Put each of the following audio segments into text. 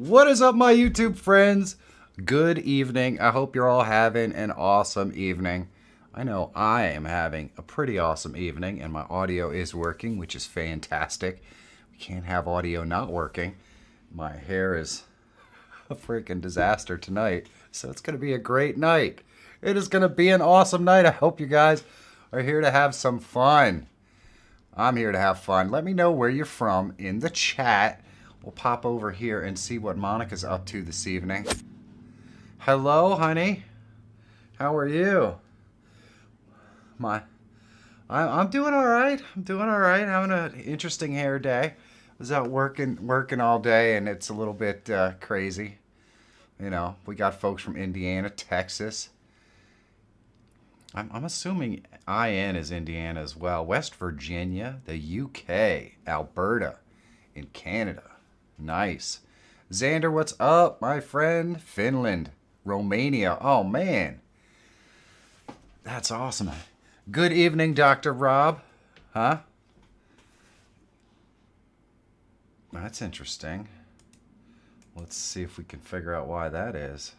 What is up, my YouTube friends? Good evening. I hope you're all having an awesome evening. I know I am having a pretty awesome evening, and my audio is working, which is fantastic. We can't have audio not working. My hair is a freaking disaster tonight, so it's going to be a great night. It is going to be an awesome night. I hope you guys are here to have some fun. I'm here to have fun. Let me know where you're from in the chat. We'll pop over here and see what Monica's up to this evening. Hello, honey. How are you? I'm doing all right. I'm doing all right. Having an interesting hair day. I was out working all day, and it's a little bit crazy. You know, we got folks from Indiana, Texas. I'm assuming IN is Indiana as well. West Virginia, the UK, Alberta, in Canada. Nice. Xander, what's up, my friend? Finland, Romania. Oh, man. That's awesome. Good evening, Dr. Rob. Huh? That's interesting. Let's see if we can figure out why that is.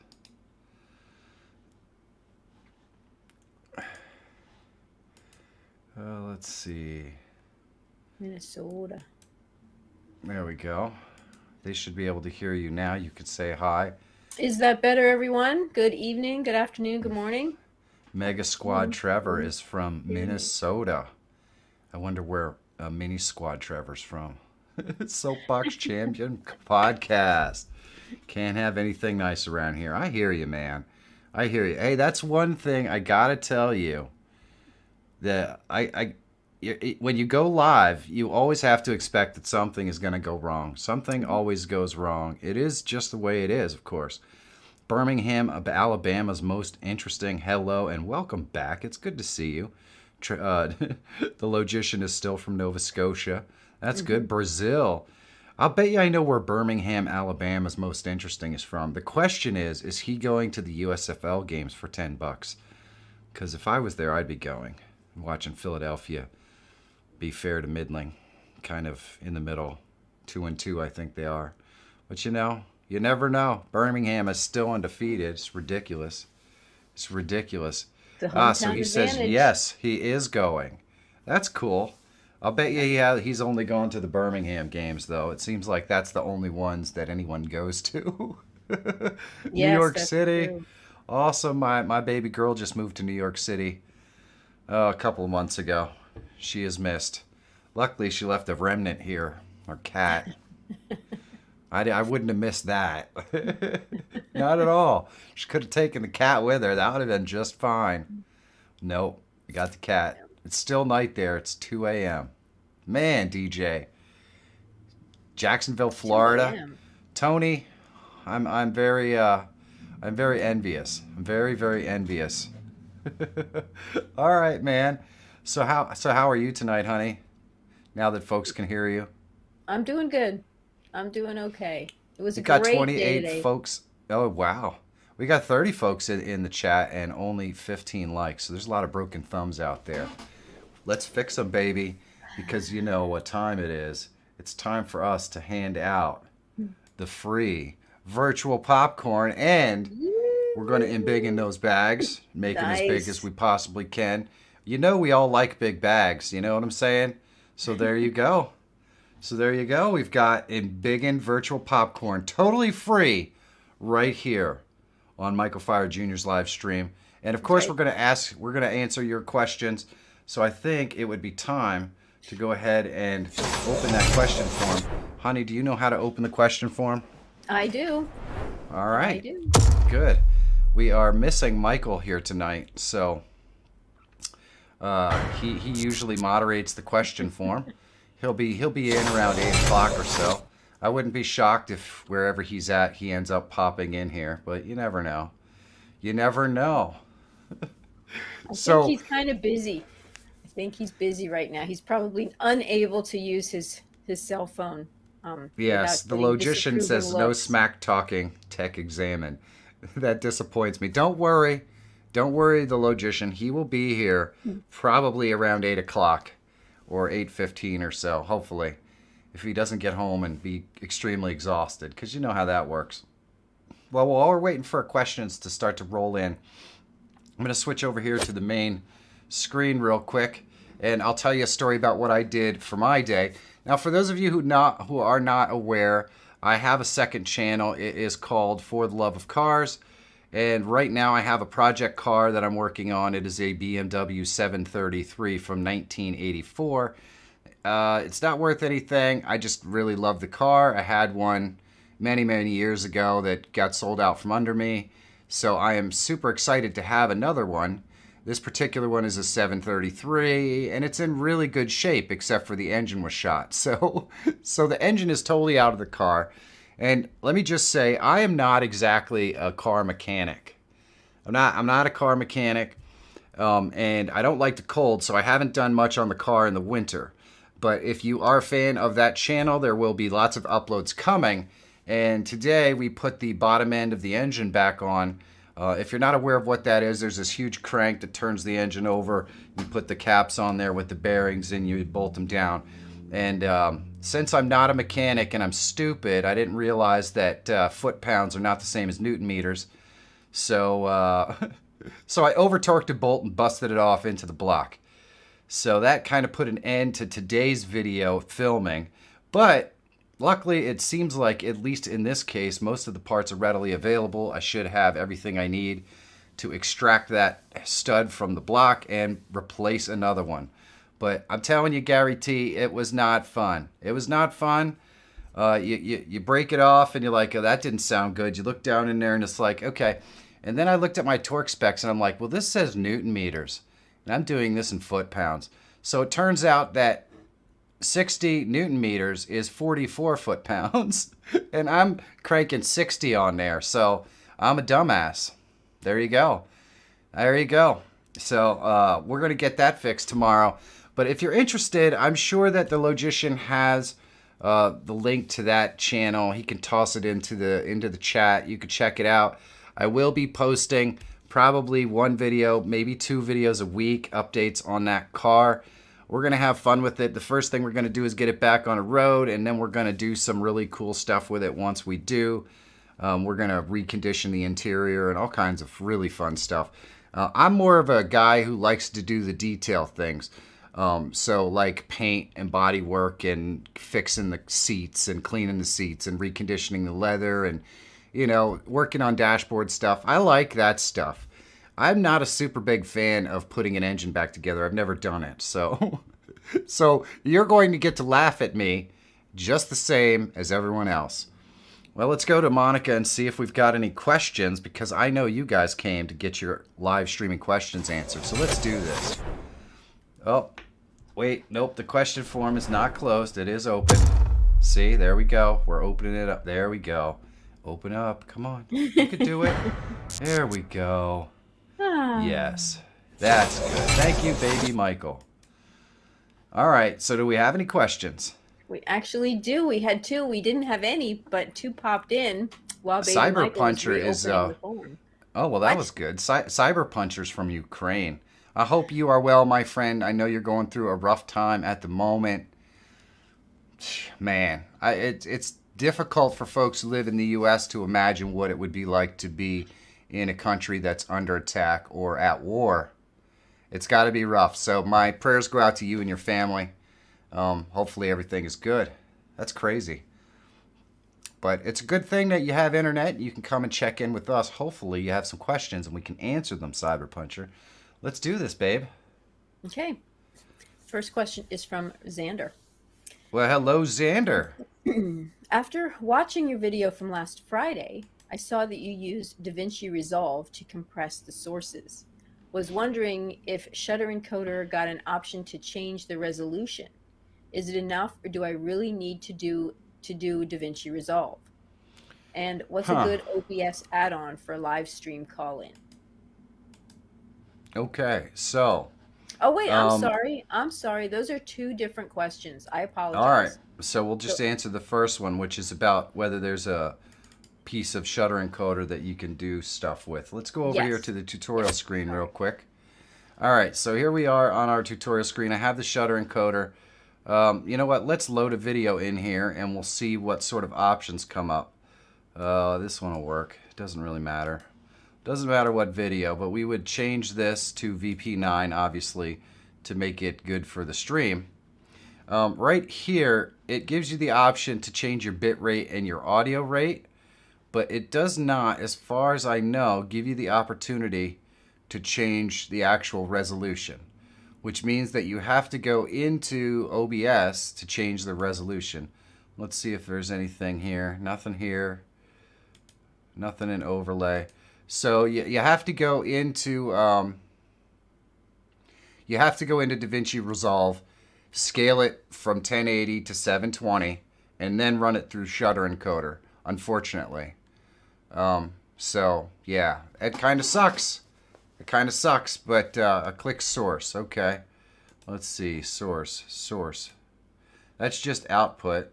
Let's see. Minnesota. There we go. They should be able to hear you now. You could say hi. Is that better, everyone? Good evening, good afternoon, good morning. Mega Squad Trevor is from Minnesota. I wonder where Mini Squad Trevor's from. Soapbox Champion Podcast. Can't have anything nice around here. I hear you, man. I hear you. Hey, that's one thing I gotta tell you. That when you go live, you always have to expect that something is going to go wrong. Something always goes wrong. It is just the way it is, of course. Birmingham, Alabama's most interesting. Hello and welcome back. It's good to see you. The logician is still from Nova Scotia. That's good. Brazil. I'll bet you I know where Birmingham, Alabama's most interesting is from. The question is he going to the USFL games for $10? Because if I was there, I'd be going. Watching Philadelphia be fair to middling, kind of in the middle. 2-2, I think they are. But you know, you never know. Birmingham is still undefeated. It's ridiculous. It's ridiculous. The So he hometown says advantage. yes, he is going. That's cool. I'll bet you he's only going to the Birmingham games, though. It seems like that's the only ones that anyone goes to. New Yes, York that's City. true. Awesome. My baby girl just moved to New York City a couple of months ago. She is missed. Luckily, she left a remnant here, or cat. I wouldn't have missed that. Not at all. She could have taken the cat with her. That would have been just fine. Nope. We got the cat. It's still night there. It's 2 a.m. Man, DJ. Jacksonville, 2 Florida. a.m. Tony, I'm very envious. I'm very, very envious. All right, man. So how are you tonight, honey? Now that folks can hear you. I'm doing good. I'm doing okay. It was a We got great day 28 today. folks. Oh, wow. We got 30 folks in the chat and only 15 likes. So there's a lot of broken thumbs out there. Let's fix them, baby, because you know what time it is. It's time for us to hand out the free virtual popcorn, and we're going to embiggen those bags, make them as big as Nice. we possibly can. You know we all like big bags, you know what I'm saying? So there you go. So there you go. We've got embiggen virtual popcorn, totally free, right here on Michael Fire Jr.'s live stream. And of course, Right. we're gonna answer your questions. So I think it would be time to go ahead and open that question form. Honey, do you know how to open the question form? I do. All I right. do. Good. We are missing Michael here tonight, so he usually moderates the question form. He'll be in around 8 o'clock or so. I wouldn't be shocked if wherever he's at, he ends up popping in here, but you never know. You never know. I think So he's kind of busy. I think he's busy right now. He's probably unable to use his cell phone yes, without the getting logician disapproving says no looks. smack talking. Tech examine. That disappoints me. Don't worry. Don't worry, the logician. He will be here probably around 8 o'clock or 8:15 or so, hopefully. if he doesn't get home and be extremely exhausted, because you know how that works. Well, while we're waiting for questions to start to roll in, I'm going to switch over here to the main screen real quick, and I'll tell you a story about what I did for my day. Now, for those of you who are not aware, I have a second channel. It is called For the Love of Cars, and right now I have a project car that I'm working on. It is a BMW 733 from 1984. It's not worth anything. I just really love the car. I had one many, many years ago that got sold out from under me. So I am super excited to have another one. This particular one is a 733, and it's in really good shape, except for the engine was shot. So the engine is totally out of the car. And let me just say, I am not exactly a car mechanic. I'm not a car mechanic, and I don't like the cold, so I haven't done much on the car in the winter. But if you are a fan of that channel, there will be lots of uploads coming. And today we put the bottom end of the engine back on. If you're not aware of what that is, there's this huge crank that turns the engine over. You put the caps on there with the bearings and you bolt them down. And since I'm not a mechanic and I'm stupid, I didn't realize that foot-pounds are not the same as Newton meters. So, so I over-torqued a bolt and busted it off into the block. So that kind of put an end to today's video filming. But luckily, it seems like, at least in this case, most of the parts are readily available. I should have everything I need to extract that stud from the block and replace another one. But I'm telling you, Gary T, it was not fun. It was not fun. You break it off and you're like, oh, that didn't sound good. You look down in there and it's like, okay. And then I looked at my torque specs and I'm like, well, this says Newton meters. And I'm doing this in foot-pounds. So it turns out that 60 Newton meters is 44 foot-pounds. And I'm cranking 60 on there. So I'm a dumbass. There you go. There you go. So we're going to get that fixed tomorrow. But if you're interested, I'm sure that the Logician has the link to that channel. He can toss it into the chat. You can check it out. I will be posting probably one video, maybe 2 videos a week, updates on that car. We're going to have fun with it. The first thing we're going to do is get it back on a road, and then we're going to do some really cool stuff with it once we do. We're going to recondition the interior and all kinds of really fun stuff. I'm more of a guy who likes to do the detail things. So like paint and body work and fixing the seats and cleaning the seats and reconditioning the leather and, you know, working on dashboard stuff. I like that stuff. I'm not a super big fan of putting an engine back together. I've never done it. So, so you're going to get to laugh at me just the same as everyone else. Well, let's go to Monica and see if we've got any questions, because I know you guys came to get your live streaming questions answered. So let's do this. Oh, wait, nope, the question form is not closed. It is open. See, there we go. We're opening it up. There we go. Open up. Come on. You can do it. There we go. Yes, that's good. Thank you, baby Michael. All right, so do we have any questions? We actually do. We had 2. We didn't have any, but 2 popped in while baby Cyber Michael Puncher was reopening the form. Oh, well, that was good. Cyber Puncher's from Ukraine. I hope you are well, my friend. I know you're going through a rough time at the moment. Man, it's difficult for folks who live in the U.S. to imagine what it would be like to be in a country that's under attack or at war. It's got to be rough. So my prayers go out to you and your family. Hopefully everything is good. That's crazy. But it's a good thing that you have internet. You can come and check in with us. Hopefully you have some questions and we can answer them, Cyber Puncher. Let's do this, babe. Okay. First question is from Xander. Well, hello, Xander. After watching your video from last Friday, I saw that you used DaVinci Resolve to compress the sources. Was wondering if Shutter Encoder got an option to change the resolution. Is it enough, or do I really need to do DaVinci Resolve? And what's a good OBS add-on for live stream call-in? Okay, so. Oh wait, I'm sorry. Those are 2 different questions. I apologize. All right, so we'll just answer the first one, which is about whether there's a piece of Shutter Encoder that you can do stuff with. Let's go over here to the tutorial screen real quick. All right, so here we are on our tutorial screen. I have the Shutter Encoder You know what? Let's load a video in here and we'll see what sort of options come up. This one will work. It doesn't really matter. Doesn't matter what video, but we would change this to VP9, obviously, to make it good for the stream. Right here, it gives you the option to change your bit rate and your audio rate, but it does not, as far as I know, give you the opportunity to change the actual resolution, which means that you have to go into OBS to change the resolution. Let's see if there's anything here. Nothing here. Nothing in overlay. So you have to go into DaVinci Resolve, scale it from 1080 to 720, and then run it through Shutter Encoder, unfortunately. So yeah, it kind of sucks. It kind of sucks, but a click source. Okay, let's see, source. That's just output.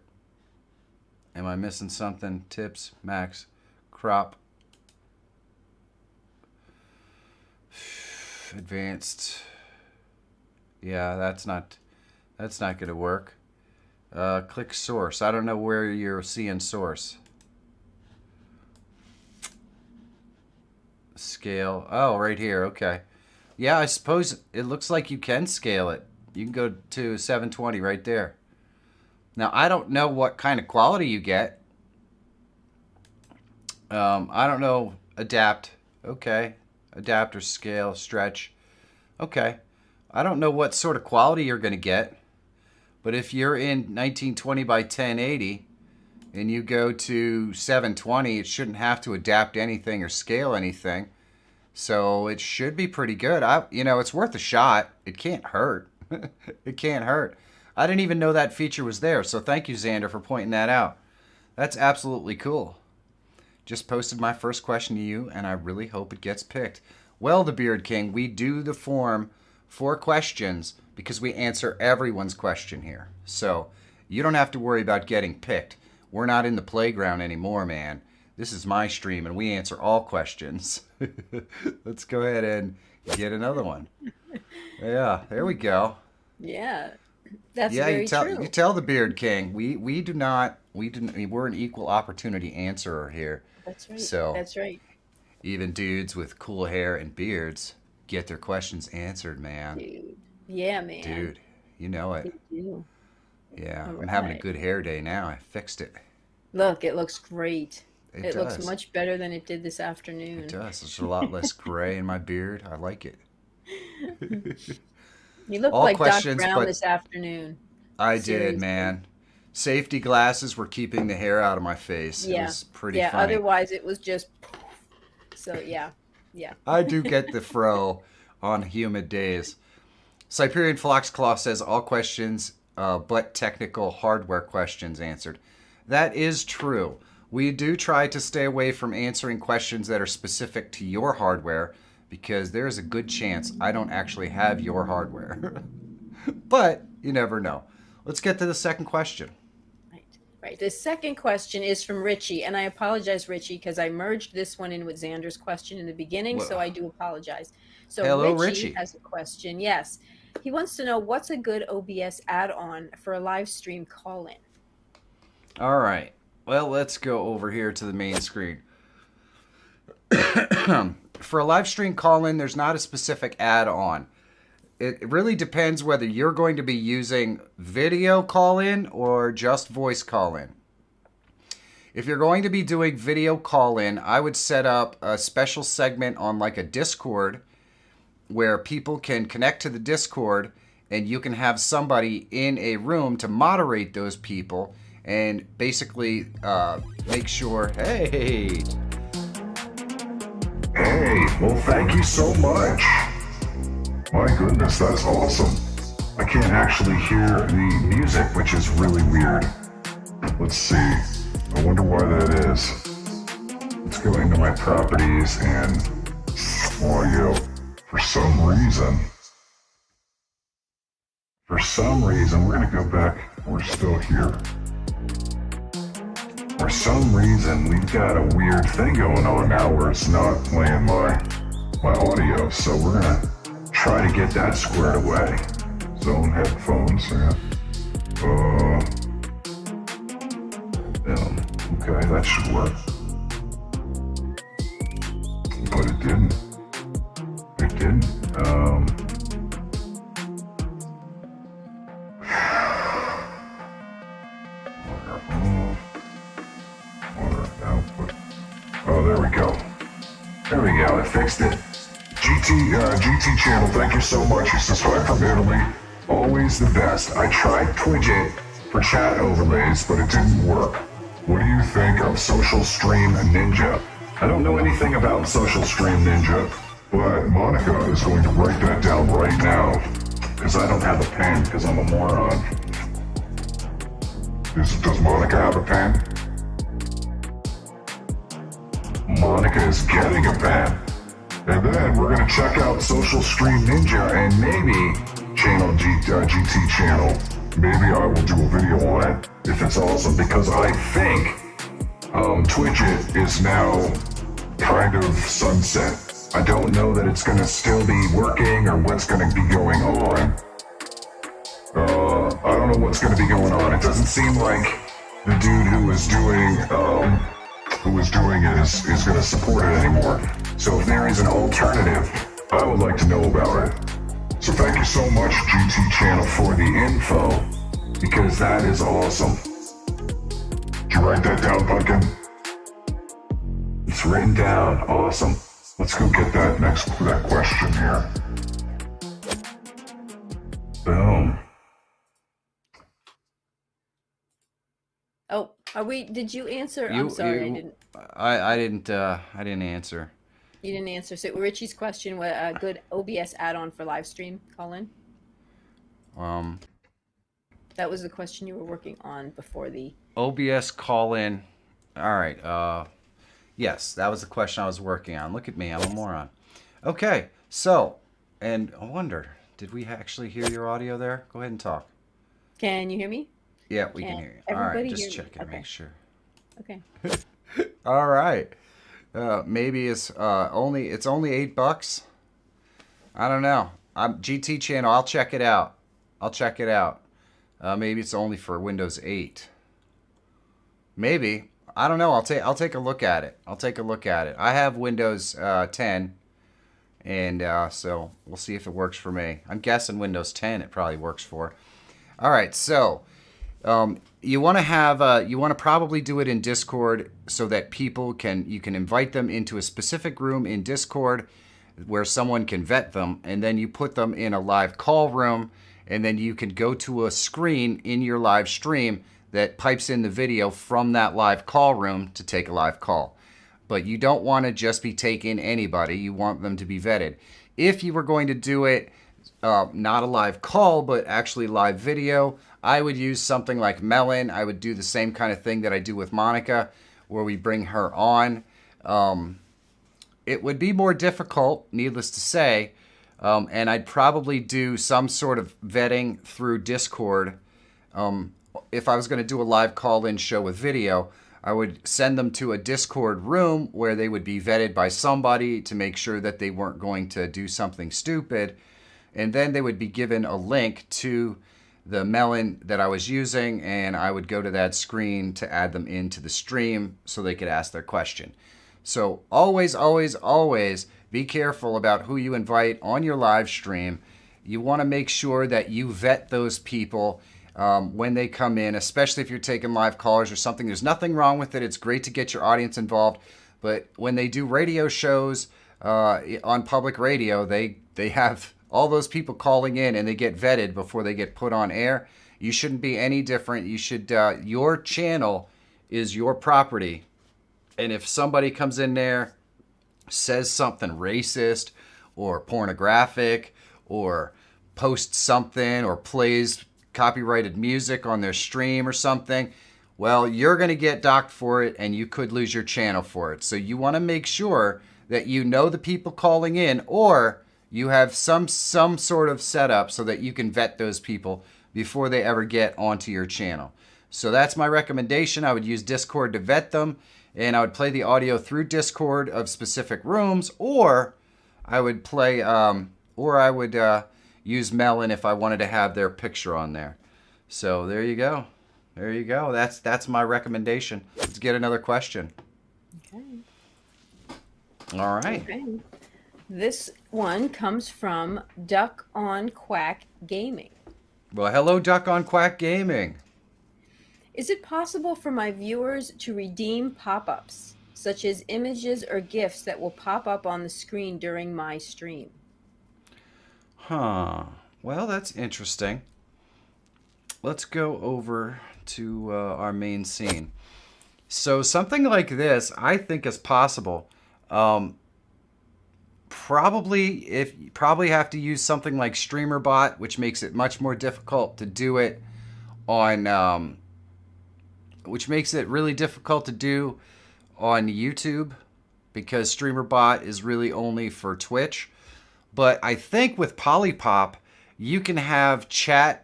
Am I missing something? Tips, max, crop, advanced. Yeah, that's not going to work. Click source. I don't know where you're seeing source. Scale. Oh, right here. Okay. Yeah, I suppose it looks like you can scale it. You can go to 720 right there. Now, I don't know what kind of quality you get. I don't know. Adapt. Okay. Adapt or scale, stretch. Okay. I don't know what sort of quality you're going to get. But if you're in 1920 by 1080 and you go to 720, it shouldn't have to adapt anything or scale anything. So it should be pretty good. It's worth a shot. It can't hurt. It can't hurt. I didn't even know that feature was there. So thank you, Xander, for pointing that out. That's absolutely cool. Just posted my first question to you, and I really hope it gets picked. Well, the Beard King, we do the form for questions because we answer everyone's question here. So you don't have to worry about getting picked. We're not in the playground anymore, man. This is my stream, and we answer all questions. Let's go ahead and get another one. Yeah, there we go. Yeah, that's very true. You tell the Beard King. We're an equal opportunity answerer here. That's right. So that's right. Even dudes with cool hair and beards get their questions answered, man. Dude. Yeah, man. Dude, you know it. They do. Yeah, All I'm having a right. good hair day now. I fixed it. Look, it looks great. It Looks does. much better than it did this afternoon. It does. There's a lot less gray in my beard. I like it. You look All like Doc questions, Brown but this afternoon. I did, Seriously. man. Safety glasses were keeping the hair out of my face. It Yeah. was pretty Yeah, funny. otherwise it was just so yeah. Yeah. I do get the fro on humid days. Siberian Foxclaw says all questions but technical hardware questions answered. That is true. We do try to stay away from answering questions that are specific to your hardware because there's a good chance I don't actually have your hardware. But you never know. Let's get to the second question. Right. The second question is from Richie, and I apologize, Richie, because I merged this one in with Xander's question in the beginning, so I do apologize. So Hello, Richie Richie. has a question. Yes. He wants to know what's a good OBS add-on for a live stream call-in. All right. Well, let's go over here to the main screen. For a live stream call-in, there's not a specific add-on. It really depends whether you're going to be using video call-in or just voice call-in. If you're going to be doing video call-in, I would set up a special segment on like a Discord where people can connect to the Discord and you can have somebody in a room to moderate those people and basically make sure, hey. Hey, well, thank you so much. My goodness, that's awesome. I can't actually hear the music, which is really weird. Let's see. I wonder why that is. Let's go into my properties and audio. For some reason, we're going to go back. We're still here. For some reason, we've got a weird thing going on now where it's not playing my audio. So we're going to try to get that squared away. Zone headphones, yeah. Okay, that should work. But it didn't. It didn't. Water output. Oh, there we go. There we go. I fixed it. GT channel, thank you so much. He says, hi from Italy. Always the best. I tried Twidget for chat overlays, but it didn't work. What do you think of Social Stream Ninja? I don't know anything about Social Stream Ninja, but Monica is going to write that down right now, because I don't have a pen, because I'm a moron. Does Monica have a pen? Monica is getting a pen. And then we're going to check out Social Stream Ninja and maybe GT channel. Maybe I will do a video on it if it's awesome, because I think Twidget is now kind of sunset. I don't know that it's going to still be working or what's going to be going on. I don't know what's going to be going on. It doesn't seem like the dude who was doing it is going to support it anymore. So if there is an alternative, I would like to know about it. So thank you so much, GT channel, for the info, because that is awesome. Did you write that down, Pumpkin? It's written down. Awesome. Let's go get that question here. Boom. Oh, did you answer? I'm sorry, I didn't. I didn't answer. You didn't answer. So Richie's question, what a good OBS add-on for live stream, Colin? That was the question you were working on before the OBS call-in. All right. Yes, that was the question I was working on. Look at me, I'm a moron. Okay, so, and I wonder, did we actually hear your audio there? Go ahead and talk. Can you hear me? Yeah, we can hear you. All right, just checking to make sure. Okay. All right. Maybe it's only $8. I don't know. I'm GT channel. I'll check it out. Maybe it's only for Windows 8. Maybe. I don't know. I'll take a look at it. I have Windows 10, and so we'll see if it works for me. I'm guessing Windows 10 it probably works for. All right. So you want to probably do it in Discord so that you can invite them into a specific room in Discord where someone can vet them, and then you put them in a live call room, and then you can go to a screen in your live stream that pipes in the video from that live call room to take a live call. But you don't want to just be taking anybody. You want them to be vetted. If you were going to do it, not a live call, but actually live video, I would use something like Melon. I would do the same kind of thing that I do with Monica, where we bring her on. It would be more difficult, needless to say, and I'd probably do some sort of vetting through Discord. If I was going to do a live call-in show with video, I would send them to a Discord room where they would be vetted by somebody to make sure that they weren't going to do something stupid. And then they would be given a link to the Melon that I was using, and I would go to that screen to add them into the stream so they could ask their question. So always, always, always be careful about who you invite on your live stream. You want to make sure that you vet those people when they come in, especially if you're taking live callers or something. There's nothing wrong with it. It's great to get your audience involved. But when they do radio shows on public radio, they have all those people calling in and they get vetted before they get put on air. You shouldn't be any different. You should, your channel is your property. And if somebody comes in there, says something racist or pornographic or posts something or plays copyrighted music on their stream or something, well, you're going to get docked for it and you could lose your channel for it. So you want to make sure that you know the people calling in, or you have some sort of setup so that you can vet those people before they ever get onto your channel. So that's my recommendation. I would use Discord to vet them, and I would play the audio through Discord of specific rooms, or I would play, use Melon if I wanted to have their picture on there. So there you go. There you go. That's my recommendation. Let's get another question. Okay. All right. Okay. This one comes from Duck on Quack Gaming. Well, hello, Duck on Quack Gaming. Is it possible for my viewers to redeem pop-ups, such as images or GIFs that will pop up on the screen during my stream? Huh. Well, that's interesting. Let's go over to our main scene. So something like this, I think, is possible. Probably have to use something like StreamerBot, which makes it much more difficult to do it on, which makes it really difficult to do on YouTube, because StreamerBot is really only for Twitch. But I think with Polypop, you can have chat.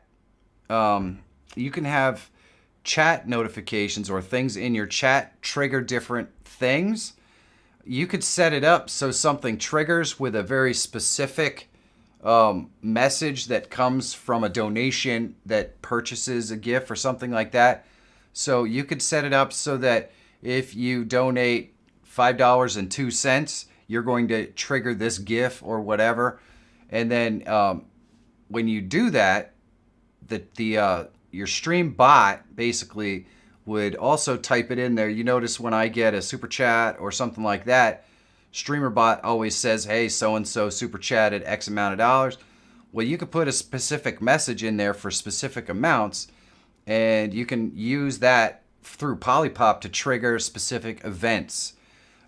You can have chat notifications or things in your chat trigger different things. You could set it up so something triggers with a very specific message that comes from a donation that purchases a GIF or something like that. So you could set it up so that if you donate $5.02, you're going to trigger this GIF or whatever. And then when you do that, your stream bot basically would also type it in there. You notice when I get a super chat or something like that, StreamerBot always says, hey, so-and-so super chatted X amount of dollars. Well, you could put a specific message in there for specific amounts, and you can use that through Polypop to trigger specific events.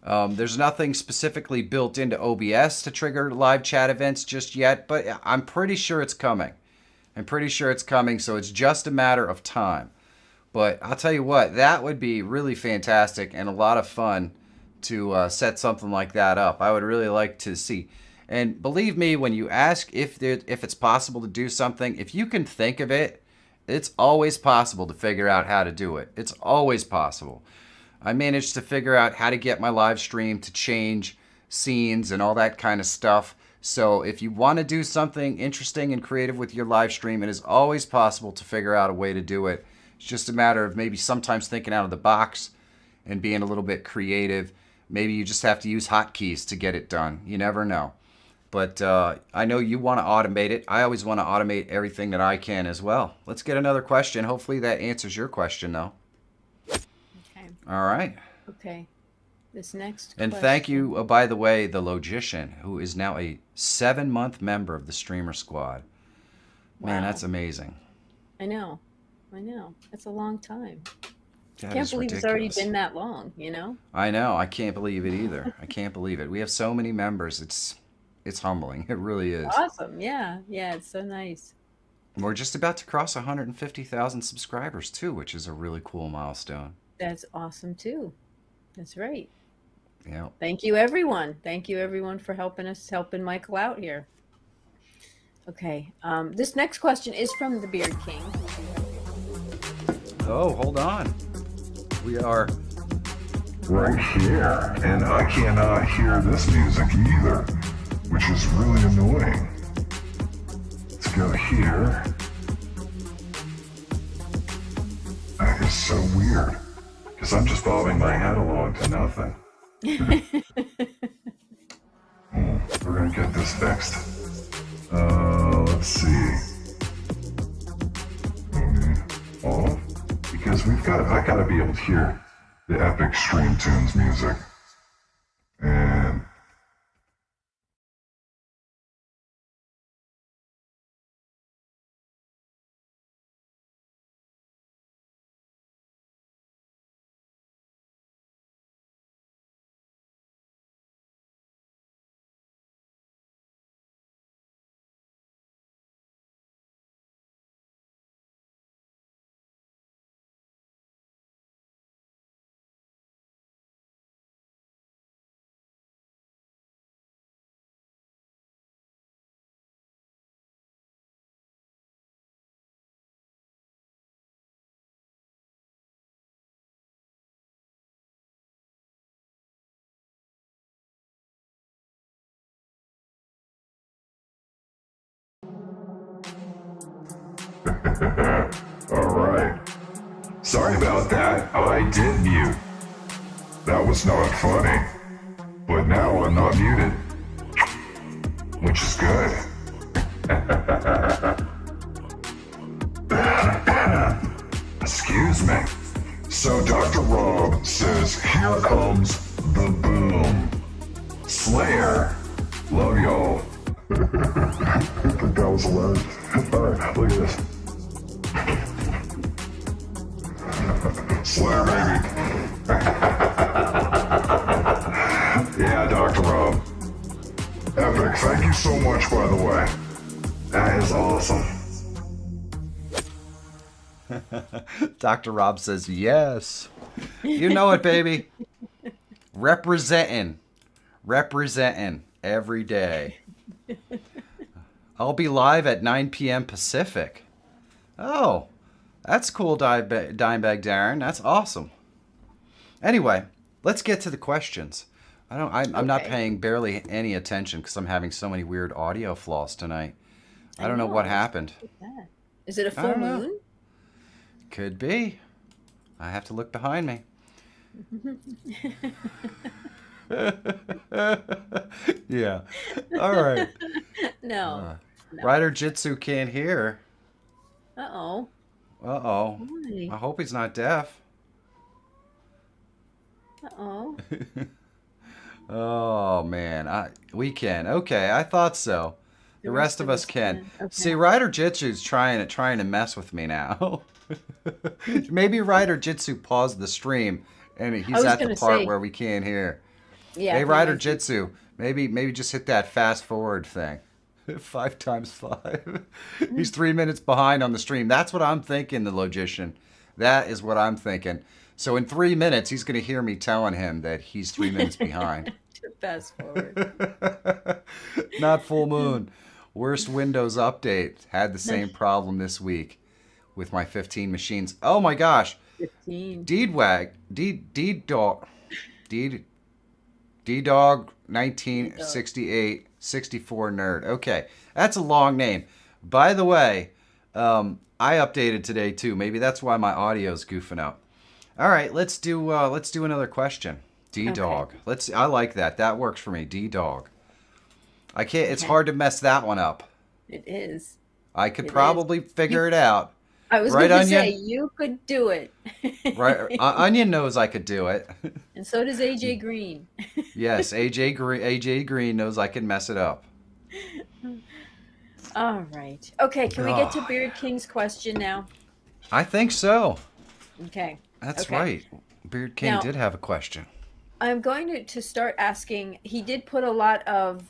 There's nothing specifically built into OBS to trigger live chat events just yet, but I'm pretty sure it's coming. So it's just a matter of time. But I'll tell you what, that would be really fantastic and a lot of fun to set something like that up. I would really like to see. And believe me, when you ask if it's possible to do something, if you can think of it, it's always possible to figure out how to do it. It's always possible. I managed to figure out how to get my live stream to change scenes and all that kind of stuff. So if you want to do something interesting and creative with your live stream, it is always possible to figure out a way to do it. It's just a matter of maybe sometimes thinking out of the box and being a little bit creative. Maybe you just have to use hotkeys to get it done. You never know. But I know you want to automate it. I always want to automate everything that I can as well. Let's get another question. Hopefully that answers your question, though. Okay. All right. Okay. This next And question. thank you, by the way, the Logician, who is now a 7-month member of the Streamer Squad. Man, Wow. that's amazing. I know. That's a long time. That Can't is believe it's ridiculous. already been that long, you know? I know. I can't believe it either. I can't believe it. We have so many members. It's humbling. It really is. Awesome. Yeah. Yeah, it's so nice. We're just about to cross 150,000 subscribers, too, which is a really cool milestone. That's awesome too. That's right. Yeah. Thank you, everyone. Thank you, everyone, for helping Michael out here. Okay. This next question is from the Beard King. Oh, hold on. We are Right here, and I cannot hear this music either, which is really annoying. Let's go here. That is so weird, because I'm just bobbing my head along to nothing. We're gonna get this fixed. Let's see. Off, because I gotta be able to hear the Epic Stream Tunes music. And Alright. Sorry about that. I did mute. That was not funny. But now I'm not muted. Which is good. Excuse me. So Dr. Rob says, here comes the boom. Slayer. Love y'all. That was hilarious. Alright, look at this. Slayer, baby. Yeah, Dr. Rob. Epic. Thank you so much, by the way. That is awesome. Dr. Rob says, yes. You know it, baby. Representing every day. I'll be live at 9 p.m. Pacific. Oh, that's cool, Dimebag Darren. That's awesome. Anyway, let's get to the questions. I'm not paying barely any attention because I'm having so many weird audio flaws tonight. I don't know what happened. Is it a full moon? Could be. I have to look behind me. Yeah. All right. No. Rider Jitsu can't hear. Uh-oh. Uh-oh. Why? I hope he's not deaf. Uh-oh. Oh, man. We can. Okay, I thought so. The rest of us can. Okay. See, Rider Jitsu's trying to mess with me now. Maybe Rider Jitsu paused the stream and he's at the part where we can't hear. Yeah. Hey, Rider Jitsu, maybe just hit that fast forward thing. 5 times 5. He's 3 minutes behind on the stream. That's what I'm thinking, the logician. That is what I'm thinking. So in 3 minutes, he's going to hear me telling him that he's 3 minutes behind. Fast forward. Not full moon. Worst Windows update. Had the same problem this week with my 15 machines. Oh my gosh. 15. D-Dog 1968 64 nerd. Okay, that's a long name. By the way, I updated today too. Maybe that's why my audio's goofing up. All right, let's do another question. D-Dog. Okay. I like that. That works for me. D-Dog. I can't. It's hard to mess that one up. It is. I could probably figure it out. I was Right, going to say, Onion? you could do it. Right? Onion knows I could do it. And so does AJ Green. Yes, AJ Green knows I can mess it up. All right. Okay, can we get to Beard King's question now? I think so. Okay. That's Okay. right. Beard King Now- did have a question. I'm going to start asking. He did put a lot of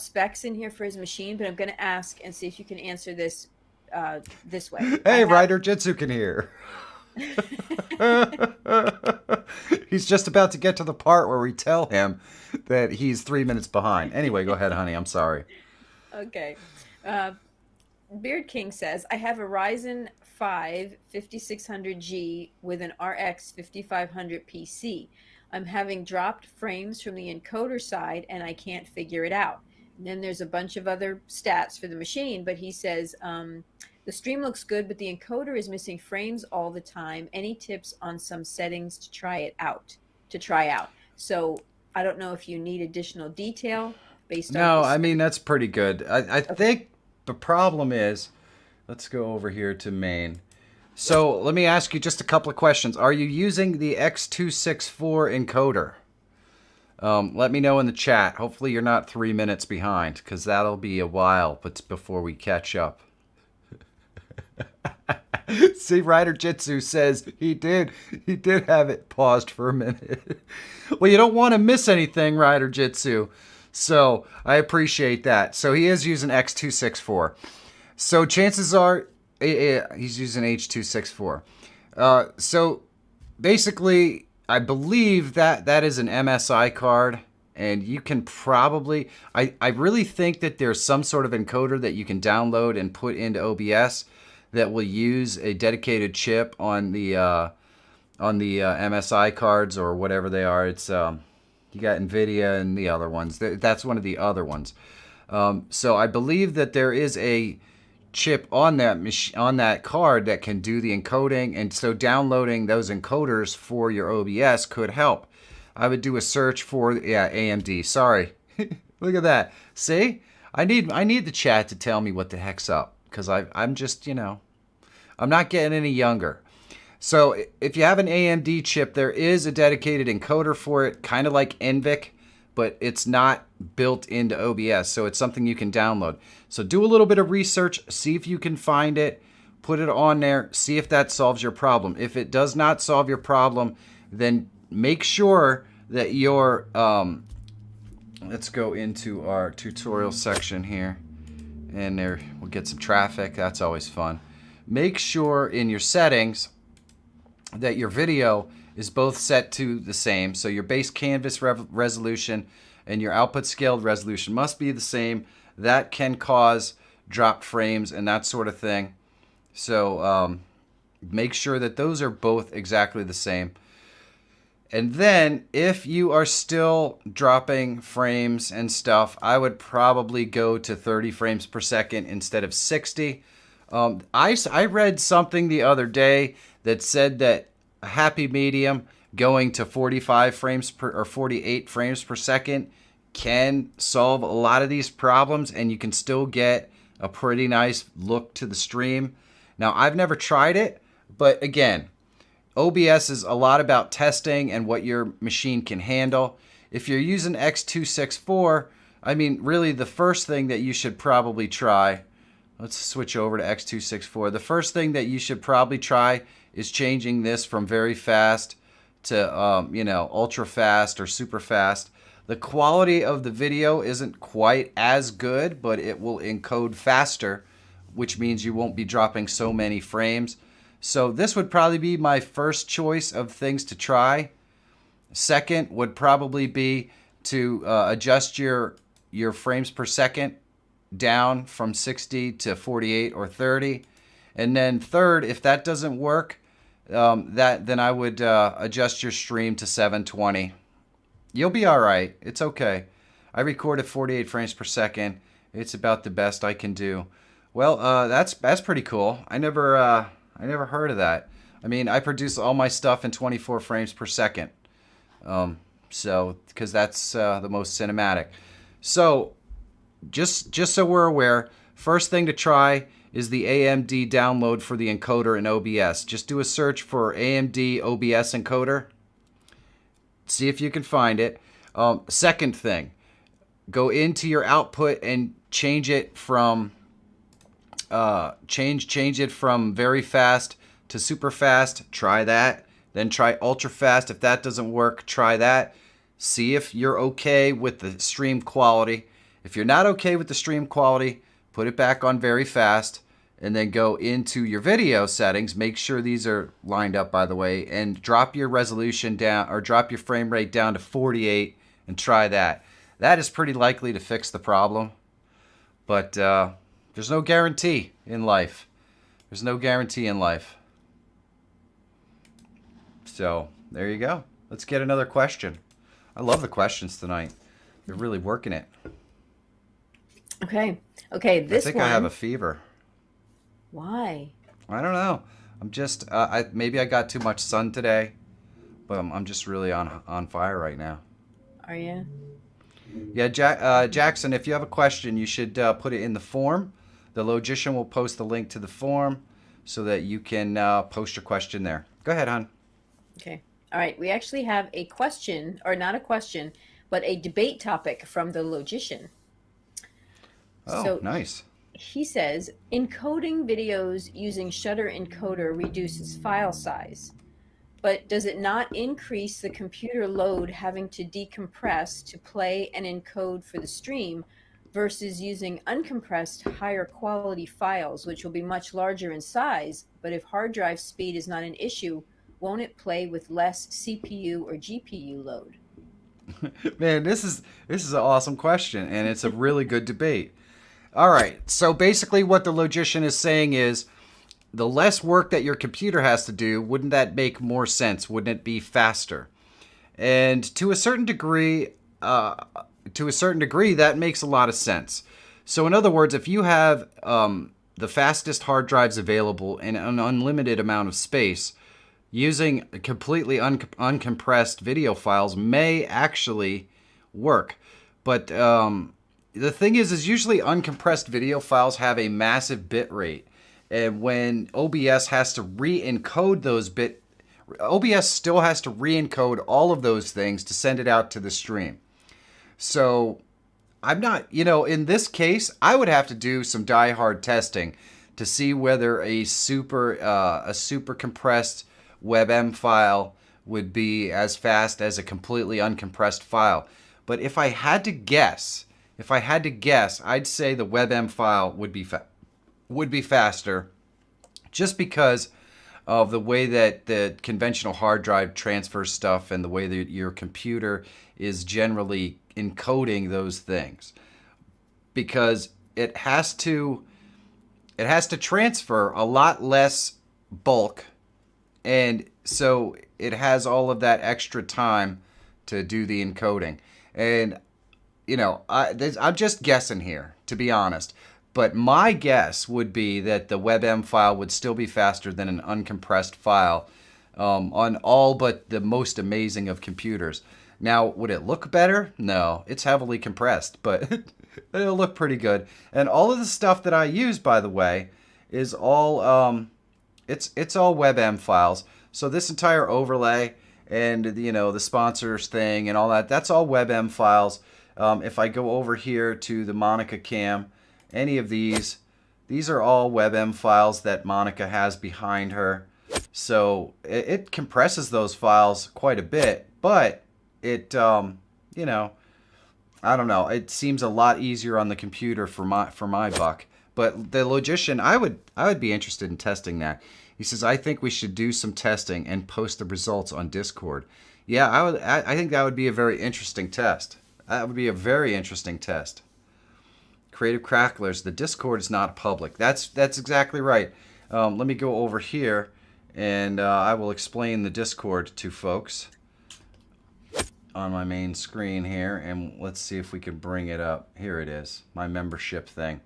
specs in here for his machine, but I'm going to ask and see if you can answer this this way. Hey, Rider Jitsu can hear. He's just about to get to the part where we tell him that he's 3 minutes behind. Anyway, go ahead, honey. I'm sorry. Okay. Beard King says, I have a Ryzen 5 5600G with an RX 5500 PC. I'm having dropped frames from the encoder side and I can't figure it out. And then there's a bunch of other stats for the machine, but he says, the stream looks good, but the encoder is missing frames all the time. Any tips on some settings to try out? So I don't know if you need additional detail based on. No, I mean, that's pretty good. I think the problem is, let's go over here to main. So let me ask you just a couple of questions. Are you using the X264 encoder? Let me know in the chat. Hopefully you're not 3 minutes behind, because that'll be a while before we catch up. See, Rider Jitsu says he did have it paused for a minute. Well, you don't want to miss anything, Rider Jitsu. So I appreciate that. So he is using X264. So chances are he's using H264. So basically, I believe that is an MSI card, and you can probably, I really think that there's some sort of encoder that you can download and put into OBS that will use a dedicated chip on the MSI cards or whatever they are. It's you got NVIDIA and the other ones. That's one of the other ones. So I believe that there is a chip on that card that can do the encoding, and so downloading those encoders for your OBS could help. I would do a search for AMD. Sorry, look at that. See, I need the chat to tell me what the heck's up, because I'm just I'm not getting any younger. So if you have an AMD chip, there is a dedicated encoder for it, kind of like NVIC, but it's not built into OBS, so it's something you can download. So do a little bit of research, see if you can find it, put it on there, see if that solves your problem. If it does not solve your problem, then make sure that your, let's go into our tutorial section here, and there we'll get some traffic. That's always fun. Make sure in your settings that your video is both set to the same. So your base canvas resolution and your output scaled resolution must be the same. That can cause dropped frames and that sort of thing. So make sure that those are both exactly the same. And then if you are still dropping frames and stuff, I would probably go to 30 frames per second instead of 60. I read something the other day that said that a happy medium going to 45 frames per or 48 frames per second can solve a lot of these problems, and you can still get a pretty nice look to the stream. Now, I've never tried it, but again, OBS is a lot about testing and what your machine can handle. If you're using X264, I mean, really the first thing that you should probably try, let's switch over to X264. The first thing that you should probably try is changing this from very fast to, ultra fast or super fast. The quality of the video isn't quite as good, but it will encode faster, which means you won't be dropping so many frames. So this would probably be my first choice of things to try. Second would probably be to adjust your frames per second down from 60 to 48 or 30. And then third, if that doesn't work, then I would adjust your stream to 720. You'll be all right. It's okay. I record at 48 frames per second. It's about the best I can do. Well, that's pretty cool. I never heard of that. I mean, I produce all my stuff in 24 frames per second. So because that's the most cinematic. So just so we're aware, first thing to try is the AMD download for the encoder in OBS. Just do a search for AMD OBS encoder. See if you can find it. Second thing, go into your output and change it from change it from very fast to super fast. Try that. Then try ultra fast. If that doesn't work, try that. See if you're okay with the stream quality. If you're not okay with the stream quality, put it back on very fast, and then go into your video settings. Make sure these are lined up, by the way, and drop your resolution down, or drop your frame rate down to 48 and try that. That is pretty likely to fix the problem, but there's no guarantee in life. There's no guarantee in life. So there you go. Let's get another question. I love the questions tonight. They're really working it. Okay, I this think one. I have a fever. Why? I don't know. I'm just maybe I got too much sun today, but I'm just really on fire right now. Are you? Yeah, Jackson, if you have a question, you should put it in the form. The Logician will post the link to the form so that you can post your question there. Go ahead, hon. Okay. All right. We actually have a question, or not a question, but a debate topic from the Logician. Oh, So nice. he says, encoding videos using Shutter Encoder reduces file size, but does it not increase the computer load having to decompress to play and encode for the stream versus using uncompressed higher quality files, which will be much larger in size, but if hard drive speed is not an issue, won't it play with less CPU or GPU load? Man, this is an awesome question, and it's a really good debate. All right, so basically what the Logician is saying is, the less work that your computer has to do, wouldn't that make more sense? Wouldn't it be faster? And to a certain degree, that makes a lot of sense. So in other words, if you have the fastest hard drives available in an unlimited amount of space, using completely uncompressed video files may actually work. But the thing is usually uncompressed video files have a massive bit rate. And when OBS has to re-encode those OBS still has to re-encode all of those things to send it out to the stream. So I'm not, in this case, I would have to do some die-hard testing to see whether a super compressed WebM file would be as fast as a completely uncompressed file. But if I had to guess, I'd say the WebM file would be faster, just because of the way that the conventional hard drive transfers stuff and the way that your computer is generally encoding those things, because it has to transfer a lot less bulk, and so it has all of that extra time to do the encoding. And I'm just guessing here, to be honest, but my guess would be that the WebM file would still be faster than an uncompressed file on all but the most amazing of computers. Now, would it look better? No, it's heavily compressed, but it'll look pretty good. And all of the stuff that I use, by the way, is all it's all WebM files. So this entire overlay and the sponsors thing and all that's all WebM files. If I go over here to the Monica Cam, any of these are all WebM files that Monica has behind her. So it compresses those files quite a bit, but it, I don't know. It seems a lot easier on the computer for my buck. But the Logician, I would be interested in testing that. He says, I think we should do some testing and post the results on Discord. Yeah, I think that would be a very interesting test. That would be a very interesting test. Creative Cracklers, the Discord is not public. That's exactly right. Let me go over here, and I will explain the Discord to folks on my main screen here, and let's see if we can bring it up. Here it is, my membership thing.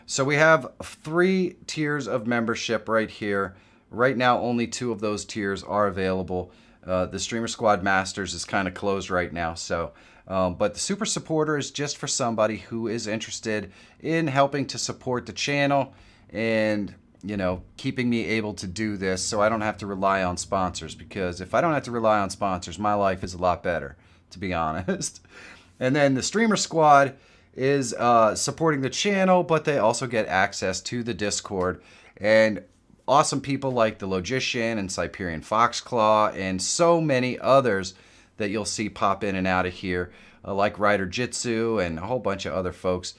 So we have 3 tiers of membership right here. Right now, only 2 of those tiers are available. The Streamer Squad Masters is kind of closed right now, so... but the Super Supporter is just for somebody who is interested in helping to support the channel and, keeping me able to do this so I don't have to rely on sponsors. Because if I don't have to rely on sponsors, my life is a lot better, to be honest. And then the Streamer Squad is supporting the channel, but they also get access to the Discord. And awesome people like the Logician and Cyprian Foxclaw and so many others that you'll see pop in and out of here, like Rider Jitsu and a whole bunch of other folks.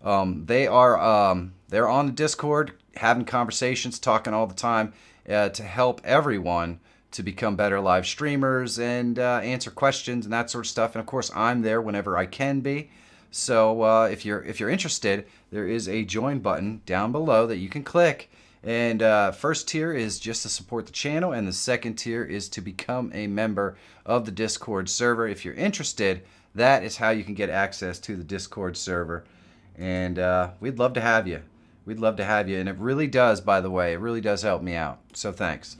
They're on the Discord, having conversations, talking all the time to help everyone to become better live streamers and answer questions and that sort of stuff. And of course, I'm there whenever I can be. So if you're interested, there is a join button down below that you can click. And first tier is just to support the channel, and the second tier is to become a member of the Discord server. If you're interested, that is how you can get access to the Discord server. And we'd love to have you. We'd love to have you. And it really does, by the way, it really does help me out. So thanks.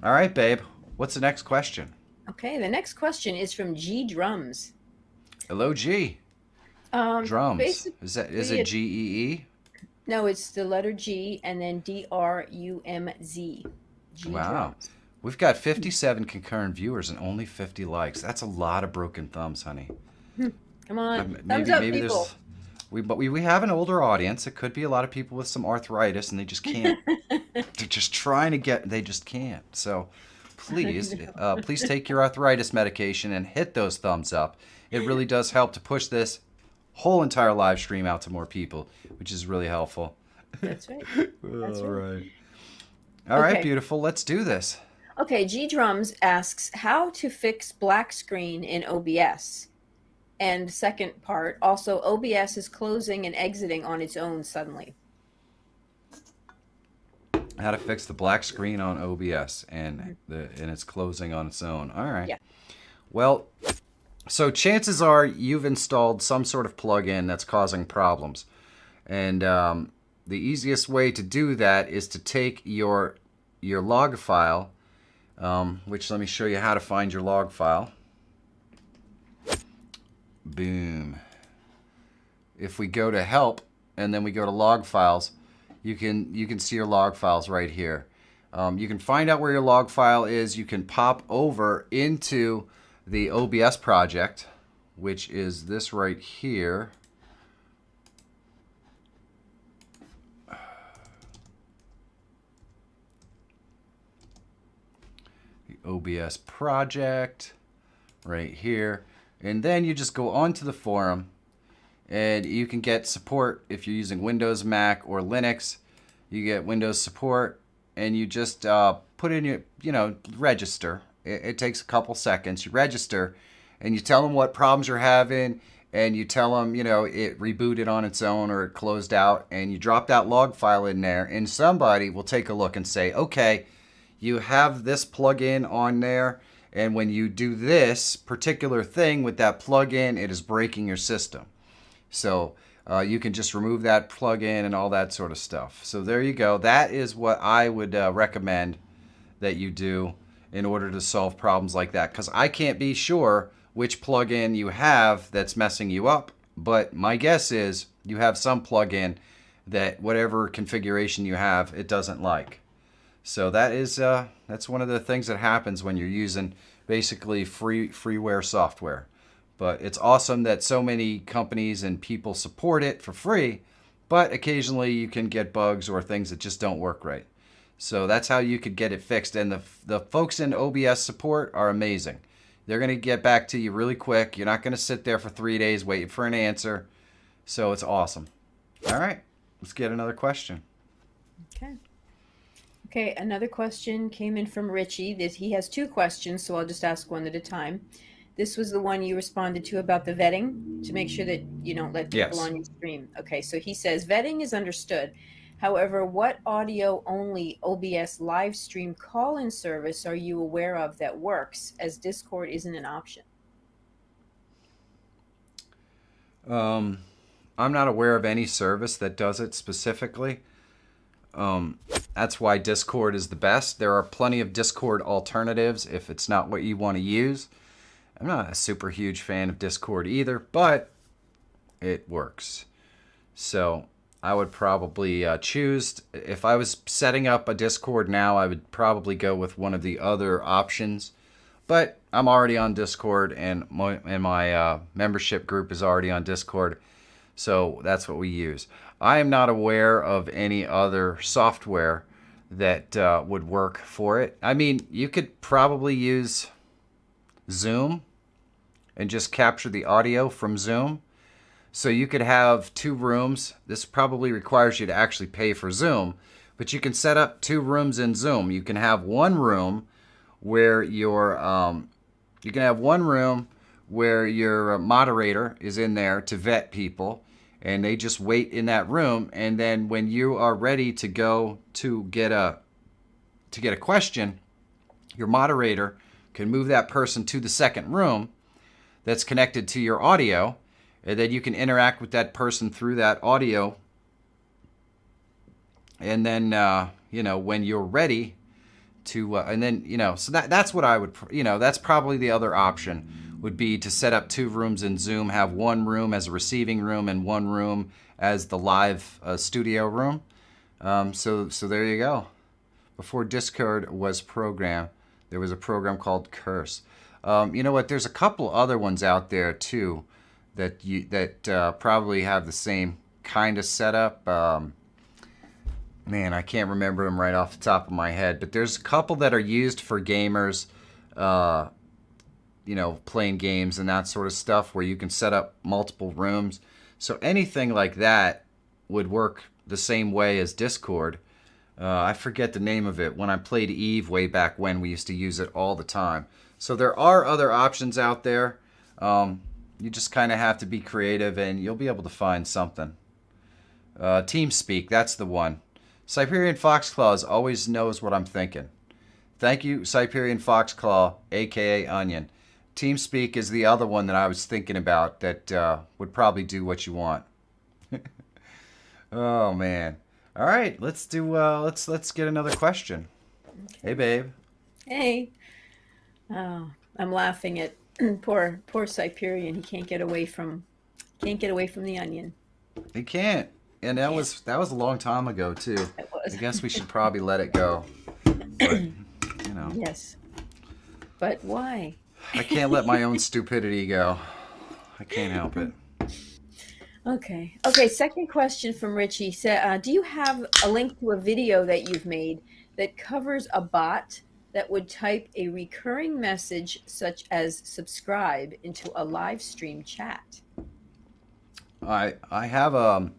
All right, babe. What's the next question? Okay, the next question is from G Drums. Hello, G. Drums. Is it G-E-E? No, it's the letter G and then D-R-U-M-Z. Wow. Drums. We've got 57 concurrent viewers and only 50 likes. That's a lot of broken thumbs, honey. Come on. Thumbs up, people. But we have an older audience. It could be a lot of people with some arthritis and they just can't. They're just trying to get, they just can't. So please, please take your arthritis medication and hit those thumbs up. It really does help to push this whole entire live stream out to more people, which is really helpful. That's right. That's right. All right, beautiful. Let's do this. Okay, G Drums asks how to fix black screen in OBS. And second part, also OBS is closing and exiting on its own suddenly. How to fix the black screen on OBS and it's closing on its own. All right. Yeah. Well, so chances are you've installed some sort of plugin that's causing problems. And the easiest way to do that is to take your log file, which let me show you how to find your log file. Boom. If we go to help and then we go to log files, you can see your log files right here. You can find out where your log file is. You can pop over into the OBS project, which is this right here. The OBS project right here. And then you just go onto the forum and you can get support if you're using Windows, Mac, or Linux. You get Windows support and you just put in your, register. It takes a couple seconds. You register and you tell them what problems you're having and you tell them, it rebooted on its own or it closed out, and you drop that log file in there and somebody will take a look and say, okay, you have this plugin on there, and when you do this particular thing with that plugin, it is breaking your system. So you can just remove that plugin and all that sort of stuff. So there you go. That is what I would recommend that you do in order to solve problems like that, because I can't be sure which plugin you have that's messing you up, but my guess is you have some plugin that whatever configuration you have, it doesn't like. So that's one of the things that happens when you're using basically freeware software. But it's awesome that so many companies and people support it for free, but occasionally you can get bugs or things that just don't work right. So that's how you could get it fixed. And the folks in OBS support are amazing. They're going to get back to you really quick. You're not going to sit there for 3 days waiting for an answer. So it's awesome. All right, let's get another question. Okay, another question came in from Richie. He has 2 questions, so I'll just ask one at a time. This was the one you responded to about the vetting, to make sure that you don't let people on your stream. Okay, so he says, vetting is understood. However, what audio-only OBS live stream call-in service are you aware of that works, as Discord isn't an option? I'm not aware of any service that does it specifically. That's why Discord is the best. There are plenty of Discord alternatives if it's not what you want to use. I'm not a super huge fan of Discord either, but it works. So I would probably choose, if I was setting up a Discord now, I would probably go with one of the other options. But I'm already on Discord, and my membership group is already on Discord, so that's what we use. I am not aware of any other software that would work for it. I mean, you could probably use Zoom and just capture the audio from Zoom. So you could have 2 rooms. This probably requires you to actually pay for Zoom, but you can set up 2 rooms in Zoom. You can have one room where your moderator is in there to vet people, and they just wait in that room. And then when you are ready to go to get a question, your moderator can move that person to the second room that's connected to your audio, and then you can interact with that person through that audio. And then, when you're ready to, so that's what I would, that's probably the other option, would be to set up 2 rooms in Zoom, have one room as a receiving room and one room as the live studio room. So there you go. Before Discord was programmed, there was a program called Curse. You know what? There's a couple other ones out there too that probably have the same kind of setup. Man, I can't remember them right off the top of my head, but there's a couple that are used for gamers, playing games and that sort of stuff, where you can set up multiple rooms. So anything like that would work the same way as Discord. I forget the name of it. When I played Eve way back when, we used to use it all the time. So there are other options out there. You just kind of have to be creative, and you'll be able to find something. TeamSpeak, that's the one. Siberian Foxclaws always knows what I'm thinking. Thank you, Siberian Foxclaw, a.k.a. Onion. TeamSpeak is the other one that I was thinking about that would probably do what you want. Oh, man. All right, let's do. Let's get another question. Hey, babe. Hey. Oh, I'm laughing at poor Cyprian. He can't get away from the onion. He can't. And Can't. that was a long time ago too. It I was. guess we should probably let it go. But you know, Yes. But why? I can't let my own stupidity go. I can't help it. Okay. Okay. Second question from Richie. Do you have a link to a video that you've made that covers a bot that would type a recurring message such as subscribe into a live stream chat? I have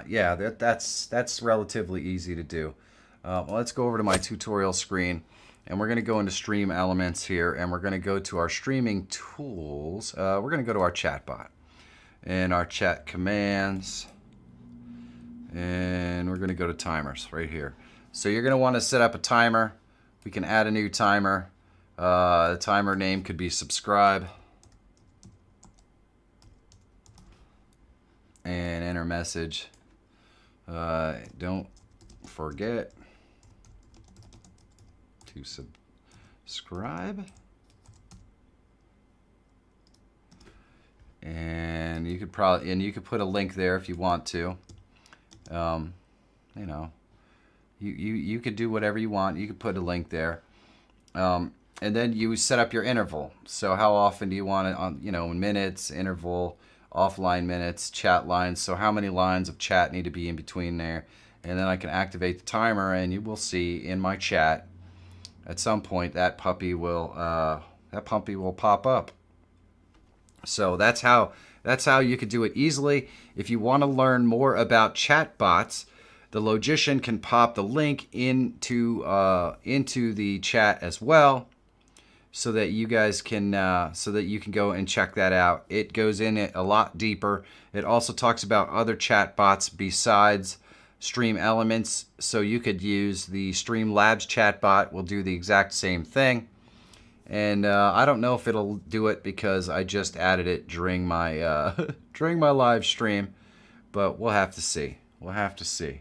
yeah, that's relatively easy to do. Let's go over to my tutorial screen, and we're going to go into Stream Elements here, and we're going to go to our streaming tools. We're going to go to our chatbot and our chat commands, and we're going to go to timers right here. So you're going to want to set up a timer. We can add a new timer. The timer name could be subscribe. And enter message. Don't forget to subscribe. And you could put a link there if you want to. You know, you could do whatever you want. You could put a link there. And then you set up your interval. So how often do you want it on, in minutes, interval, offline minutes, chat lines. So how many lines of chat need to be in between there. And then I can activate the timer, and you will see in my chat at some point that puppy will pop up. So that's how you could do it easily. If you want to learn more about chatbots, the Logician can pop the link into the chat as well, so that you guys can go and check that out. It goes in it a lot deeper. It also talks about other chatbots besides Stream Elements. So you could use the Streamlabs chatbot. Will do the exact same thing. And I don't know if it'll do it because I just added it during my during my live stream, but we'll have to see. We'll have to see.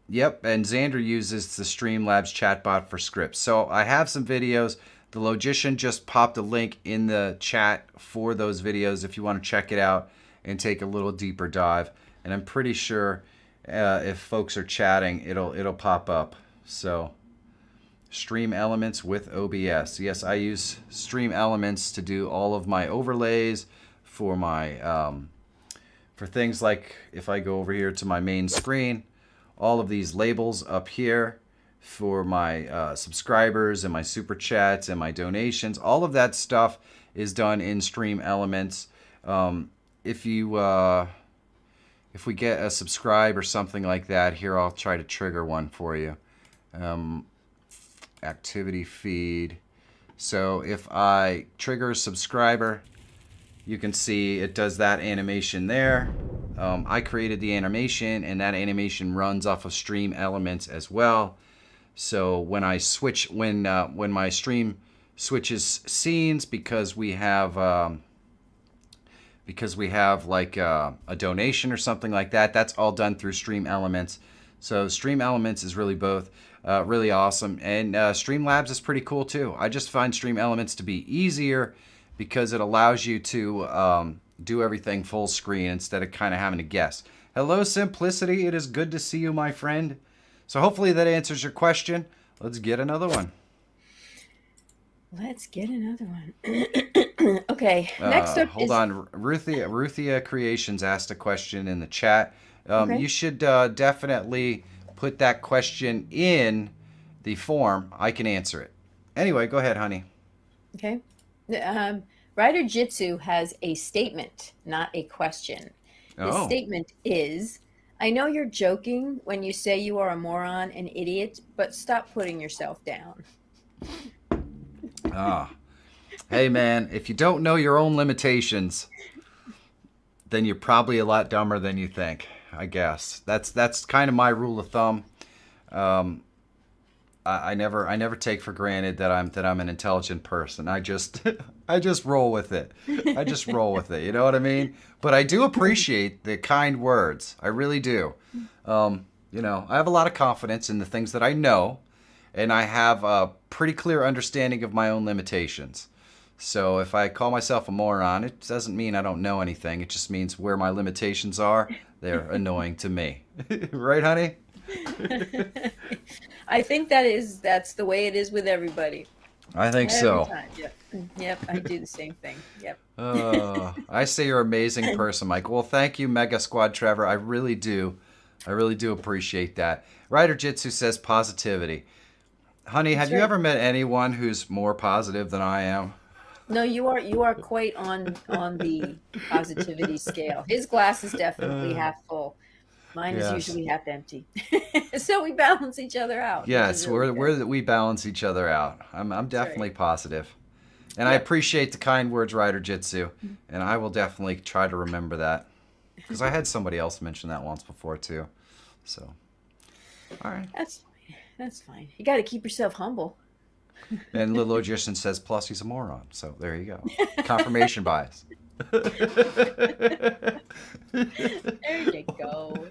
Yep, and Xander uses the Streamlabs chatbot for scripts. So I have some videos. The Logician just popped a link in the chat for those videos if you want to check it out and take a little deeper dive. And I'm pretty sure if folks are chatting, it'll pop up. So Stream Elements with OBS. Yes, I use Stream Elements to do all of my overlays for my for things like if I go over here to my main screen. All of these labels up here for my subscribers and my super chats and my donations. All of that stuff is done in Stream Elements. If we get a subscribe or something like that, here I'll try to trigger one for you. Activity feed. So if I trigger a subscriber, you can see it does that animation there. I created the animation, and that animation runs off of Stream Elements as well. So when I switch, when my stream switches scenes, because we have like a donation or something like that, that's all done through Stream Elements. So Stream Elements is really both really awesome, and Streamlabs is pretty cool too. I just find Stream Elements to be easier because it allows you to do everything full screen instead of kind of having to guess. Hello, Simplicity. It is good to see you, my friend. So hopefully that answers your question. Let's get another one. Let's get another one. Okay. Next up hold on. Ruthia Creations asked a question in the chat. Okay. You should definitely put that question in the form. I can answer it. Anyway, go ahead, honey. Okay. Rider Jitsu has a statement, not a question. His statement is, I know you're joking when you say you are a moron and idiot, but stop putting yourself down. Hey, man, if you don't know your own limitations, then you're probably a lot dumber than you think, I guess. That's kind of my rule of thumb. I never take for granted that I'm an intelligent person. I just I just roll with it. I just roll with it. You know what I mean? But I do appreciate the kind words. I really do. You know, I have a lot of confidence in the things that I know, and I have a pretty clear understanding of my own limitations. So if I call myself a moron, it doesn't mean I don't know anything. It just means where my limitations are, they're annoying to me. Right, honey? I think that's the way it is with everybody. I think Every so. time. Yep. Yep. I do the same thing. Yep. I say you're an amazing person, Mike. Well, thank you, Mega Squad Trevor. I really do. I really do appreciate that. Ryder Jitsu says positivity. Honey, have That's you right. ever met anyone who's more positive than I am? No, you are quite on the positivity scale. His glass is definitely Uh, half full. Mine is yes. usually half empty. So we balance each other out, which is Yes, really good. we balance each other out. I'm That's right. definitely positive. And I Yep. appreciate the kind words, Ryder Jitsu. And I will definitely try to remember that. Because I had somebody else mention that once before, too. So, all right. That's fine. That's fine. You got to keep yourself humble. And Little Logician says, plus he's a moron. So there you go. Confirmation bias. There you go.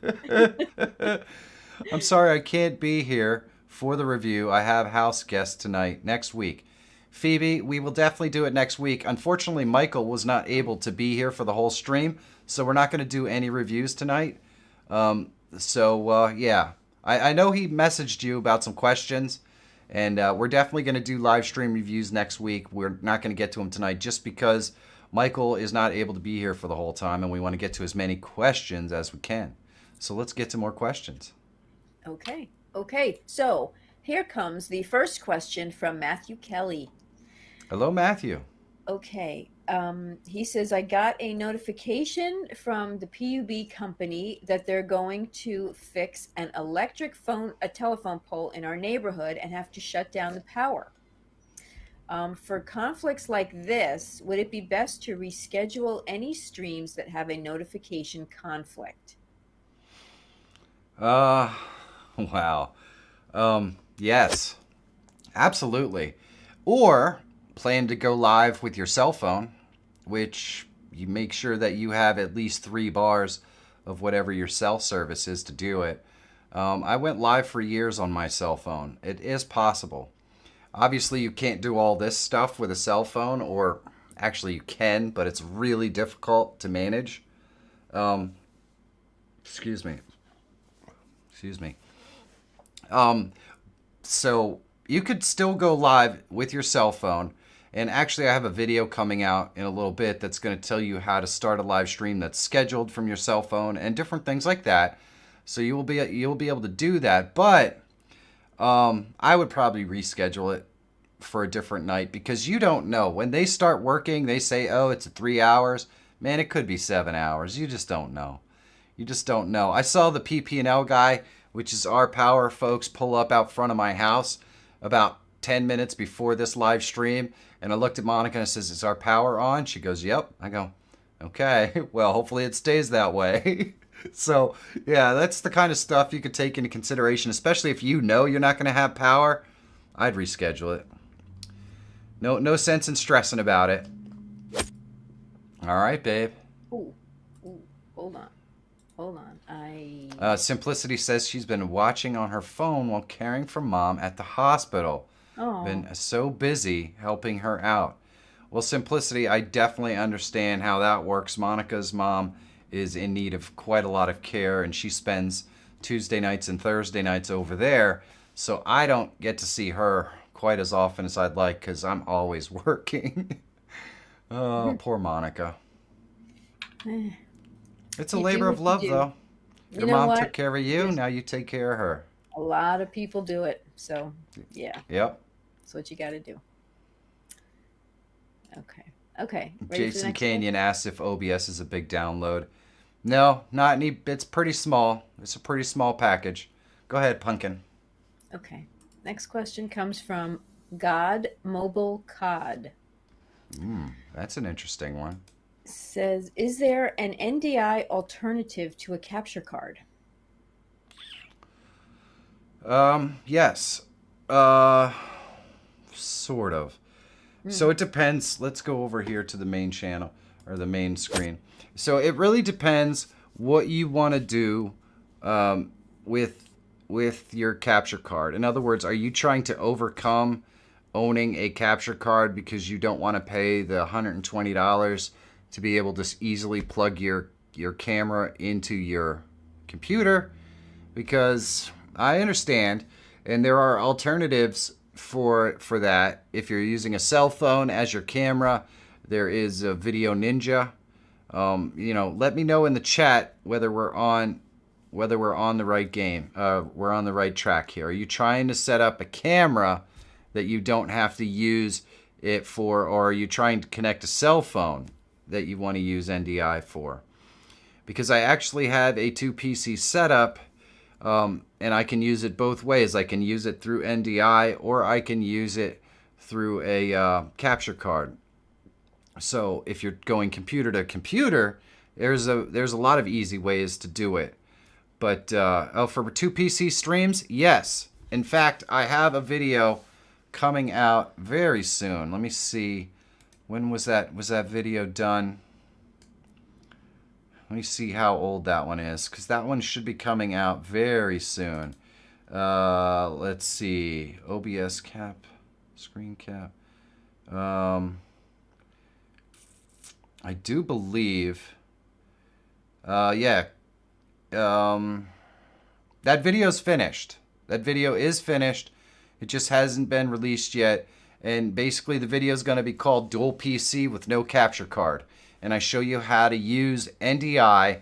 I'm sorry I can't be here for the review. I have house guests tonight, next week. Phoebe, we will definitely do it next week. Unfortunately, Michael was not able to be here for the whole stream, so we're not going to do any reviews tonight. Yeah. I know he messaged you about some questions, and we're definitely going to do live stream reviews next week. We're not going to get to them tonight just because Michael is not able to be here for the whole time, and we want to get to as many questions as we can. So let's get to more questions. Okay. Okay. So here comes the first question from Matthew Kelly. Hello, Matthew. Okay. He says, I got a notification from the PUB company that they're going to fix a telephone pole in our neighborhood and have to shut down the power. For conflicts like this, would it be best to reschedule any streams that have a notification conflict? Uh, wow. Yes, absolutely. Or plan to go live with your cell phone, which you make sure that you have at least 3 bars of whatever your cell service is to do it. I went live for years on my cell phone. It is possible. Obviously, you can't do all this stuff with a cell phone, or actually you can, but it's really difficult to manage. Um, excuse me. Excuse me. Um, so you could still go live with your cell phone. And actually, I have a video coming out in a little bit that's going to tell you how to start a live stream that's scheduled from your cell phone and different things like that. So you'll be able to do that. But I would probably reschedule it for a different night because you don't know when they start working. They say, "Oh, it's 3 hours." Man, it could be 7 hours. You just don't know. You just don't know. I saw the PP&L guy, which is our power folks, pull up out front of my house about 10 minutes before this live stream. And I looked at Monica and I says, "Is our power on?" She goes, "Yep." I go, "Okay, well, hopefully it stays that way." So, yeah, that's the kind of stuff you could take into consideration, especially if you know you're not going to have power. I'd reschedule it. No sense in stressing about it. All right, babe. Ooh, ooh, hold on. Hold on. Simplicity says she's been watching on her phone while caring for mom at the hospital. Oh, Been so busy helping her out. Well, Simplicity, I definitely understand how that works. Monica's mom is in need of quite a lot of care, and she spends Tuesday nights and Thursday nights over there. So I don't get to see her quite as often as I'd like because I'm always working. Oh, poor Monica. eh, It's a you do labor what of you love, do. though. Your You know mom took what? care of you, There's now you take care of her. a lot of people do it. So, yeah, Yep. that's what you got to do. Okay. Okay. Ready for the Jason next one? Canyon asks if OBS is a big download. No, not any. It's pretty small. It's a pretty small package. Go ahead, Pumpkin. Okay. Next question comes from God Mobile Cod. That's an interesting one. Says, is there an NDI alternative to a capture card? Yes. Uh, sort of. So it depends. Let's go over here to the main channel or the main screen. So it really depends what you want to do with your capture card. In other words, are you trying to overcome owning a capture card because you don't want to pay the $120 to be able to easily plug your camera into your computer? Because I understand, and there are alternatives for that. If you're using a cell phone as your camera, there is a Video Ninja. Let me know in the chat whether we're on the right game. We're on the right track here. Are you trying to set up a camera that you don't have to use it for, or are you trying to connect a cell phone that you want to use NDI for? Because I actually have a 2PC setup, and I can use it both ways. I can use it through NDI, or I can use it through a capture card. So if you're going computer to computer, there's a lot of easy ways to do it. But for 2PC streams, yes. In fact, I have a video coming out very soon. Let me see. When was that video done? Let me see how old that one is, because that one should be coming out very soon. Let's see. OBS cap, screen cap. I do believe. Yeah. That video's finished. That video is finished. It just hasn't been released yet. And basically the video is going to be called Dual PC with no capture card. And I show you how to use NDI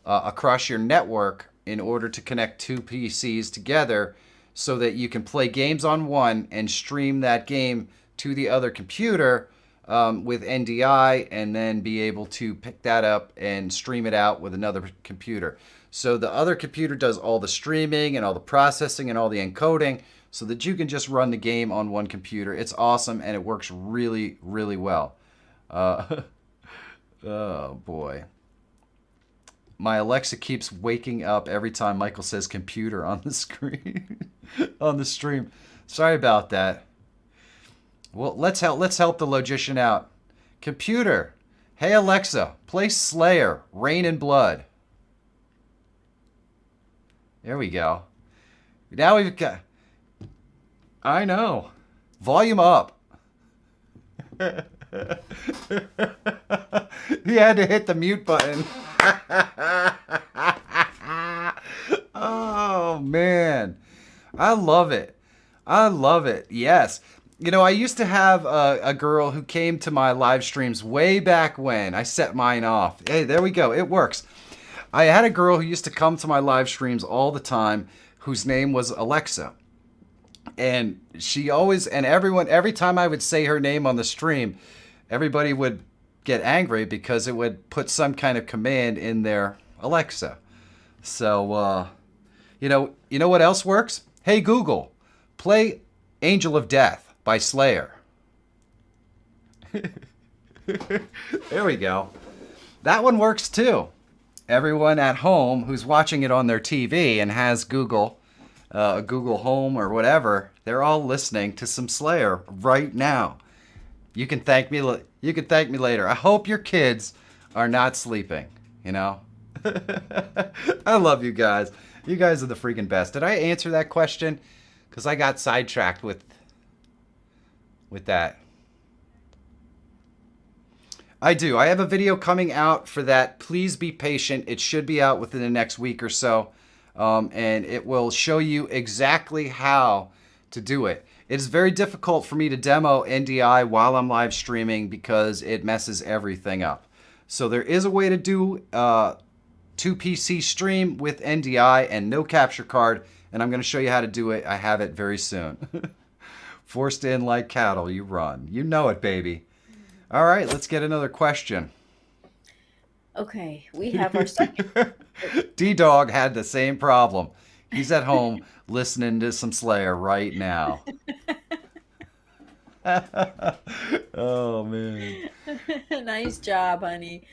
across your network in order to connect two PCs together so that you can play games on one and stream that game to the other computer with NDI, and then be able to pick that up and stream it out with another computer. So the other computer does all the streaming and all the processing and all the encoding so that you can just run the game on one computer. It's awesome, and it works really, really well. Oh, boy. My Alexa keeps waking up every time Michael says computer on the screen, on the stream. Sorry about that. Well, let's help the logician out. Computer, hey Alexa, play Slayer, Rain and Blood. There we go. Now we've got... I know. Volume up. You had to hit the mute button. Oh, man. I love it. I love it. Yes. You know, I used to have a girl who came to my live streams way back when. I set mine off. Hey, there we go. It works. I had a girl who used to come to my live streams all the time whose name was Alexa. And she always, and everyone, every time I would say her name on the stream, everybody would get angry because it would put some kind of command in their Alexa. So, you know what else works? Hey, Google, play Angel of Death by Slayer. There we go. That one works too. Everyone at home who's watching it on their TV and has Google, Google Home or whatever, they're all listening to some Slayer right now. You can thank me. You can thank me later. I hope your kids are not sleeping. You know. I love you guys. You guys are the freaking best. Did I answer that question? Because I got sidetracked with that. I do. I have a video coming out for that. Please be patient. It should be out within the next week or so. And it will show you exactly how to do it. It is very difficult for me to demo NDI while I'm live streaming because it messes everything up. So there is a way to do 2PC stream with NDI and no capture card, and I'm going to show you how to do it. I have it very soon. Forced in like cattle, you run. You know it, baby. All right, let's get another question. Okay, we have our second. D-Dog had the same problem. He's at home listening to some Slayer right now. Oh, man. Nice job, honey.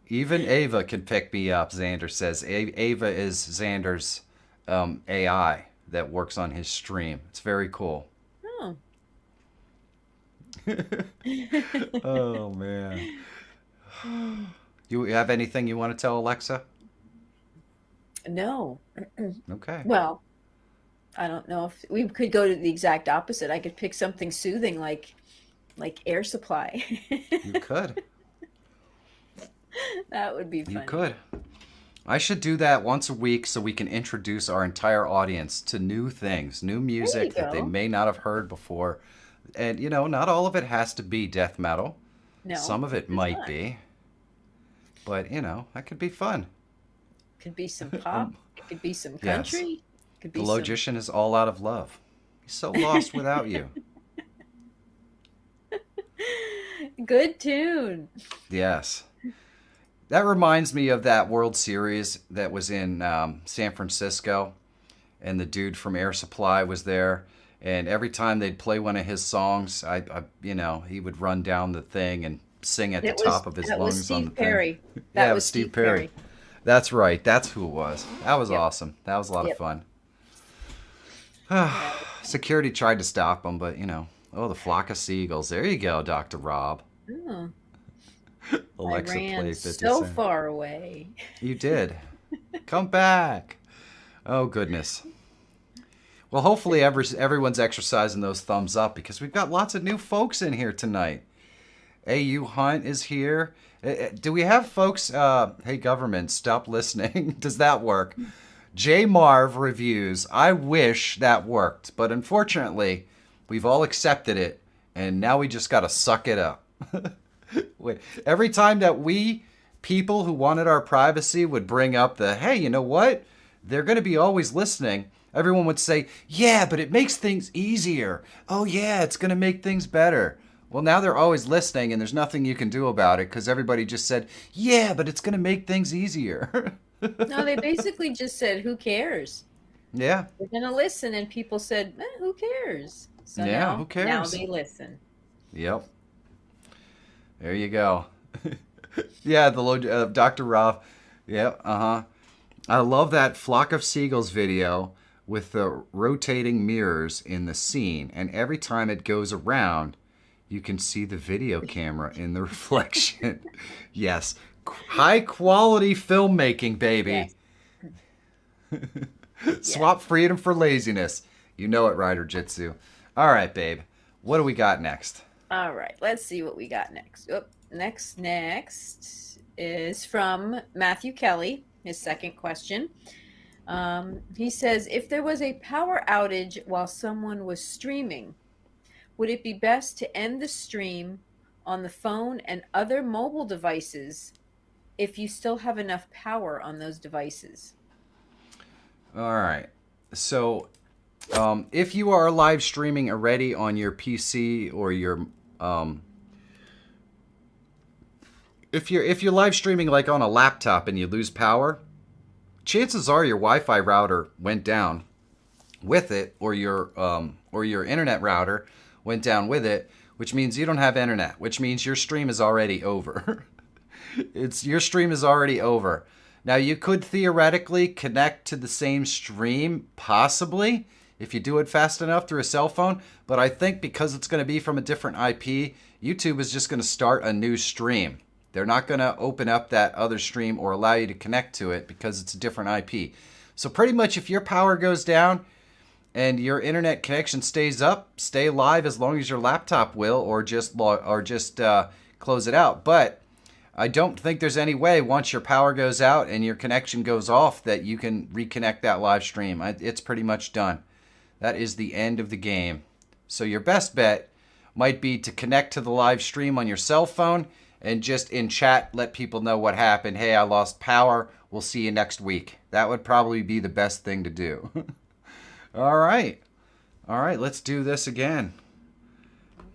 Even Ava can pick me up, Xander says. Ava is Xander's AI. that works on his stream. It's very cool. Oh. Oh man. You have anything you want to tell Alexa? No. Okay. Well, I don't know if we could go to the exact opposite. I could pick something soothing like air supply. You could. That would be You funny. could. I should do that once a week so we can introduce our entire audience to new things, new music that they go. may not have heard before. And, you know, not all of it has to be death metal. No. Some of it it's might not. be. But, you know, that could be fun. Could be some pop. It could be some Yes. country. Could The be some. Logician is all out of love. He's so lost without you. Good tune. Yes. That reminds me of that World Series that was in San Francisco, and the dude from Air Supply was there. And every time they'd play one of his songs, you know, he would run down the thing and sing at the top of his that lungs was on Steve the thing. Perry. Yeah, That it was Steve Perry. That's right. That's who it was. That was Yep. awesome. That was a lot Yep. of fun. Security tried to stop him, but you know, oh, the flock of seagulls. There you go, Dr. Rob. Oh, Alexa I ran play 50 so Cent. far away. You did. Come back. Oh, goodness. Well, hopefully everyone's exercising those thumbs up because we've got lots of new folks in here tonight. AU Hunt is here. Do we have folks? Hey, government, stop listening. Does that work? J Marv reviews. I wish that worked, but unfortunately, we've all accepted it, and now we just got to suck it up. Wait, every time that we people who wanted our privacy would bring up the, hey, you know what? They're going to be always listening. Everyone would say, yeah, but it makes things easier. Oh, yeah, it's going to make things better. Well, now they're always listening, and there's nothing you can do about it because everybody just said, yeah, but it's going to make things easier. No, they basically just said, "Who cares? Yeah. We're gonna listen," and people said, "Who cares?" So Yeah, now, who cares? Now they listen. Yep. There you go. Yeah, Dr. Rob. Yep. I love that Flock of Seagulls video with the rotating mirrors in the scene, and every time it goes around, you can see the video camera in the reflection. Yes. High quality filmmaking, baby. Yes. Swap freedom for laziness. You know it, Rider Jitsu. All right, babe. What do we got next? All right, let's see what we got next. Next is from Matthew Kelly, his second question. He says, if there was a power outage while someone was streaming, would it be best to end the stream on the phone and other mobile devices if you still have enough power on those devices? All right. So, if you are live streaming already on your PC or your if you're live streaming like on a laptop and you lose power, chances are your Wi-Fi router went down with it, or your internet router went down with it, which means you don't have internet, which means your stream is already over. Your stream is already over. Now you could theoretically connect to the same stream, possibly, if you do it fast enough through a cell phone, but I think because it's going to be from a different IP, YouTube is just going to start a new stream. They're not going to open up that other stream or allow you to connect to it because it's a different IP. So pretty much if your power goes down and your internet connection stays up, stay live as long as your laptop will, or just close it out. But I don't think there's any way once your power goes out and your connection goes off that you can reconnect that live stream. It's pretty much done. That is the end of the game. So your best bet might be to connect to the live stream on your cell phone and just in chat let people know what happened. Hey, I lost power. We'll see you next week. That would probably be the best thing to do. All right, let's do this again.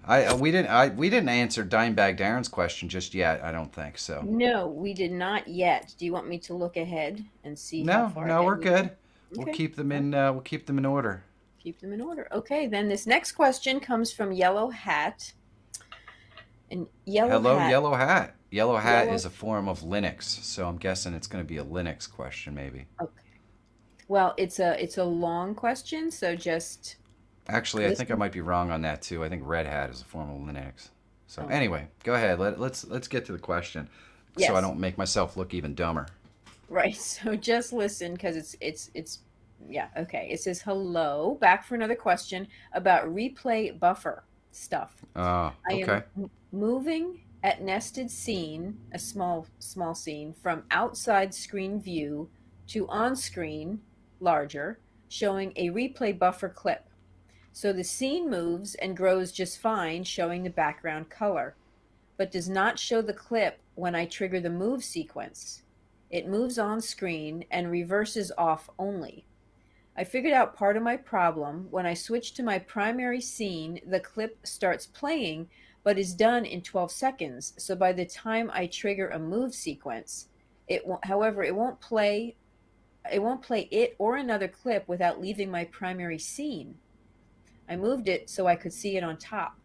We didn't answer Dimebag Darren's question just yet. I don't think so. No, we did not yet. Do you want me to look ahead and see? how far No, ahead we're we good. are? We'll Okay. keep them in. We'll keep them in order. Keep them in order. Okay, then this next question comes from Yellow Hat. And Hello, Yellow Hat. Yellow Hat Yellow- is a form of Linux, so I'm guessing it's going to be a Linux question, maybe. Okay. Well, it's a long question, so just Actually, I think I listen. might be wrong on that too. I think Red Hat is a form of Linux. So Oh, anyway, go ahead. Let's get to the question, so I yes. don't make myself look even dumber. Right. So just listen because it's yeah, okay. It says hello, back for another question about replay buffer stuff. I am Okay. moving at nested scene, a small scene from outside screen view to on screen, larger, showing a replay buffer clip. So the scene moves and grows just fine, showing the background color, but does not show the clip when I trigger the move sequence. It moves on screen and reverses off only. I figured out part of my problem. When I switch to my primary scene, the clip starts playing but is done in 12 seconds. So by the time I trigger a move sequence, it won't, however, it won't play it or another clip without leaving my primary scene. I moved it so I could see it on top.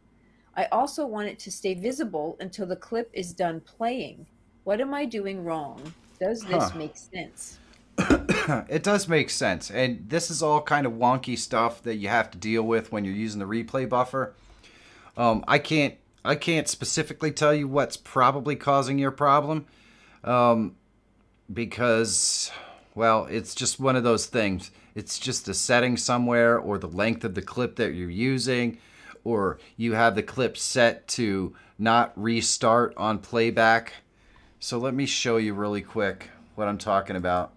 I also want it to stay visible until the clip is done playing. What am I doing wrong? Does Huh. this make sense? It does make sense, and this is all kind of wonky stuff that you have to deal with when you're using the replay buffer. I can't specifically tell you what's probably causing your problem, because, well, it's just one of those things. It's just a setting somewhere, or the length of the clip that you're using, or you have the clip set to not restart on playback. So let me show you really quick what I'm talking about.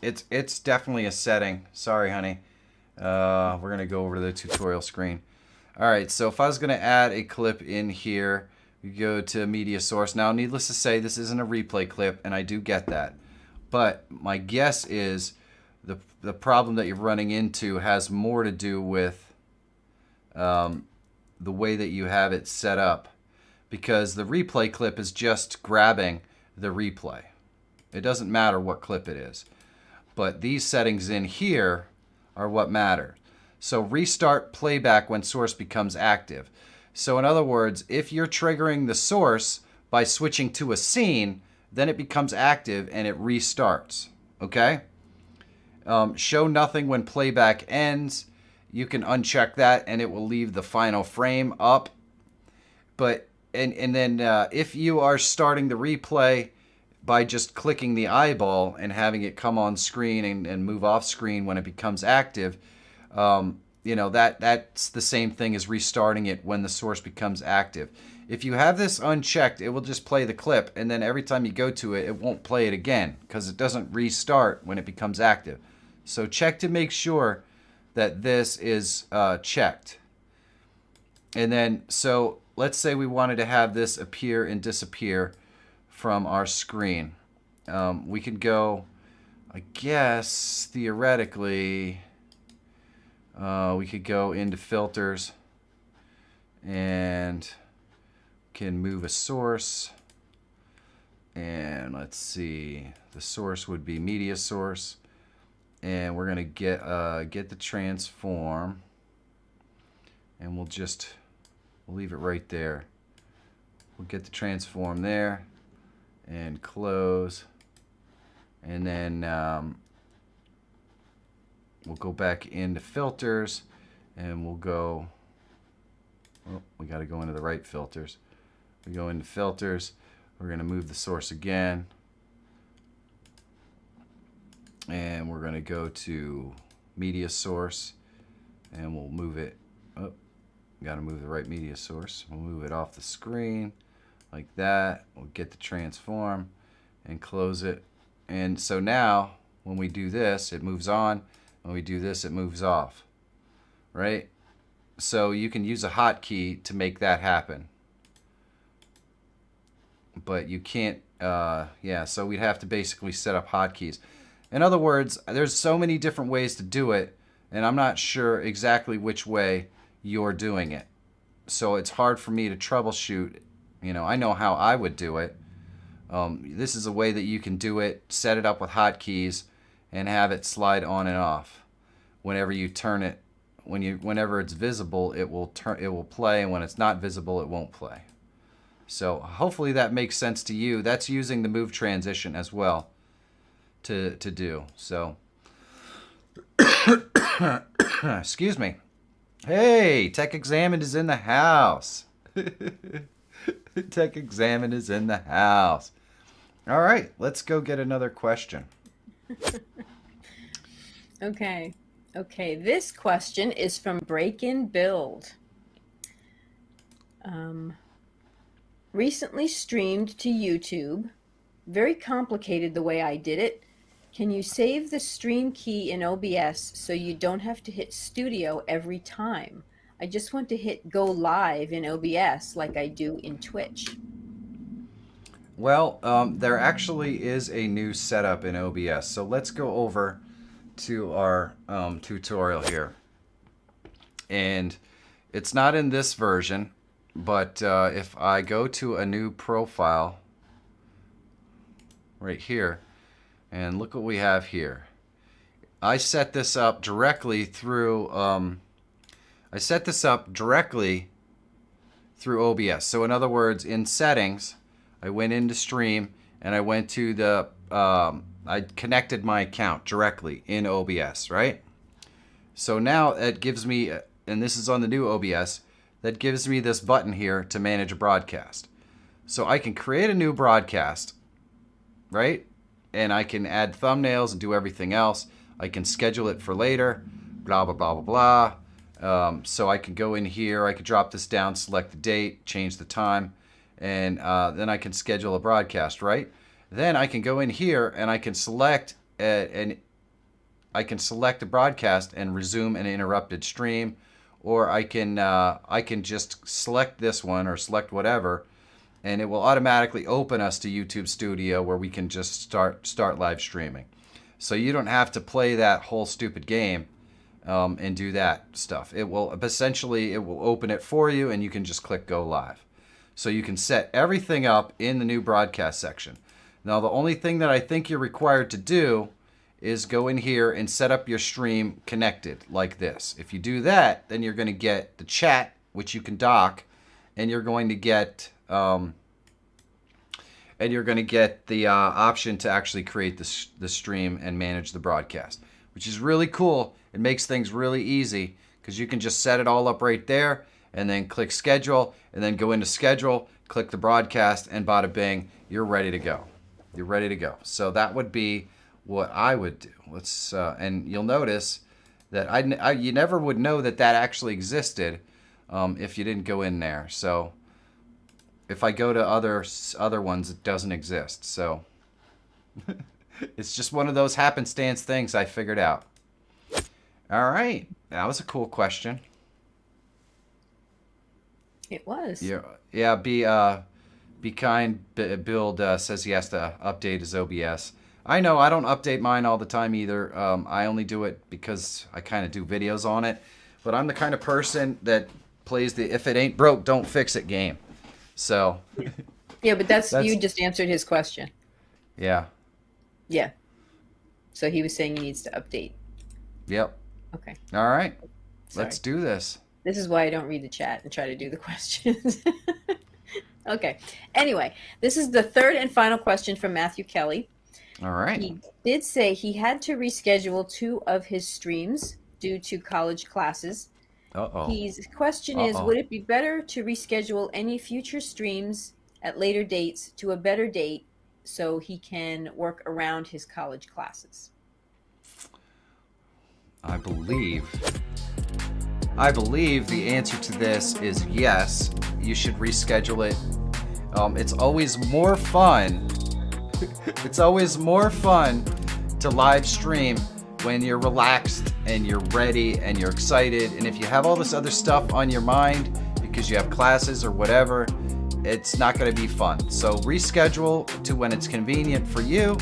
It's definitely a setting. Sorry, honey. We're gonna go over to the tutorial screen. All right, so if I was gonna add a clip in here, we go to media source. Now, needless to say, this isn't a replay clip, and I do get that. But my guess is the problem that you're running into has more to do with the way that you have it set up, because the replay clip is just grabbing the replay. It doesn't matter what clip it is. But these settings in here are what matter. So restart playback when source becomes active. So in other words, if you're triggering the source by switching to a scene, then it becomes active and it restarts. Okay? Show nothing when playback ends. You can uncheck that and it will leave the final frame up. But and then if you are starting the replay by just clicking the eyeball and having it come on screen and move off screen when it becomes active, that's the same thing as restarting it when the source becomes active. If you have this unchecked, it will just play the clip, and then every time you go to it, it won't play it again because it doesn't restart when it becomes active. So check to make sure that this is checked. And then, so let's say we wanted to have this appear and disappear from our screen. We could go, I guess, theoretically, we could go into filters and can move a source. And let's see, the source would be media source. And we're gonna get the transform, and we'll leave it right there. We'll get the transform there and close, and then we'll go back into filters and we'll go, oh, we got to go into the right filters. We go into filters, we're going to move the source again, and we're going to go to media source, and we'll move it, oh, got to move the right media source. We'll move it off the screen like that. We'll get the transform and close it. And so now when we do this, it moves on. When we do this, it moves off, right? So you can use a hotkey to make that happen. But you can't, so we'd have to basically set up hotkeys. In other words, there's so many different ways to do it, and I'm not sure exactly which way you're doing it. So it's hard for me to troubleshoot. I know how I would do it. This is a way that you can do it, set it up with hotkeys, and have it slide on and off. Whenever you turn it, whenever it's visible, it will play, and when it's not visible, it won't play. So hopefully that makes sense to you. That's using the move transition as well to do. So, excuse me. Hey, Tech Examined is in the house. Tech Examined is in the house. All right, let's go get another question. Okay. Okay, this question is from Break In Build. Recently streamed to YouTube. Very complicated the way I did it. Can you save the stream key in OBS so you don't have to hit studio every time? I just want to hit go live in OBS like I do in Twitch. Well, there actually is a new setup in OBS. So let's go over to our tutorial here. And it's not in this version, but if I go to a new profile right here, and look what we have here. I set this up directly through OBS. So in other words, in settings, I went into stream and I went to the I connected my account directly in OBS, right? So now it gives me, and this is on the new OBS, that gives me this button here to manage a broadcast. So I can create a new broadcast, right? And I can add thumbnails and do everything else. I can schedule it for later, blah, blah, blah, blah, blah. So I can go in here, I can drop this down, select the date, change the time, and then I can schedule a broadcast, right? Then I can go in here and I can select a broadcast and resume an interrupted stream, or I can just select this one or select whatever, and it will automatically open us to YouTube Studio where we can just start live streaming. So you don't have to play that whole stupid game and do that stuff. It will open it for you, and you can just click go live. So you can set everything up in the new broadcast section. Now the only thing that I think you're required to do is go in here and set up your stream connected like this. If you do that, then you're going to get the chat, which you can dock, and you're going to get the option to actually create the stream and manage the broadcast, which is really cool. It makes things really easy because you can just set it all up right there and then click schedule and then go into schedule, click the broadcast, and bada bing, you're ready to go. You're ready to go. So that would be what I would do. Let's and you'll notice that you never would know that actually existed if you didn't go in there. So if I go to other ones, it doesn't exist. So it's just one of those happenstance things I figured out. All right, that was a cool question. It was. Yeah. Be kind. Build says he has to update his OBS. I know I don't update mine all the time either. I only do it because I kind of do videos on it. But I'm the kind of person that plays the if it ain't broke, don't fix it game. So. Yeah, but that's you just answered his question. Yeah. Yeah. So he was saying he needs to update. Yep. Okay. All right. Sorry. Let's do this. This is why I don't read the chat and try to do the questions. Okay. Anyway, this is the third and final question from Matthew Kelly. All right. He did say he had to reschedule 2 of his streams due to college classes. Uh-oh. His question is, would it be better to reschedule any future streams at later dates to a better date so he can work around his college classes? I believe the answer to this is yes. You should reschedule it. It's always more fun. It's always more fun to live stream when you're relaxed and you're ready and you're excited. And if you have all this other stuff on your mind because you have classes or whatever, it's not going to be fun. So reschedule to when it's convenient for you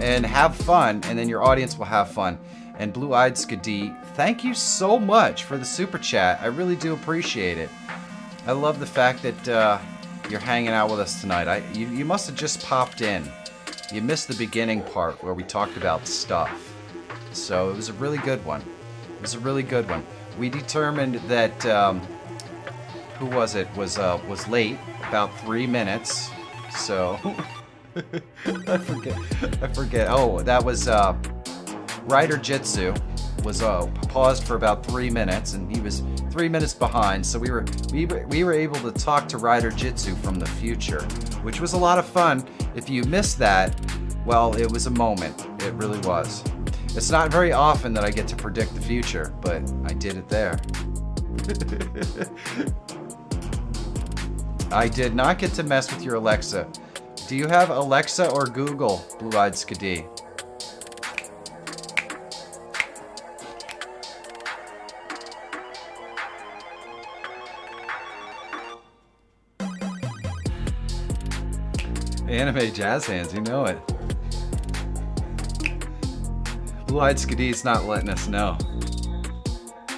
and have fun, and then your audience will have fun. And Blue Eyed Skadi, thank you so much for the super chat. I really do appreciate it. I love the fact that you're hanging out with us tonight. You must have just popped in. You missed the beginning part where we talked about stuff. So it was a really good one. It was a really good one. We determined that who was it was late, about 3 minutes. So I forget. Oh, that was Rider Jitsu was paused for about 3 minutes, and he was 3 minutes behind. So we were able to talk to Rider Jitsu from the future, which was a lot of fun. If you missed that, well, it was a moment. It really was. It's not very often that I get to predict the future, but I did it there. I did not get to mess with your Alexa. Do you have Alexa or Google, Blue-Eyed Skadi? Anime jazz hands, you know it. Blue-Eyed Skadi's not letting us know.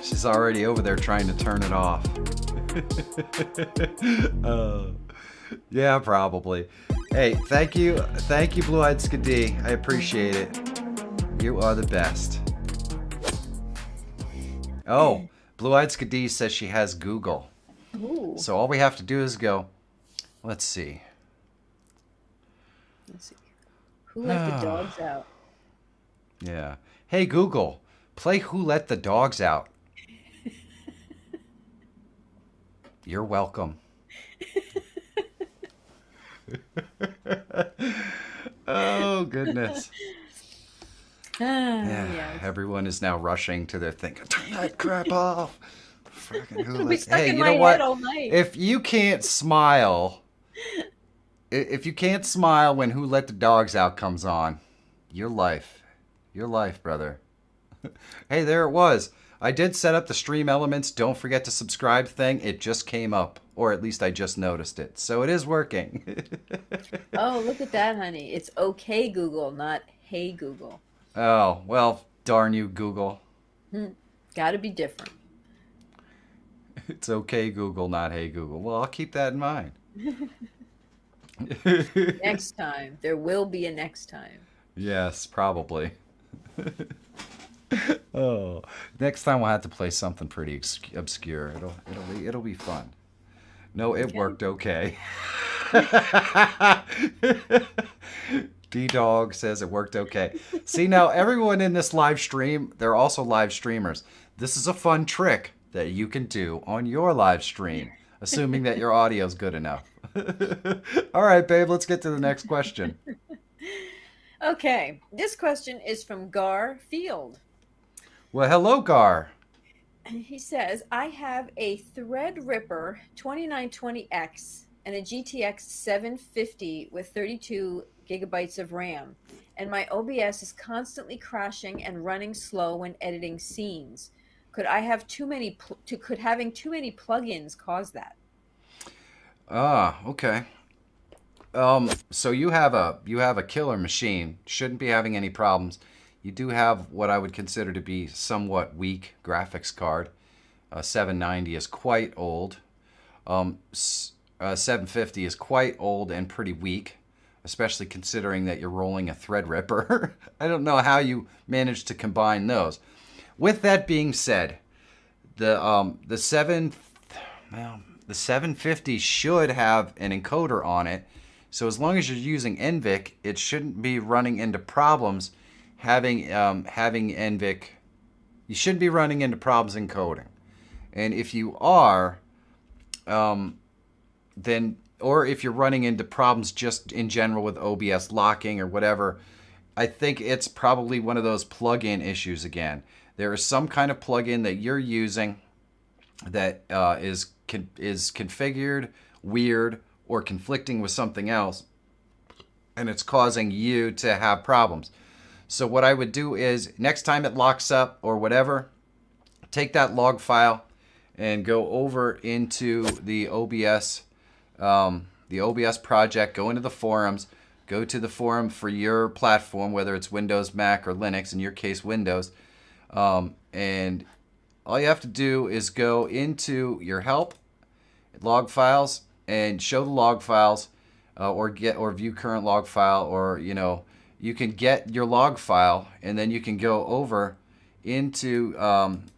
She's already over there trying to turn it off. Yeah, probably. Hey, thank you, Blue-Eyed Skadi. I appreciate it. You are the best. Oh, Blue-Eyed Skadi says she has Google. Ooh. So all we have to do is go. Let's see. Let's see. Who let the dogs out? Yeah. Hey Google, play Who Let the Dogs Out. You're welcome. Oh, goodness. Yeah, everyone is now rushing to their thing. Turn that crap off. Frickin' Who Let... Hey, you know what? If you can't smile, when Who Let the Dogs Out comes on, your life, brother. Hey, there it was. I did set up the stream elements. Don't forget to subscribe thing. It just came up, or at least I just noticed it. So it is working. Oh, look at that, honey. It's okay, Google, not hey, Google. Oh, well, darn you, Google. Gotta be different. It's okay, Google, not hey, Google. Well, I'll keep that in mind. Next time. There will be a next time. Yes, probably. Oh, next time we'll have to play something pretty obscure. It'll be fun. No, it worked okay. D-Dog says it worked okay. See, now everyone in this live stream, they're also live streamers. This is a fun trick that you can do on your live stream, assuming that your audio's good enough. All right, babe, let's get to the next question. Okay, this question is from Gar Field. Well, hello, Gar. He says, I have a Threadripper 2920X and a GTX 750 with 32 gigabytes of RAM, and my OBS is constantly crashing and running slow when editing scenes. Could having too many plugins cause that? Ah, okay. So you have a killer machine. Shouldn't be having any problems. You do have what I would consider to be somewhat weak graphics card. 790 is quite old. 750 is quite old and pretty weak, especially considering that you're rolling a Threadripper. I don't know how you managed to combine those. With that being said, the 750 should have an encoder on it. So as long as you're using NVIC, it shouldn't be running into problems having NVIC. You shouldn't be running into problems encoding. And if you are, then, or if you're running into problems just in general with OBS locking or whatever, I think it's probably one of those plug-in issues again. There is some kind of plug-in that you're using that is configured weird or conflicting with something else, and it's causing you to have problems. So what I would do is next time it locks up or whatever, take that log file and go over into the OBS project, go into the forums, go to the forum for your platform, whether it's Windows, Mac, or Linux, in your case Windows, and all you have to do is go into your help, log files, and show the log files, or view current log file, or you can get your log file, and then you can go over into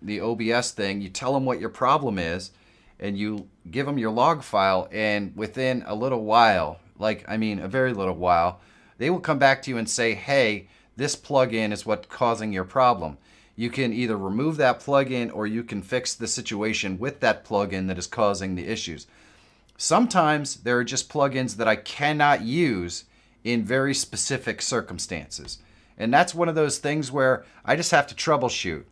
the OBS thing. You tell them what your problem is, and you give them your log file, and within a little while, like, I mean, a very little while, they will come back to you and say, hey, this plugin is what's causing your problem. You can either remove that plugin or you can fix the situation with that plugin that is causing the issues. Sometimes there are just plugins that I cannot use in very specific circumstances. And that's one of those things where I just have to troubleshoot.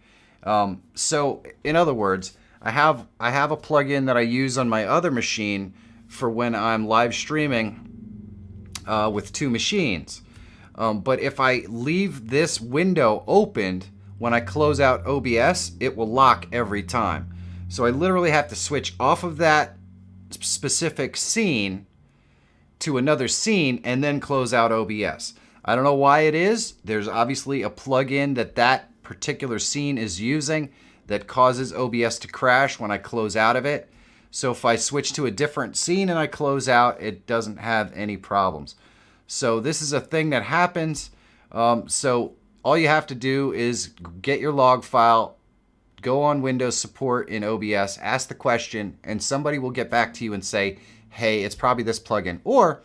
So in other words, I have a plugin that I use on my other machine for when I'm live streaming with two machines. But if I leave this window opened when I close out OBS, it will lock every time. So I literally have to switch off of that specific scene to another scene and then close out OBS. I don't know why it is. There's obviously a plugin that particular scene is using that causes OBS to crash when I close out of it. So if I switch to a different scene and I close out, it doesn't have any problems. So this is a thing that happens. So all you have to do is get your log file, go on Windows support in OBS, ask the question, and somebody will get back to you and say, hey, it's probably this plugin. Or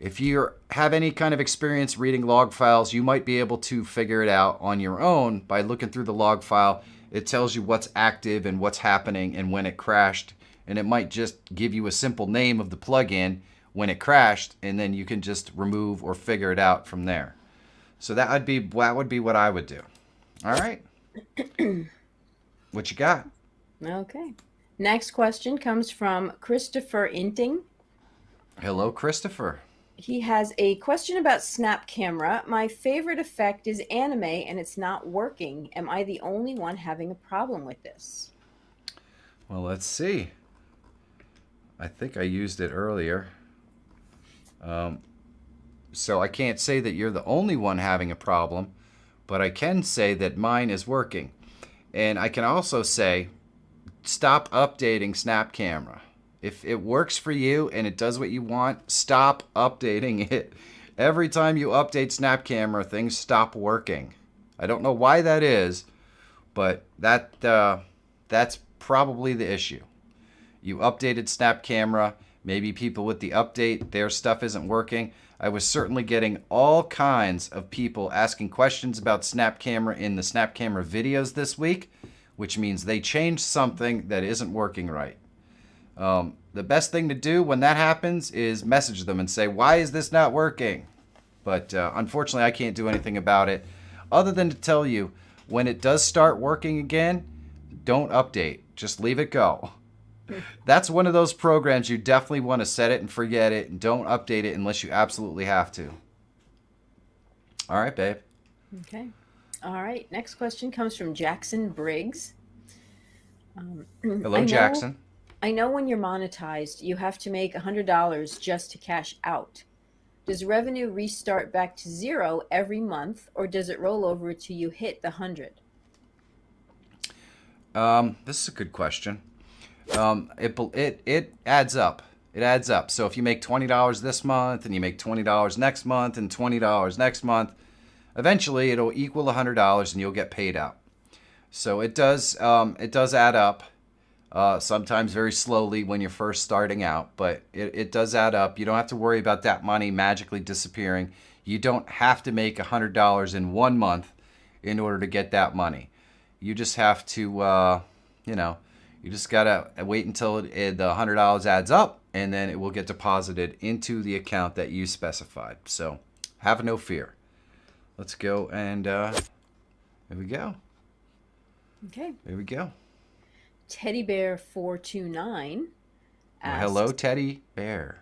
if you have any kind of experience reading log files, you might be able to figure it out on your own by looking through the log file. It tells you what's active and what's happening and when it crashed. And it might just give you a simple name of the plugin when it crashed, and then you can just remove or figure it out from there. So that would be what I would do. All right. What you got? Okay. Next question comes from Christopher Inting. Hello, Christopher. He has a question about Snap Camera. My favorite effect is anime and it's not working. Am I the only one having a problem with this? Well, let's see. I think I used it earlier. So I can't say that you're the only one having a problem, but I can say that mine is working. And I can also say, stop updating Snap Camera. If it works for you and it does what you want, stop updating it. Every time you update Snap Camera, things stop working. I don't know why that is, but that's probably the issue. You updated Snap Camera. Maybe people with the update, their stuff isn't working. I was certainly getting all kinds of people asking questions about Snap Camera in the Snap Camera videos this week, which means they changed something that isn't working right. The best thing to do when that happens is message them and say, why is this not working? But unfortunately, I can't do anything about it other than to tell you, when it does start working again, don't update. Just leave it go. That's one of those programs you definitely want to set it and forget it, and don't update it unless you absolutely have to. All right, babe. Okay. All right. Next question comes from Jackson Briggs. Hello, Jackson. I know when you're monetized, you have to make $100 just to cash out. Does revenue restart back to zero every month, or does it roll over till you hit the 100? This is a good question. It adds up. It adds up. So if you make $20 this month and you make $20 next month and $20 next month, eventually it'll equal $100 and you'll get paid out. So it does add up. Sometimes very slowly when you're first starting out, but it does add up. You don't have to worry about that money magically disappearing. You don't have to make $100 in 1 month in order to get that money. You just have to, you just gotta wait until the $100 adds up, and then it will get deposited into the account that you specified. So have no fear. Let's go and here we go. Okay. Here we go. Teddy Bear 429 asks, hello, Teddy Bear.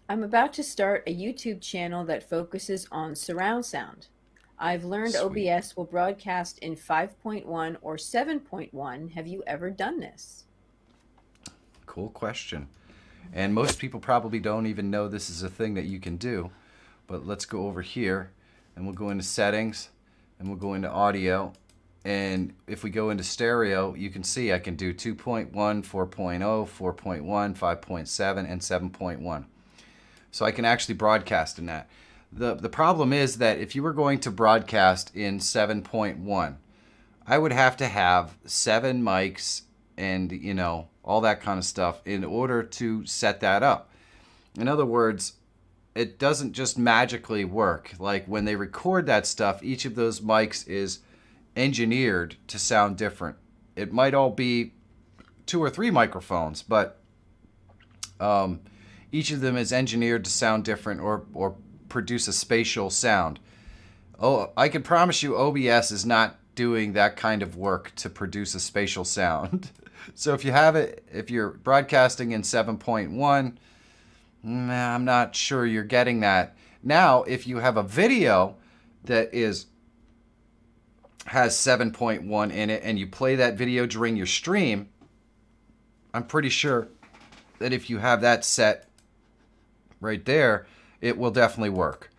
I'm about to start a YouTube channel that focuses on surround sound. I've learned Sweet. OBS will broadcast in 5.1 or 7.1. Have you ever done this? Cool question. And most people probably don't even know this is a thing that you can do. But let's go over here and we'll go into settings and we'll go into audio. And if we go into stereo, you can see I can do 2.1, 4.0, 4.1, 5.7, and 7.1. So I can actually broadcast in that. The problem is that if you were going to broadcast in 7.1, I would have to have 7 mics and, all that kind of stuff in order to set that up. In other words, it doesn't just magically work. Like when they record that stuff, each of those mics is engineered to sound different. It might all be 2 or 3 microphones, but each of them is engineered to sound different or produce a spatial sound. Oh, I can promise you OBS is not doing that kind of work to produce a spatial sound. So if you're broadcasting in 7.1, I'm not sure you're getting that. Now, if you have a video that has 7.1 in it and you play that video during your stream, I'm pretty sure that if you have that set right there, it will definitely work.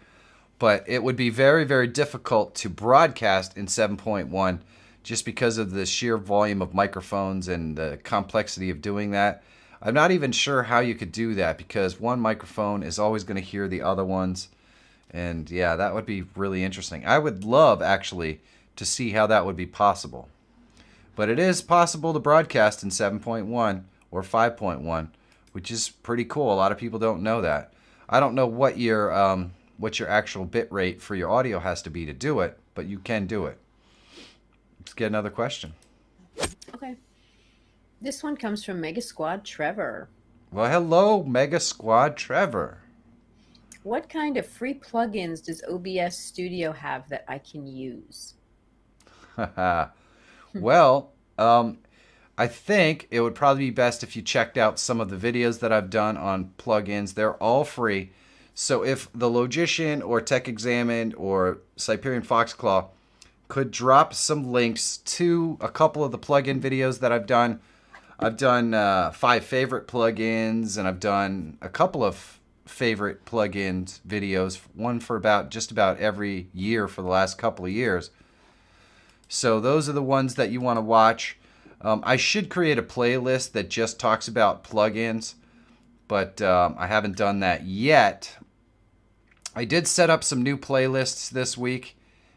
But it would be very, very difficult to broadcast in 7.1 just because of the sheer volume of microphones and the complexity of doing that. I'm not even sure how you could do that because one microphone is always going to hear the other ones. And yeah, that would be really interesting. I would love, actually, to see how that would be possible. But it is possible to broadcast in 7.1 or 5.1, which is pretty cool. A lot of people don't know that. I don't know what your actual bit rate for your audio has to be to do it, but you can do it. Let's get another question. Okay. This one comes from Mega Squad Trevor. Well, hello, Mega Squad Trevor. What kind of free plugins does OBS Studio have that I can use? Well, I think it would probably be best if you checked out some of the videos that I've done on plugins. They're all free. So if the Logician or Tech Examined or Siberian Foxclaw could drop some links to a couple of the plugin videos that I've done 5 favorite plugins, and I've done a couple of favorite plugins videos, one for just about every year for the last couple of years. So those are the ones that you want to watch. I should create a playlist that just talks about plugins, but I haven't done that yet. I did set up some new playlists this week,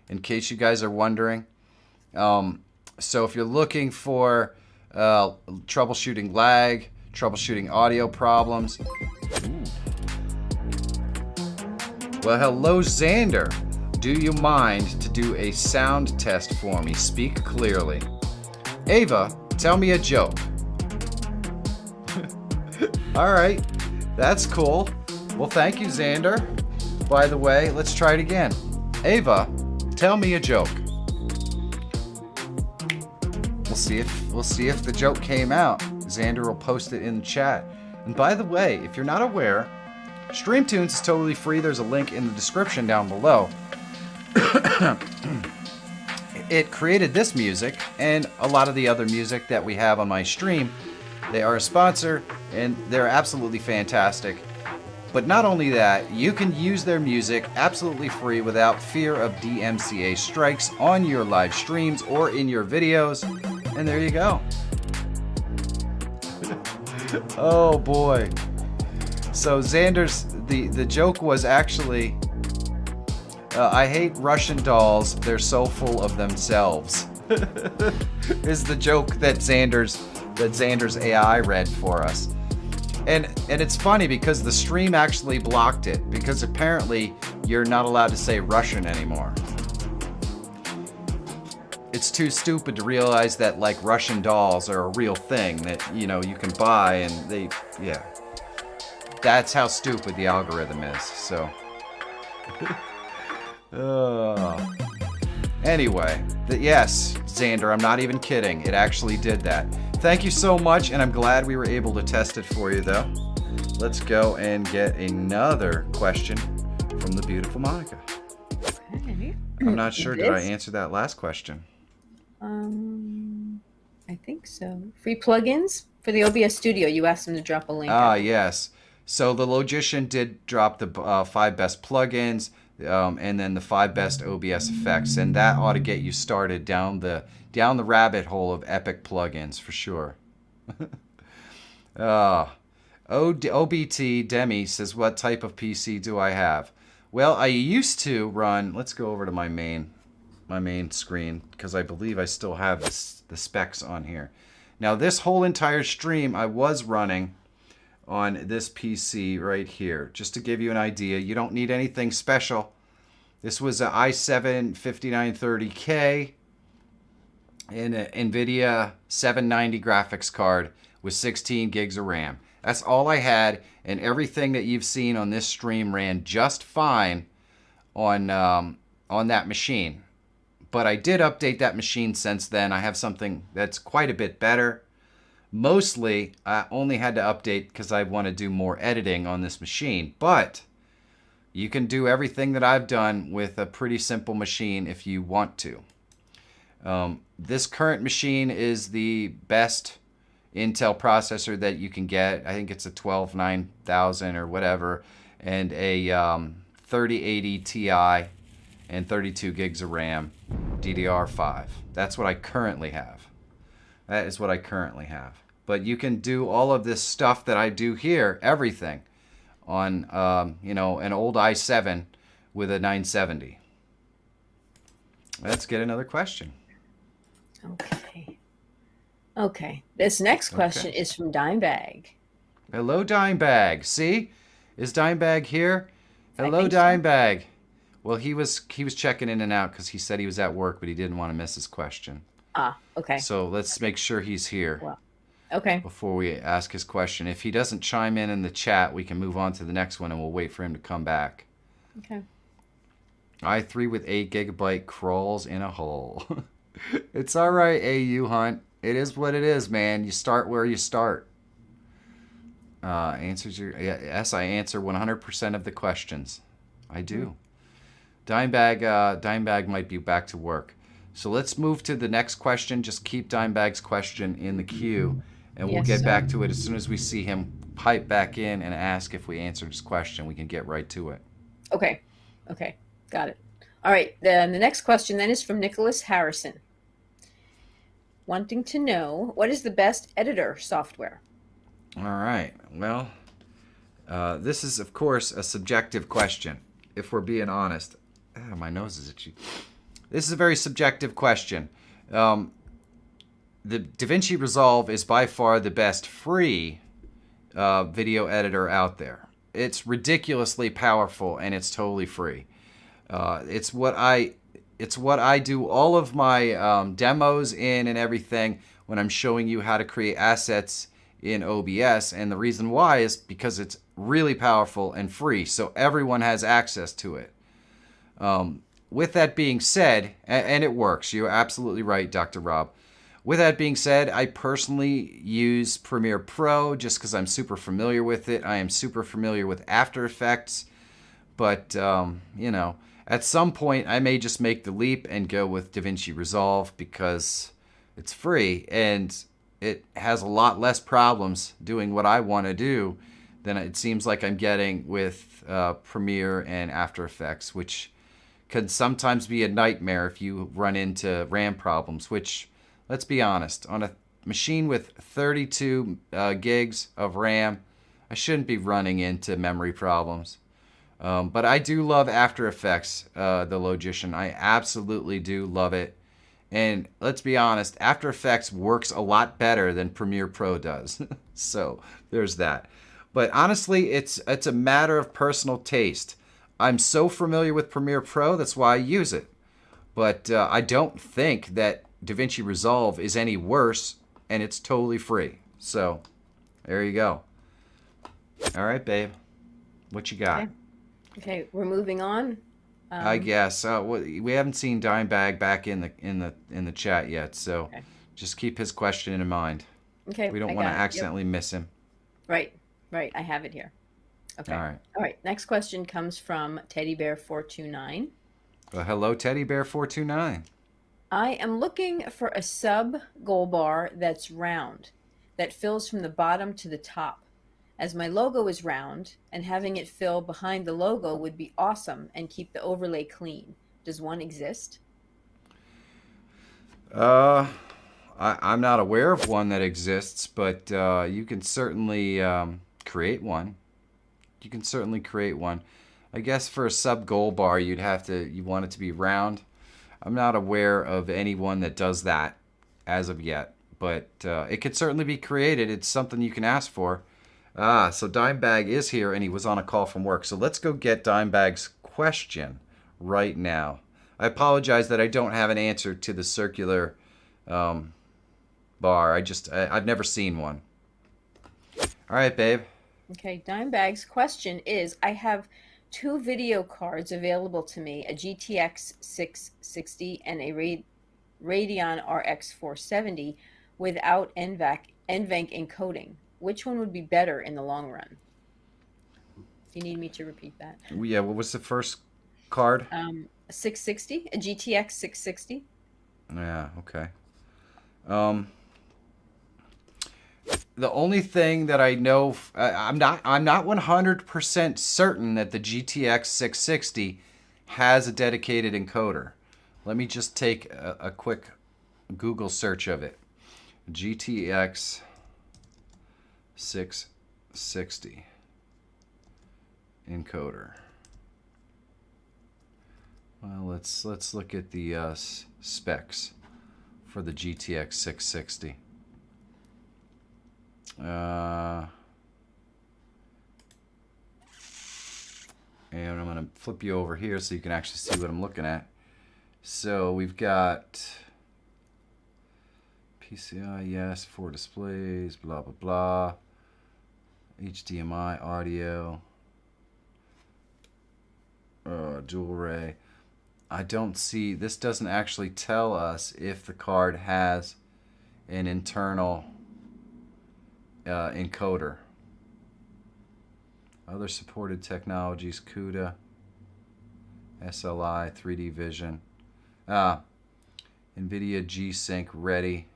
in case you guys are wondering. So if you're looking for troubleshooting lag, troubleshooting audio problems. Well, hello, Xander. Do you mind to do a sound test for me? Speak clearly. Ava, tell me a joke. All right, that's cool. Well, thank you, Xander. By the way, let's try it again. Ava, tell me a joke. We'll see if the joke came out. Xander will post it in the chat. And by the way, if you're not aware, StreamTunes is totally free. There's a link in the description down below. It created this music and a lot of the other music that we have on my stream. They are a sponsor and they're absolutely fantastic. But not only that, you can use their music absolutely free without fear of DMCA strikes on your live streams or in your videos. And there you go. Oh boy. So Xander's, the joke was actually, I hate Russian dolls, they're so full of themselves. Is the joke that Xander's AI read for us. And it's funny because the stream actually blocked it, because apparently you're not allowed to say Russian anymore. It's too stupid to realize that like Russian dolls are a real thing that, you know, you can buy, and yeah. That's how stupid the algorithm is, so. Anyway, yes, Xander, I'm not even kidding. It actually did that. Thank you so much, and I'm glad we were able to test it for you, though. Let's go and get another question from the beautiful Monica. Okay. I'm not sure, did I answer that last question? I think so. Free plugins for the OBS Studio. You asked them to drop a link. Yes. So the Logician did drop the 5 best plugins, and then the 5 best OBS effects, and that ought to get you started down the rabbit hole of epic plugins for sure. OBT Demi says, what type of PC do I have? Well, I used to run, let's go over to my main screen, because I believe I still have the specs on here. Now this whole entire stream I was running on this PC right here. Just to give you an idea, you don't need anything special. This was an i7 5930K and an NVIDIA 790 graphics card with 16 gigs of RAM. That's all I had, and everything that you've seen on this stream ran just fine on that machine. But I did update that machine since then. I have something that's quite a bit better. Mostly, I only had to update because I want to do more editing on this machine. But you can do everything that I've done with a pretty simple machine if you want to. This current machine is the best Intel processor that you can get. I think it's a 12900 or whatever, and a 3080 Ti and 32 gigs of RAM, DDR5. That's what I currently have. That is what I currently have. But you can do all of this stuff that I do here, everything, on an old i7 with a 970. Let's get another question. Okay. This next question is from Dimebag. Hello, Dimebag. See? Is Dimebag here? Hello, so. Dimebag. Well, he was checking in and out because he said he was at work, but he didn't want to miss his question. Okay. So let's make sure he's here. Well, okay. Before we ask his question. If he doesn't chime in the chat, we can move on to the next one and we'll wait for him to come back. Okay. i3 with 8 gigabyte crawls in a hole. It's all right, AU Hunt. It is what it is, man. You start where you start. Yes, I answer 100% of the questions. I do. Dimebag might be back to work. So let's move to the next question. Just keep Dimebag's question in the queue, and we'll get back to it as soon as we see him pipe back in and ask if we answered his question. We can get right to it. Okay. Got it. All right. Then the next question then is from Nicholas Harrison, wanting to know what is the best editor software? All right. Well, this is, of course, a subjective question, if we're being honest. My nose is itchy. This is a very subjective question. The DaVinci Resolve is by far the best free video editor out there. It's ridiculously powerful, and it's totally free. It's what I do all of my demos in and everything when I'm showing you how to create assets in OBS. And the reason why is because it's really powerful and free, so everyone has access to it. With that being said, and it works, you're absolutely right, Dr. Rob. With that being said, I personally use Premiere Pro just because I'm super familiar with it. I am super familiar with After Effects, but at some point I may just make the leap and go with DaVinci Resolve because it's free and it has a lot less problems doing what I want to do than it seems like I'm getting with Premiere and After Effects, which can sometimes be a nightmare if you run into RAM problems, which, let's be honest, on a machine with 32 gigs of RAM, I shouldn't be running into memory problems. But I do love After Effects, the Logician. I absolutely do love it. And let's be honest, After Effects works a lot better than Premiere Pro does. So there's that. But honestly, it's a matter of personal taste. I'm so familiar with Premiere Pro, that's why I use it. But I don't think that DaVinci Resolve is any worse, and it's totally free. So there you go. All right, babe. What you got? Okay, we're moving on. I guess we haven't seen Dimebag back in the chat yet, so just keep his question in mind. Okay, we don't want to accidentally miss him. Right. I have it here. Okay. All right. Next question comes from TeddyBear429. Well, hello, TeddyBear429. I am looking for a sub goal bar that's round, that fills from the bottom to the top. As my logo is round, and having it fill behind the logo would be awesome and keep the overlay clean. Does one exist? I'm not aware of one that exists, but you can certainly create one. You can certainly create one. I guess for a sub goal bar, you want it to be round. I'm not aware of anyone that does that as of yet, but it could certainly be created. It's something you can ask for. Ah, so Dimebag is here, and he was on a call from work. So let's go get Dimebag's question right now. I apologize that I don't have an answer to the circular bar. I've never seen one. All right, babe. Okay, Dimebag's question is, I have two video cards available to me, a GTX 660 and a Radeon RX 470 without NVENC encoding. Which one would be better in the long run? Do you need me to repeat that? Yeah, what was the first card? 660, a GTX 660. Yeah, okay. The only thing that I know, I'm not 100% certain that the GTX 660 has a dedicated encoder. Let me just take a quick Google search of it. GTX 660 encoder. Well, let's look at the specs for the GTX 660. And I'm going to flip you over here so you can actually see what I'm looking at. So we've got PCI, yes, 4 displays, blah, blah, blah. HDMI, audio, dual ray. I don't see, this doesn't actually tell us if the card has an internal encoder. Other supported technologies, CUDA, SLI, 3D Vision, NVIDIA G-Sync ready.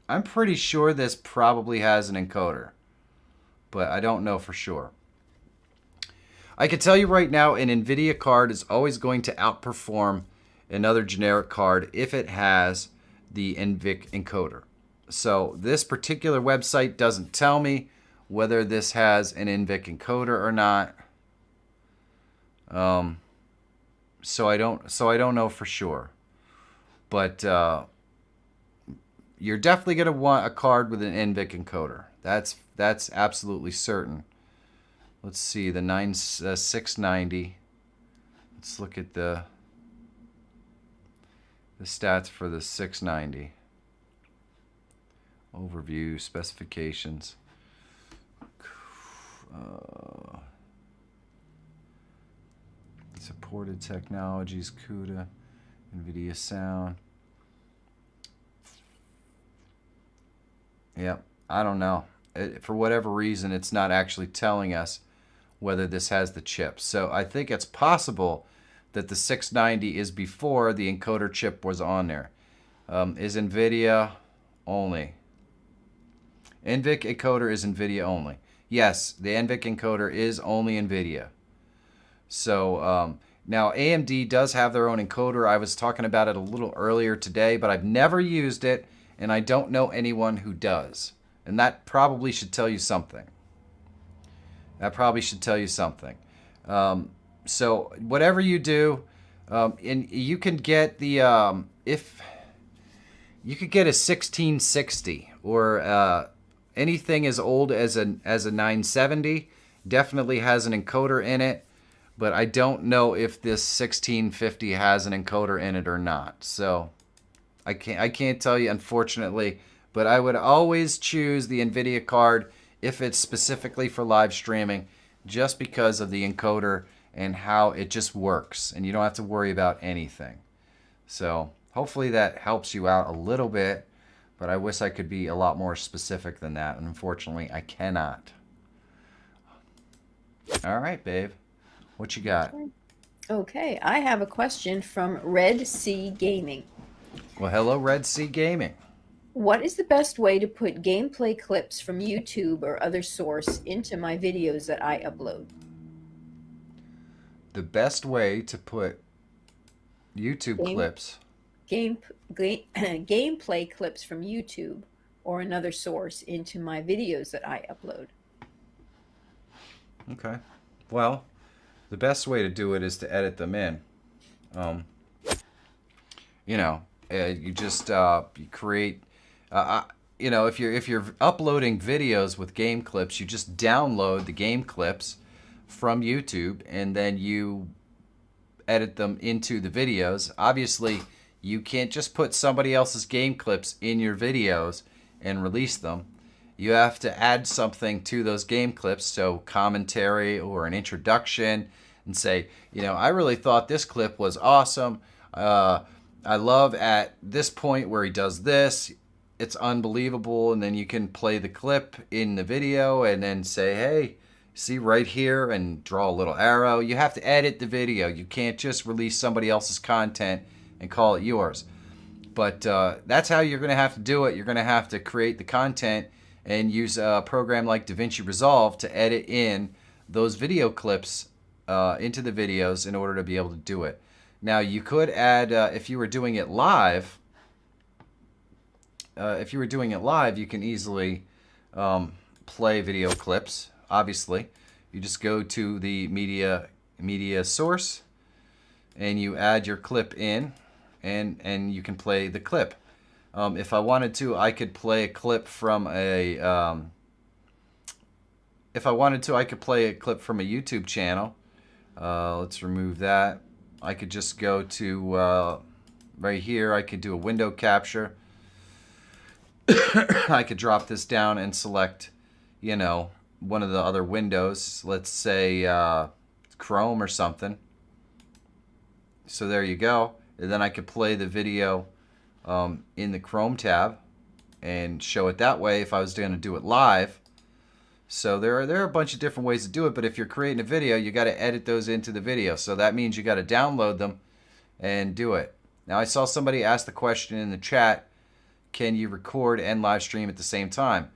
I'm pretty sure this probably has an encoder, but I don't know for sure. I can tell you right now, an NVIDIA card is always going to outperform another generic card if it has the NVIC encoder. So this particular website doesn't tell me whether this has an NVIC encoder or not. So I don't know for sure. But you're definitely going to want a card with an NVIC encoder. That's absolutely certain. Let's see, the 690. Let's look at the stats for the 690. Overview, specifications. Supported technologies, CUDA, NVIDIA Sound. Yep, I don't know. For whatever reason, it's not actually telling us whether this has the chip. So I think it's possible that the 690 is before the encoder chip was on there. Is NVIDIA only? NVIC encoder is NVIDIA only. Yes, the NVIC encoder is only NVIDIA. So now AMD does have their own encoder. I was talking about it a little earlier today, but I've never used it, and I don't know anyone who does. And that probably should tell you something. That probably should tell you something. So whatever you do, and you can get the if you could get a 1660 or anything as old as a 970 definitely has an encoder in it, but I don't know if this 1650 has an encoder in it or not. So I can't tell you, unfortunately, but I would always choose the NVIDIA card if it's specifically for live streaming, just because of the encoder and how it just works, and you don't have to worry about anything. So hopefully that helps you out a little bit, but I wish I could be a lot more specific than that, and unfortunately I cannot. All right, babe. What you got? Okay, I have a question from Red Sea Gaming. Well, hello, Red Sea Gaming. What is the best way to put gameplay clips from YouTube or other source into my videos that I upload? The best way to put YouTube clips... Gameplay clips from YouTube or another source into my videos that I upload. Okay. Well, the best way to do it is to edit them in. You just you create... you know, if you're uploading videos with game clips, you just download the game clips from YouTube and then you edit them into the videos. Obviously, you can't just put somebody else's game clips in your videos and release them. You have to add something to those game clips, so commentary or an introduction, and say, you know, I really thought this clip was awesome. I love at this point where he does this. It's unbelievable. And then you can play the clip in the video and then say, hey, see right here, and draw a little arrow. You have to edit the video. You can't just release somebody else's content and call it yours. But that's how you're going to have to do it. You're going to have to create the content and use a program like DaVinci Resolve to edit in those video clips into the videos in order to be able to do it. Now, you could add, if you were doing it live, you can easily play video clips. Obviously, you just go to the media source and you add your clip in, and you can play the clip. If I wanted to, I could play a clip from a YouTube channel. Let's remove that. I could just go to right here. I could do a window capture. I could drop this down and select, you know, one of the other windows. Let's say Chrome or something. So there you go. And then I could play the video in the Chrome tab and show it that way if I was going to do it live. So there are a bunch of different ways to do it, but if you're creating a video, you got to edit those into the video. So that means you got to download them and do it. Now, I saw somebody ask the question in the chat, can you record and live stream at the same time?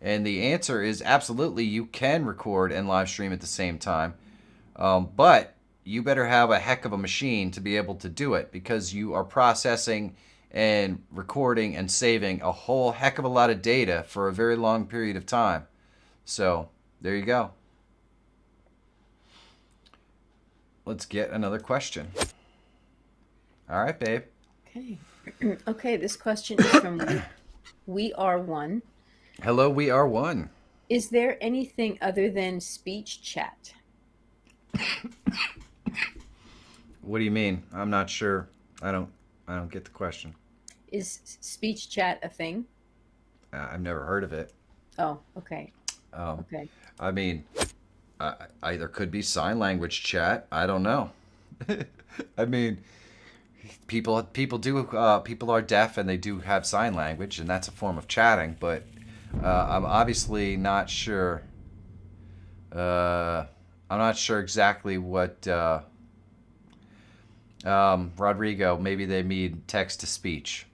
And the answer is absolutely, you can record and live stream at the same time. But you better have a heck of a machine to be able to do it, because you are processing and recording and saving a whole heck of a lot of data for a very long period of time. So there you go. Let's get another question. All right, babe. Okay. Okay, this question is from We Are One. Hello, We Are One. Is there anything other than speech chat? What do you mean? I'm not sure. I don't get the question. Is speech chat a thing? I've never heard of it. Oh, okay. Okay. I mean, there could be sign language chat. I don't know. I mean, people are deaf and they do have sign language, and that's a form of chatting. But I'm obviously not sure. I'm not sure exactly what. Rodrigo, maybe they mean text to speech.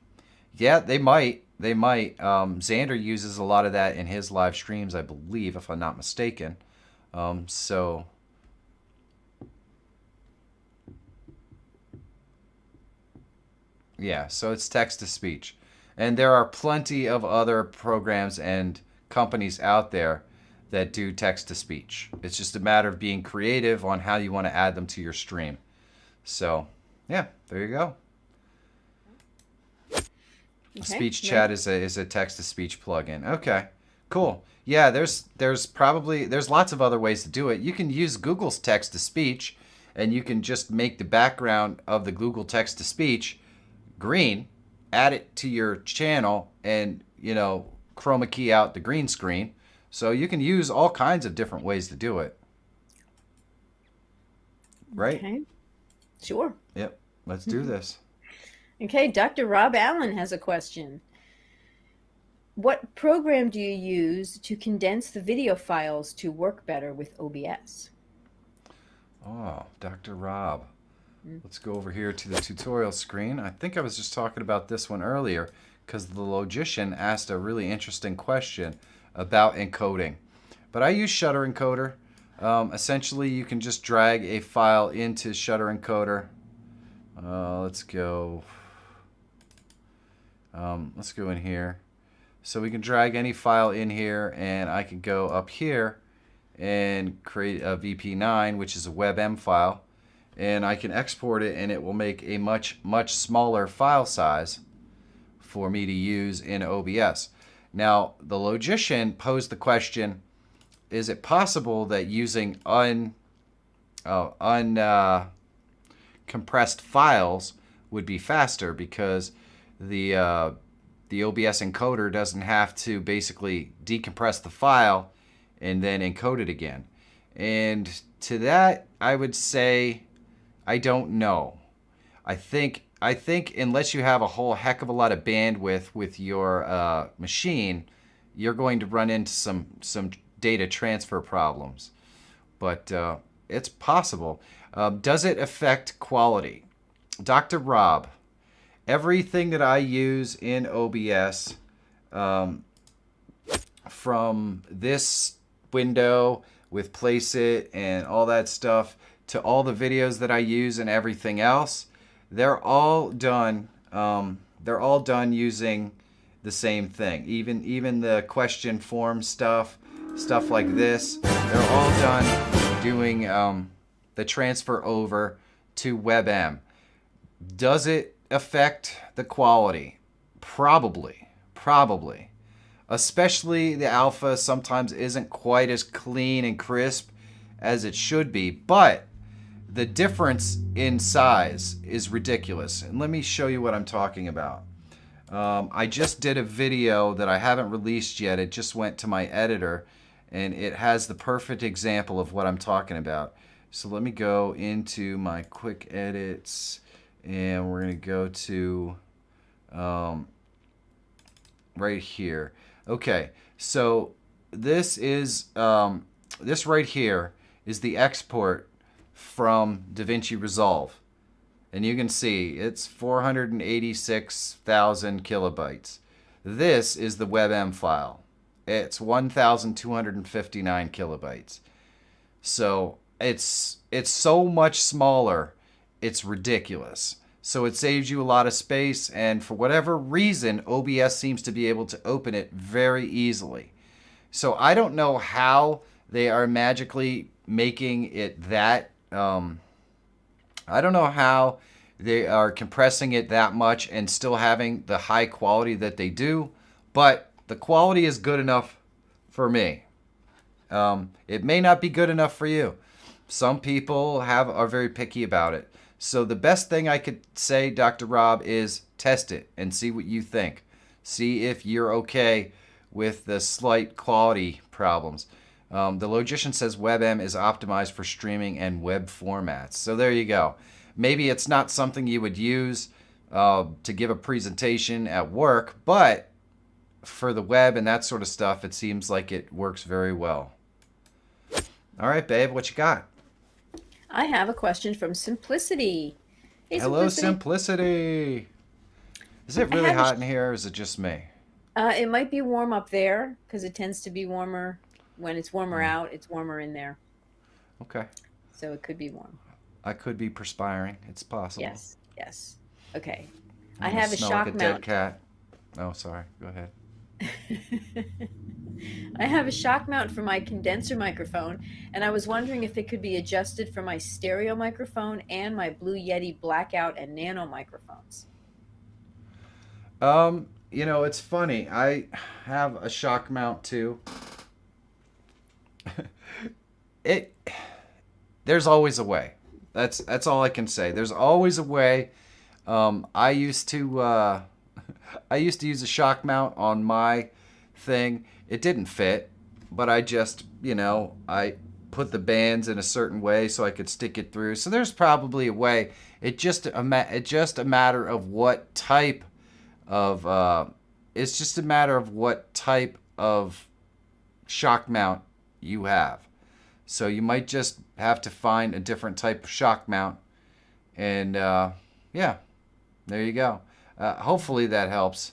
Yeah, they might. They might. Xander uses a lot of that in his live streams, I believe, if I'm not mistaken. So yeah, so it's text to speech. And there are plenty of other programs and companies out there that do text to speech. It's just a matter of being creative on how you want to add them to your stream. So, yeah, there you go. Okay, speech chat is a text-to-speech plugin. Okay, cool. Yeah, there's lots of other ways to do it. You can use Google's text-to-speech, and you can just make the background of the Google text-to-speech green, add it to your channel, and, you know, chroma key out the green screen. So you can use all kinds of different ways to do it. Right? Okay. Sure. Yep. Let's do this. Okay, Dr. Rob Allen has a question. What program do you use to condense the video files to work better with OBS? Oh, Dr. Rob. Let's go over here to the tutorial screen. I think I was just talking about this one earlier because the logician asked a really interesting question about encoding. But I use Shutter Encoder. Essentially, you can just drag a file into Shutter Encoder. Let's go in here. So we can drag any file in here, and I can go up here and create a VP9, which is a WebM file, and I can export it, and it will make a much smaller file size for me to use in OBS. Now, the logician posed the question, is it possible that using uncompressed files would be faster because the OBS encoder doesn't have to basically decompress the file and then encode it again? And to that, I would say, I don't know. I think unless you have a whole heck of a lot of bandwidth with your machine, you're going to run into some data transfer problems. But it's possible. Does it affect quality? Dr. Rob, everything that I use in OBS, from this window with Placeit and all that stuff to all the videos that I use and everything else, they're all done. They're all done using the same thing. Even the question form stuff like this, they're all done doing the transfer over to WebM. Does it affect the quality? Probably. Especially the alpha sometimes isn't quite as clean and crisp as it should be, but the difference in size is ridiculous. And let me show you what I'm talking about. I just did a video that I haven't released yet. It just went to my editor, and it has the perfect example of what I'm talking about. So let me go into my quick edits, and we're going to go to right here. Okay, so this is this right here is the export from DaVinci Resolve, and you can see it's 486,000 kilobytes. This is the WebM file. It's 1,259 kilobytes. So it's so much smaller, it's ridiculous. So it saves you a lot of space, and for whatever reason, OBS seems to be able to open it very easily. So I don't know how they are magically making it that. I don't know how they are compressing it that much and still having the high quality that they do, but the quality is good enough for me. It may not be good enough for you. Some people are very picky about it. So the best thing I could say, Dr. Rob, is test it and see what you think. See if you're okay with the slight quality problems. The logician says WebM is optimized for streaming and web formats. So there you go. Maybe it's not something you would use to give a presentation at work, but for the web and that sort of stuff, it seems like it works very well. All right, babe, what you got? I have a question from Simplicity. Hey, Hello, Simplicity. Is it really hot in here, or is it just me? It might be warm up there because it tends to be warmer. When it's warmer out, it's warmer in there. Okay. So it could be warm. I could be perspiring. It's possible. Yes. Okay. I have a shock like a mount. Dead cat. Oh, sorry. Go ahead. I have a shock mount for my condenser microphone, and I was wondering if it could be adjusted for my stereo microphone and my Blue Yeti Blackout and Nano microphones. You know, it's funny. I have a shock mount too. There's always a way. That's all I can say. There's always a way. I used to use a shock mount on my thing. It didn't fit, but I just, I put the bands in a certain way so I could stick it through. So there's probably a way. It's just a matter of what type of shock mount you have. So you might just have to find a different type of shock mount, and yeah, there you go. Hopefully that helps.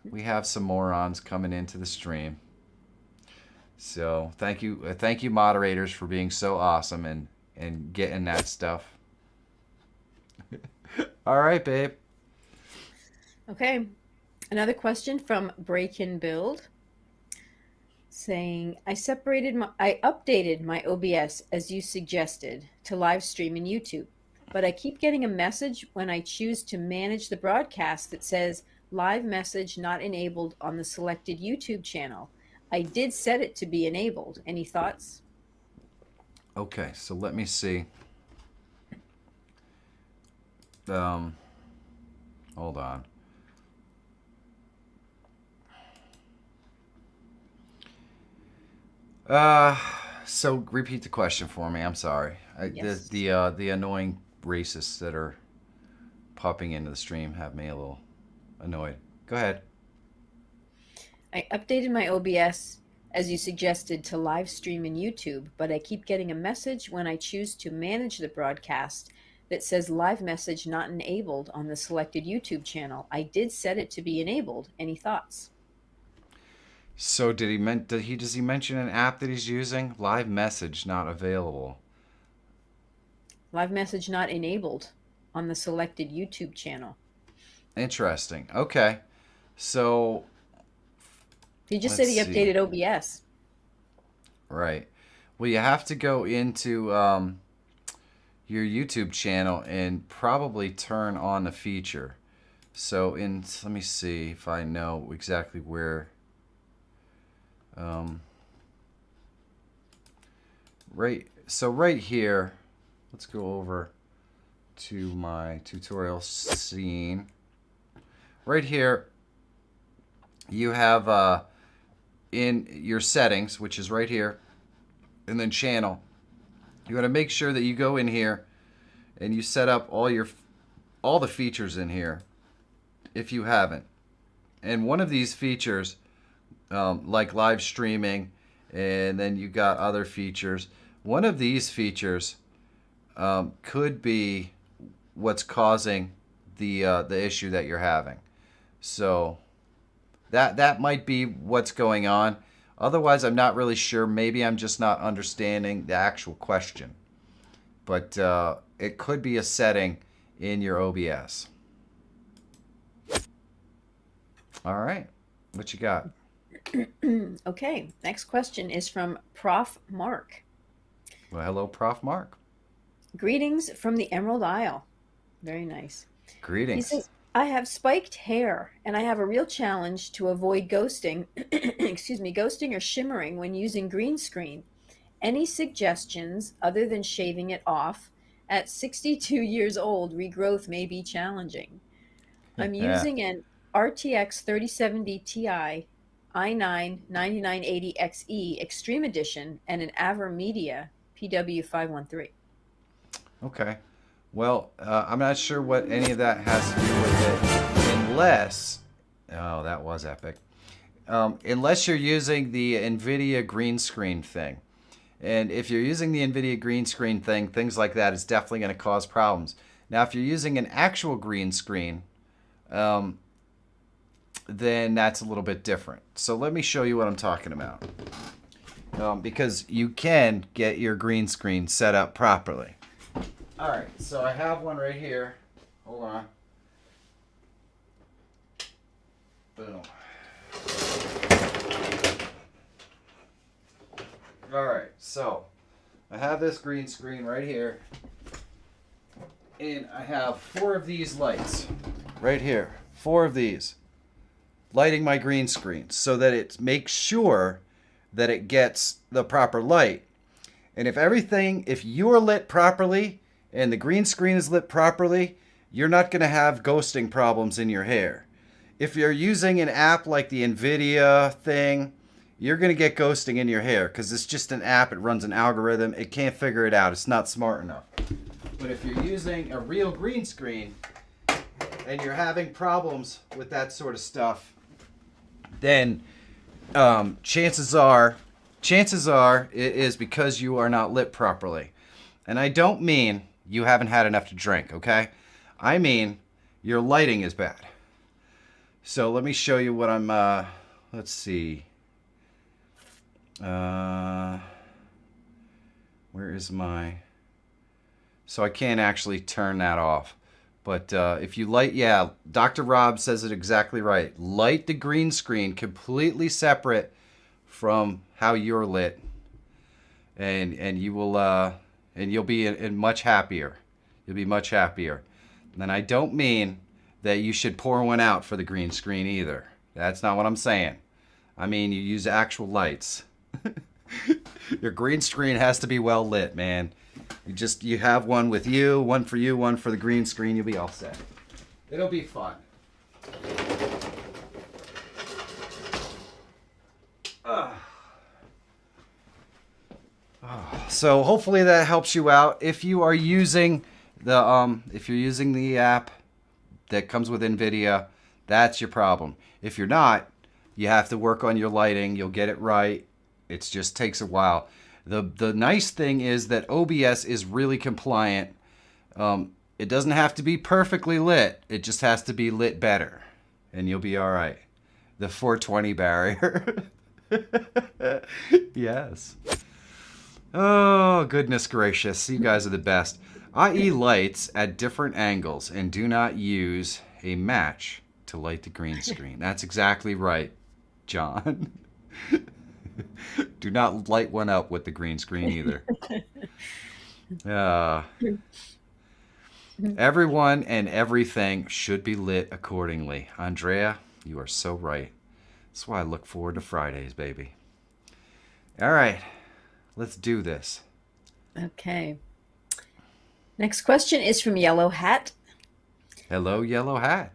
We have some morons coming into the stream. So thank you moderators for being so awesome and getting that stuff. All right, babe. Okay. Another question from Breakin Build saying, I updated my OBS as you suggested to live stream in YouTube, but I keep getting a message when I choose to manage the broadcast that says live message not enabled on the selected YouTube channel. I did set it to be enabled. Any thoughts? Okay, so let me see. Hold on. So repeat the question for me. I'm sorry. Yes. The annoying racists that are popping into the stream have me a little annoyed. Go ahead. I updated my OBS as you suggested to live stream in YouTube, but I keep getting a message when I choose to manage the broadcast that says live message not enabled on the selected YouTube channel. I did set it to be enabled. Any thoughts? So does he mention an app that he's using? Live message not available. Live message not enabled on the selected YouTube channel. Interesting. Okay. So He just said he updated OBS. Right. Well, you have to go into your YouTube channel and probably turn on the feature. So let me see if I know exactly where. Right here, let's go over to my tutorial scene. Right here, you have in your settings, which is right here, and then channel. You want to make sure that you go in here and you set up all the features in here if you haven't. And one of these features, like live streaming, and then you got other features. One of these features could be what's causing the issue that you're having. So that might be what's going on. Otherwise, I'm not really sure. Maybe I'm just not understanding the actual question. But it could be a setting in your OBS. All right. What you got? Okay. Next question is from Prof. Mark. Well, hello, Prof. Mark. Greetings from the Emerald Isle. Very nice. Greetings. He says, I have spiked hair and I have a real challenge to avoid ghosting, ghosting or shimmering when using green screen. Any suggestions other than shaving it off? At 62 years old, regrowth may be challenging. I'm using an RTX 3070 Ti i9 9980XE Extreme Edition and an AverMedia PW513. Okay. Well, I'm not sure what any of that has to do with it, unless... Oh, that was epic. Unless you're using the NVIDIA green screen thing. And if you're using the NVIDIA green screen thing, things like that is definitely going to cause problems. Now, if you're using an actual green screen, then that's a little bit different. So let me show you what I'm talking about. Because you can get your green screen set up properly. All right, so I have one right here. Hold on. Boom. All right, so I have this green screen right here. And I have 4 of these lights right here. 4 of these lighting my green screen so that it makes sure that it gets the proper light. And if you're lit properly and the green screen is lit properly, you're not going to have ghosting problems in your hair. If you're using an app like the NVIDIA thing, you're going to get ghosting in your hair because it's just an app. It runs an algorithm. It can't figure it out. It's not smart enough. But if you're using a real green screen and you're having problems with that sort of stuff, then chances are it is because you are not lit properly. And I don't mean you haven't had enough to drink, okay? I mean your lighting is bad. So let me show you what I'm, let's see. Where is my... So I can't actually turn that off. But if you light, yeah, Dr. Rob says it exactly right. Light the green screen completely separate from how you're lit, and you will and you'll be much happier. You'll be much happier. And I don't mean that you should pour one out for the green screen either. That's not what I'm saying. I mean, you use actual lights. Your green screen has to be well lit, man. You have one with you, one for you, one for the green screen. You'll be all set. It'll be fun. So hopefully that helps you out. If you are using the app that comes with NVIDIA, that's your problem. If you're not, you have to work on your lighting. You'll get it right. It just takes a while. The nice thing is that OBS is really compliant. It doesn't have to be perfectly lit. It just has to be lit better, and you'll be all right. The 420 barrier. Yes. Oh, goodness gracious. You guys are the best. IE lights at different angles and do not use a match to light the green screen. That's exactly right, John. Do not light one up with the green screen either. Everyone and everything should be lit accordingly. Andrea, you are so right. That's why I look forward to Fridays, baby. All right, let's do this. Okay. Next question is from Yellow Hat. Hello, Yellow Hat.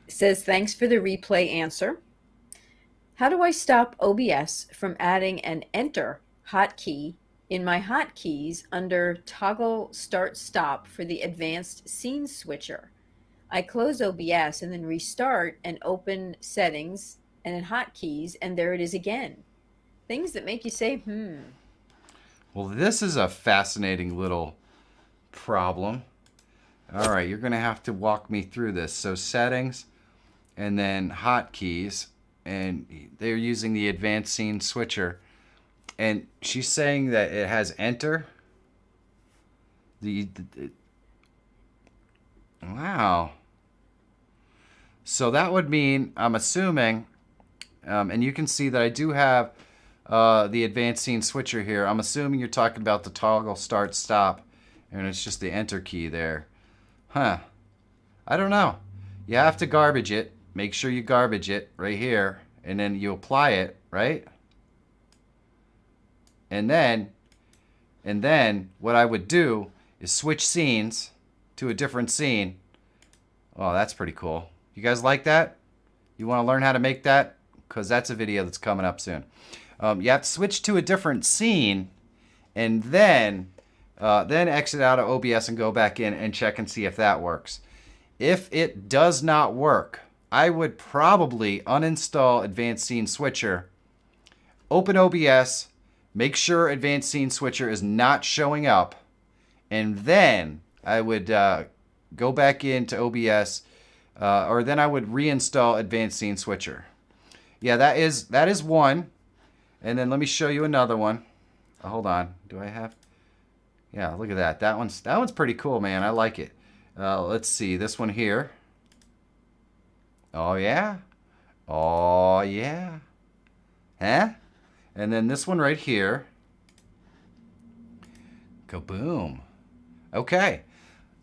It says, thanks for the replay answer. How do I stop OBS from adding an enter hotkey in my hotkeys under toggle start stop for the advanced scene switcher? I close OBS and then restart and open settings and then hotkeys, and there it is again. Things that make you say, Well, this is a fascinating little problem. All right, you're going to have to walk me through this. So settings and then hotkeys, and they're using the advanced scene switcher. And she's saying that it has enter. Wow. So that would mean, I'm assuming, and you can see that I do have the advanced scene switcher here. I'm assuming you're talking about the toggle start stop, and it's just the enter key there. Huh. I don't know. You have to garbage it. Make sure you garbage it right here, and then you apply it, right? And then what I would do is switch scenes to a different scene. Oh, that's pretty cool. You guys like that? You want to learn how to make that? Because that's a video that's coming up soon. You have to switch to a different scene, and then exit out of OBS and go back in and check and see if that works. If it does not work, I would probably uninstall Advanced Scene Switcher, open OBS, make sure Advanced Scene Switcher is not showing up, and then I would go back into OBS, or then I would reinstall Advanced Scene Switcher. Yeah, that is one. And then let me show you another one. Oh, hold on. Do I have? Yeah, look at that. That one's pretty cool, man. I like it. Let's see this one here. Oh yeah. Oh yeah. Huh? And then this one right here. Kaboom. Okay.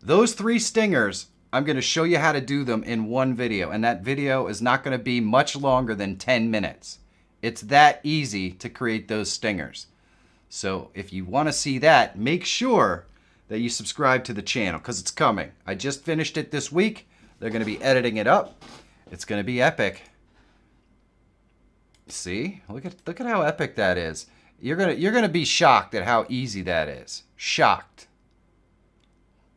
Those 3 stingers, I'm going to show you how to do them in one video. And that video is not going to be much longer than 10 minutes. It's that easy to create those stingers. So if you want to see that, make sure that you subscribe to the channel because it's coming. I just finished it this week. They're going to be editing it up. It's going to be epic. See? Look at how epic that is. You're going to be shocked at how easy that is. Shocked.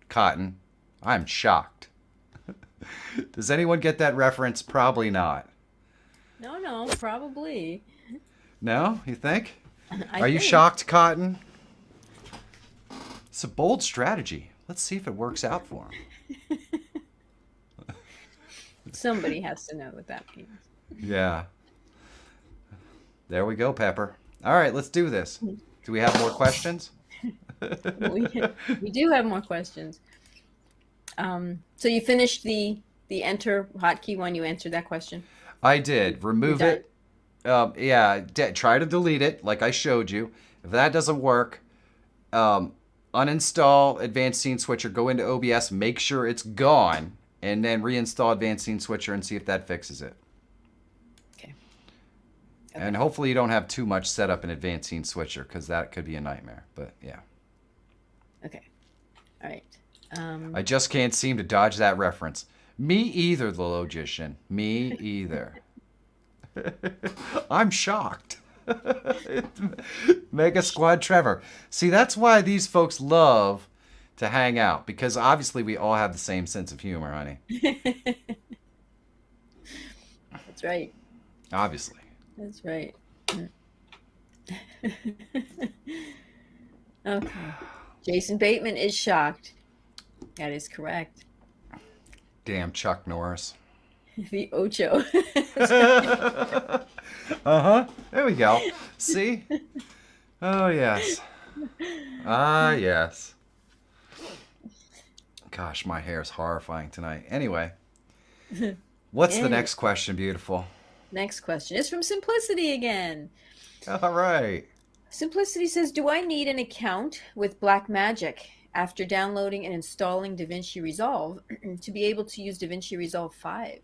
Cotton, I'm shocked. Does anyone get that reference? Probably not. No, probably. No? You think? Are you shocked, Cotton? It's a bold strategy. Let's see if it works out for him. Somebody has to know what that means. Yeah. There we go, Pepper. All right, let's do this. Do we have more questions? We do have more questions. So you finished the enter hotkey one. You answered that question. I did. Remove it. Yeah, try to delete it like I showed you. If that doesn't work, uninstall Advanced Scene Switcher, go into OBS, make sure it's gone, and then reinstall Advanced Scene Switcher and see if that fixes it. Okay. And hopefully you don't have too much set up in Advanced Scene Switcher, because that could be a nightmare. But yeah. Okay. All right. I just can't seem to dodge that reference. Me either, the logician. Me either. I'm shocked. Mega Squad Trevor. See, that's why these folks love to hang out, because obviously we all have the same sense of humor, honey. That's right. Obviously. That's right. Okay. Jason Bateman is shocked. That is correct. Damn Chuck Norris. The Ocho. Uh-huh. There we go. See? Oh, yes. Ah, yes. Gosh, my hair is horrifying tonight. Anyway, what's the next question, beautiful? Next question is from Simplicity again. All right. Simplicity says, do I need an account with Blackmagic after downloading and installing DaVinci Resolve to be able to use DaVinci Resolve 5?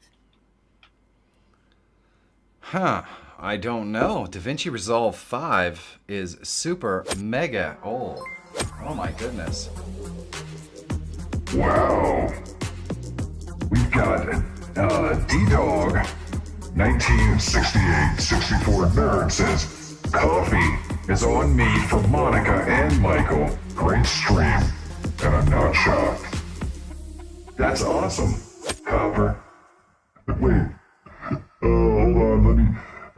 Huh. I don't know. DaVinci Resolve 5 is super mega old. Oh my goodness. Wow. We've got D-Dog 1968-64 nerd says, coffee is on me for Monica and Michael. Great stream. And I'm not shocked. That's awesome, Copper. Wait. Hold on, let me...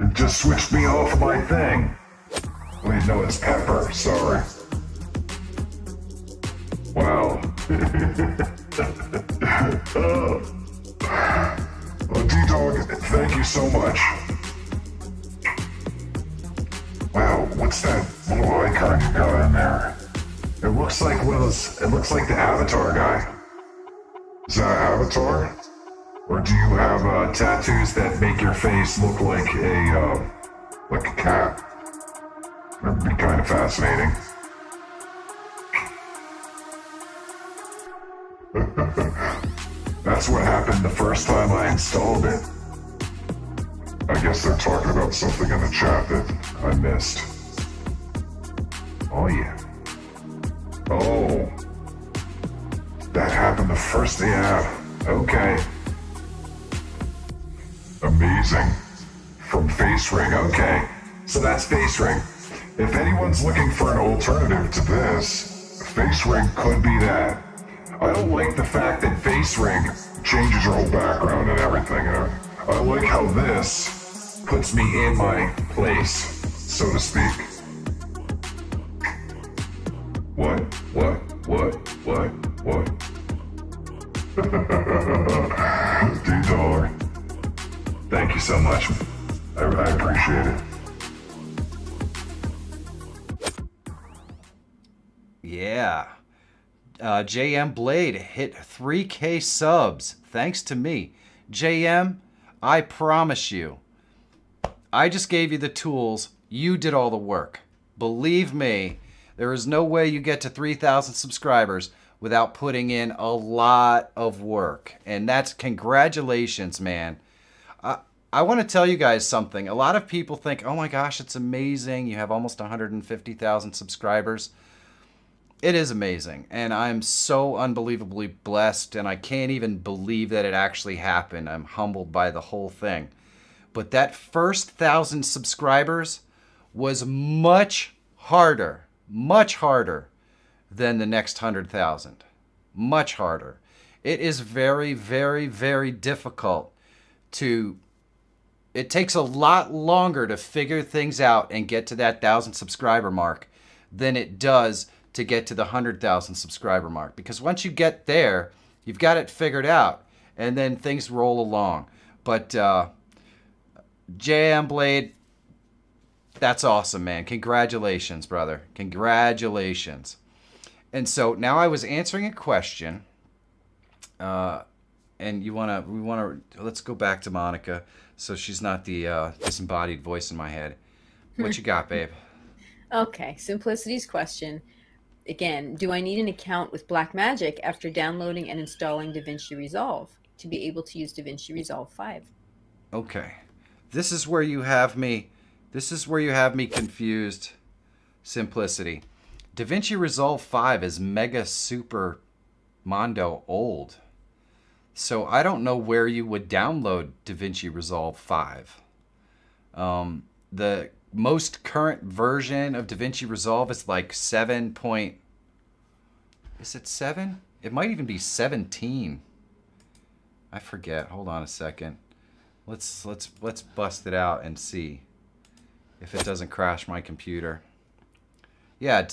It just switched me off my thing. Wait, no, it's Pepper. Sorry. Wow. D-Dog, thank you so much. Wow, what's that little icon you got in there? It looks like one of those... It looks like the Avatar guy. Is that Avatar? Or do you have tattoos that make your face look like a cat? That'd be kind of fascinating. That's what happened the first time I installed it. I guess they're talking about something in the chat that I missed. Oh yeah. Oh. That happened the first day out. Okay. Amazing. From FaceRig. Okay. So that's FaceRig. If anyone's looking for an alternative to this, FaceRig could be that. I don't like the fact that FaceRig changes your whole background and everything. I like how this puts me in my place, so to speak. What? D-Dog. Thank you so much. I appreciate it. Yeah. JM Blade hit 3K subs thanks to me. JM, I promise you, I just gave you the tools. You did all the work. Believe me, there is no way you get to 3,000 subscribers without putting in a lot of work. And that's congratulations, man. I want to tell you guys something. A lot of people think, oh my gosh, it's amazing. You have almost 150,000 subscribers. It is amazing. And I'm so unbelievably blessed. And I can't even believe that it actually happened. I'm humbled by the whole thing. But that first 1,000 subscribers was much harder than the next 100,000. Much harder. It is very, very, very difficult to... It takes a lot longer to figure things out and get to that 1,000 subscriber mark than it does to get to the 100,000 subscriber mark. Because once you get there, you've got it figured out, and then things roll along. But JM Blade, that's awesome, man. Congratulations, brother. Congratulations. And so now I was answering a question, and let's go back to Monica, so she's not the disembodied voice in my head. What you got, babe? Okay, Simplicity's question. Again, do I need an account with Blackmagic after downloading and installing DaVinci Resolve? to be able to use DaVinci Resolve 5. Okay. This is where you have me confused. Simplicity. DaVinci Resolve 5 is mega super mondo old. So I don't know where you would download DaVinci Resolve 5. The most current version of DaVinci Resolve is like 7. Is it 7? It might even be 17. I forget. Hold on a second. Let's bust it out and see if it doesn't crash my computer. Yeah,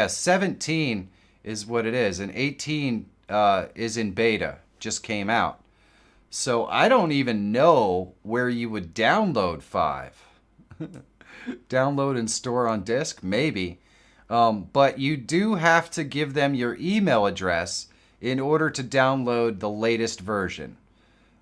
17 is what it is, and 18 is in beta. Just came out. So I don't even know where you would download 5. Download and store on disk? Maybe. But you do have to give them your email address in order to download the latest version.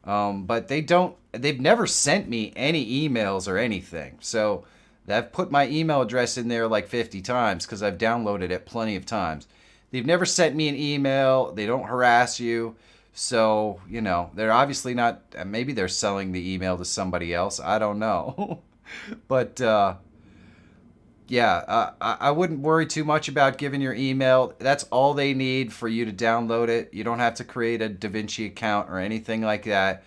But they've never sent me any emails or anything. So I've put my email address in there like 50 times because I've downloaded it plenty of times. They've never sent me an email. They don't harass you. So, you know, they're obviously not, maybe they're selling the email to somebody else. I don't know. But, yeah, I wouldn't worry too much about giving your email. That's all they need for you to download it. You don't have to create a DaVinci account or anything like that.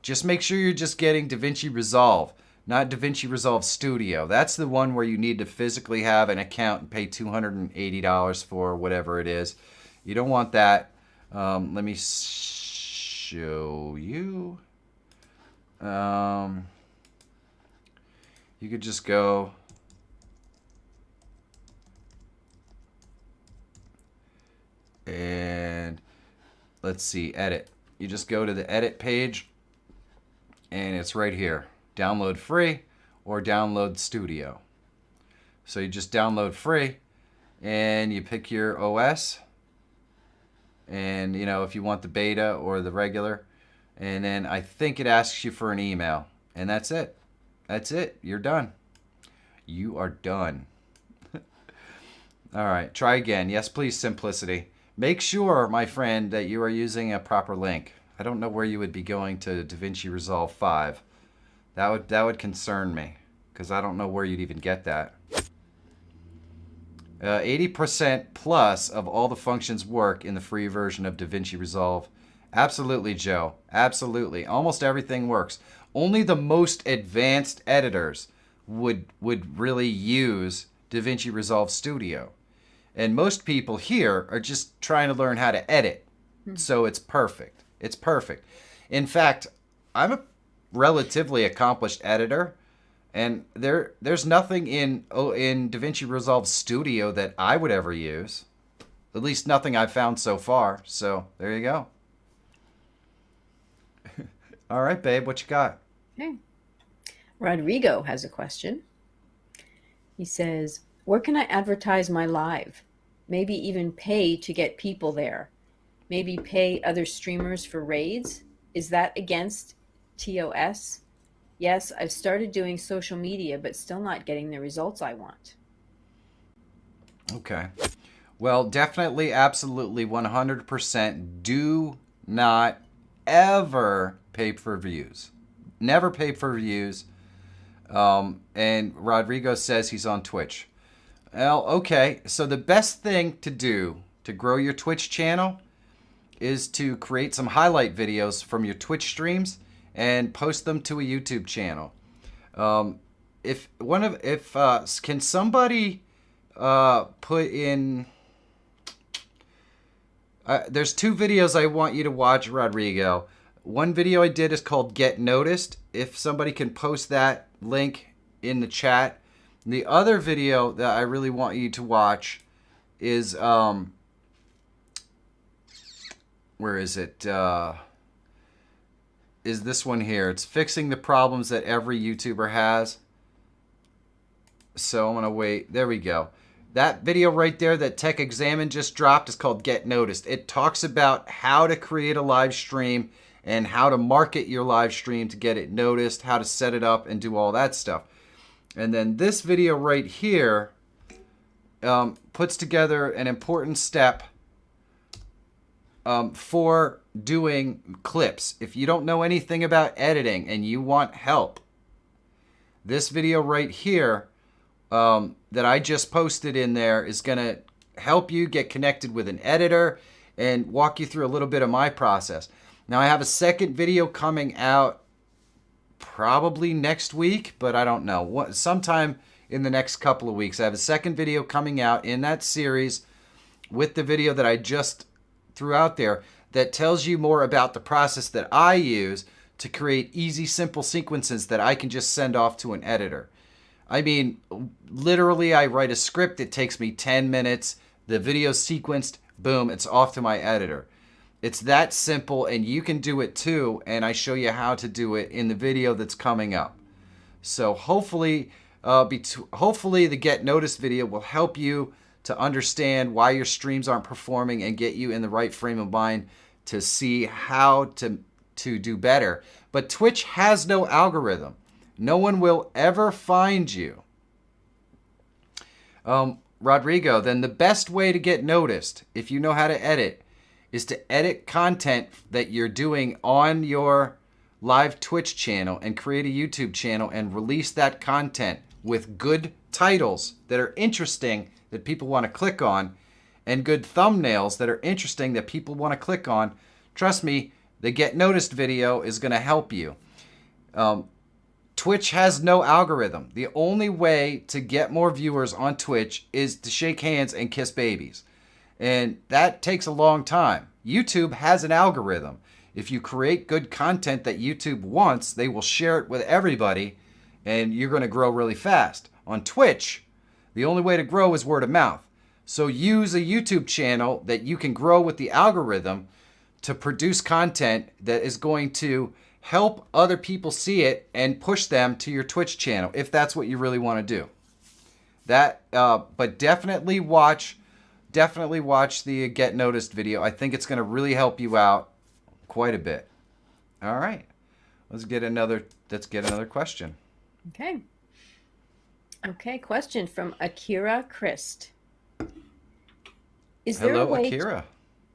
Just make sure you're just getting DaVinci Resolve, not DaVinci Resolve Studio. That's the one where you need to physically have an account and pay $280 for whatever it is. You don't want that. Let me show you. You could just go. And let's see, edit. You just go to the edit page and it's right here. Download free or download studio. So you just download free and you pick your OS. And, you know, if you want the beta or the regular. And then I think it asks you for an email. And that's it. That's it. You're done. You are done. All right. Try again. Yes, please, Simplicity. Make sure, my friend, that you are using a proper link. I don't know where you would be going to DaVinci Resolve 5. That would concern me, because I don't know where you'd even get that. 80% plus of all the functions work in the free version of DaVinci Resolve. Absolutely, Joe. Absolutely. Almost everything works. Only the most advanced editors would really use DaVinci Resolve Studio. And most people here are just trying to learn how to edit. So it's perfect. It's perfect. In fact, I'm a relatively accomplished editor. And there's nothing in DaVinci Resolve Studio that I would ever use. At least nothing I've found so far. So there you go. All right, babe, what you got? Okay. Rodrigo has a question. He says, where can I advertise my live? Maybe even pay to get people there. Maybe pay other streamers for raids? Is that against TOS? Yes, I've started doing social media, but still not getting the results I want. Okay. Well, definitely, absolutely, 100% do not ever pay for views. Never pay for views. And Rodrigo says he's on Twitch. Well, okay. So the best thing to do to grow your Twitch channel is to create some highlight videos from your Twitch streams and post them to a YouTube channel. Can somebody put in? There's 2 videos I want you to watch, Rodrigo. One video I did is called Get Noticed. If somebody can post that link in the chat. The other video that I really want you to watch is where is it? Is this one here. It's fixing the problems that every YouTuber has. So I'm gonna wait. There we go. That video right there that Tech Examine just dropped is called Get Noticed. It talks about how to create a live stream and how to market your live stream to get it noticed, how to set it up and do all that stuff. And then this video right here puts together an important step for doing clips. If you don't know anything about editing and you want help, this video right here that I just posted in there is going to help you get connected with an editor and walk you through a little bit of my process. Now, I have a second video coming out probably next week, but I don't know. Sometime in the next couple of weeks. I have a second video coming out in that series with the video that I just threw out there that tells you more about the process that I use to create easy, simple sequences that I can just send off to an editor. I mean, literally, I write a script. It takes me 10 minutes. The video's sequenced. Boom, it's off to my editor. It's that simple, and you can do it too, and I show you how to do it in the video that's coming up. So hopefully the Get Noticed video will help you to understand why your streams aren't performing and get you in the right frame of mind to see how to do better. But Twitch has no algorithm. No one will ever find you. Rodrigo, then the best way to get noticed, if you know how to edit, is to edit content that you're doing on your live Twitch channel and create a YouTube channel and release that content with good titles that are interesting that people want to click on and good thumbnails that are interesting that people want to click on. Trust me, the Get Noticed video is going to help you. Twitch has no algorithm. The only way to get more viewers on Twitch is to shake hands and kiss babies. And that takes a long time. YouTube has an algorithm. If you create good content that YouTube wants, they will share it with everybody, and you're going to grow really fast. On Twitch, the only way to grow is word of mouth. So use a YouTube channel that you can grow with the algorithm to produce content that is going to help other people see it and push them to your Twitch channel if that's what you really want to do. But definitely watch the Get Noticed video. I think it's going to really help you out quite a bit. All right, let's get another question. Okay, question from Akira Christ. Hello, Akira.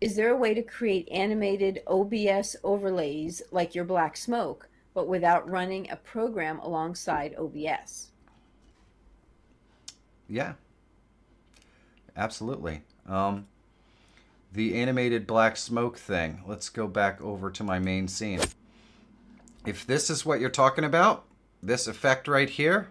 Is there a way to create animated OBS overlays like your Black Smoke, but without running a program alongside OBS? Yeah, absolutely. The animated Black Smoke thing. Let's go back over to my main scene. If this is what you're talking about, this effect right here,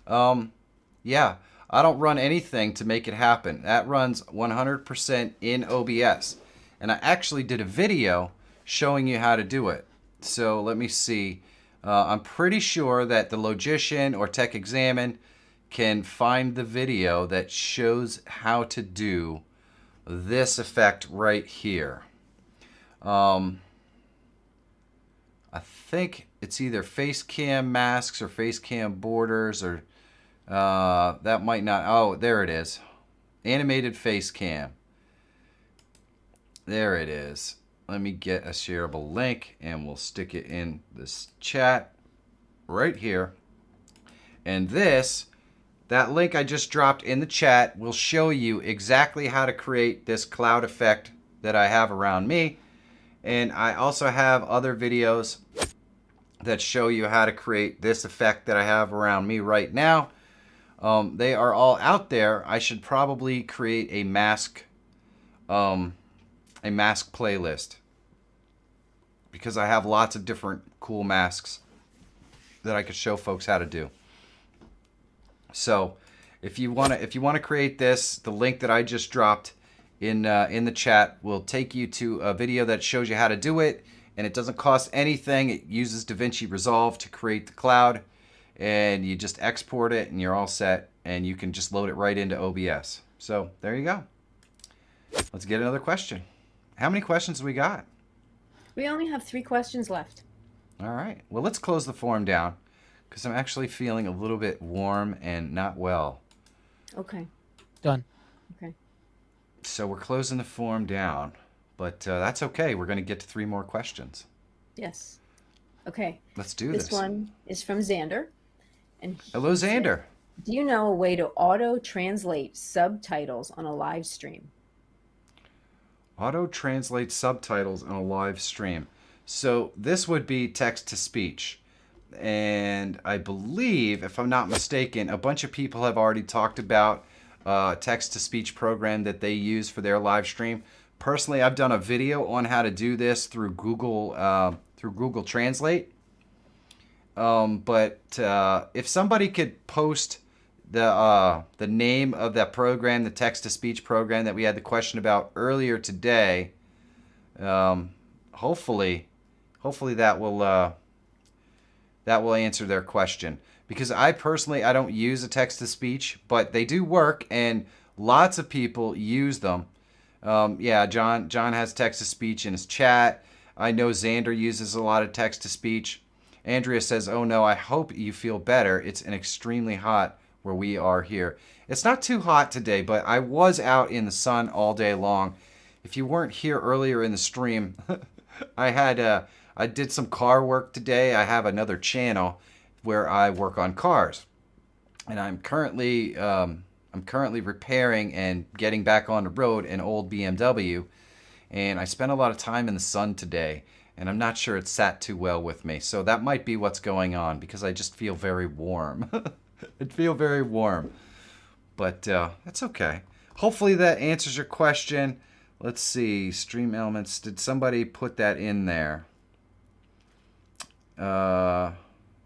yeah, I don't run anything to make it happen. That runs 100% in OBS. And I actually did a video showing you how to do it. So let me see. I'm pretty sure that the Logician or TechExamine can find the video that shows how to do this effect right here. I think it's either face cam masks or face cam borders, or that might not. Oh, there it is. Animated face cam. There it is. Let me get a shareable link and we'll stick it in this chat right here. And that link I just dropped in the chat will show you exactly how to create this cloud effect that I have around me. And I also have other videos that show you how to create this effect that I have around me right now. They are all out there. I should probably create a mask playlist because I have lots of different cool masks that I could show folks how to do. So if you want to create this, the link that I just dropped in the chat will take you to a video that shows you how to do it, and it doesn't cost anything. It uses DaVinci Resolve to create the cloud, and you just export it and you're all set, and you can just load it right into OBS. So there you go. Let's get another question. How many questions we got? We only have 3 questions left. All right. Well, let's close the forum down because I'm actually feeling a little bit warm and not well. Okay. Done. Okay. So we're closing the forum down, but that's okay. We're going to get to 3 more questions. Yes. Okay. Let's do this. This one is from Xander. And hello, Xander. Do you know a way to auto-translate subtitles on a live stream? Auto translate subtitles in a live stream. So this would be text to speech. And I believe, if I'm not mistaken, a bunch of people have already talked about text to speech program that they use for their live stream. Personally, I've done a video on how to do this through Google Translate. But if somebody could post the name of that program, the text to speech program that we had the question about earlier today, hopefully that will answer their question. Because I personally, I don't use a text to speech, but they do work, and lots of people use them. Yeah, John has text to speech in his chat. I know Xander uses a lot of text to speech. Andrea says, "Oh no, I hope you feel better. It's an extremely hot where we are here." It's not too hot today, but I was out in the sun all day long. If you weren't here earlier in the stream, I did some car work today. I have another channel where I work on cars, and I'm currently repairing and getting back on the road an old BMW, and I spent a lot of time in the sun today, and I'm not sure it sat too well with me. So that might be what's going on, because I just feel very warm. I feel very warm, but that's okay. Hopefully that answers your question. Let's see, Stream Elements. Did somebody put that in there?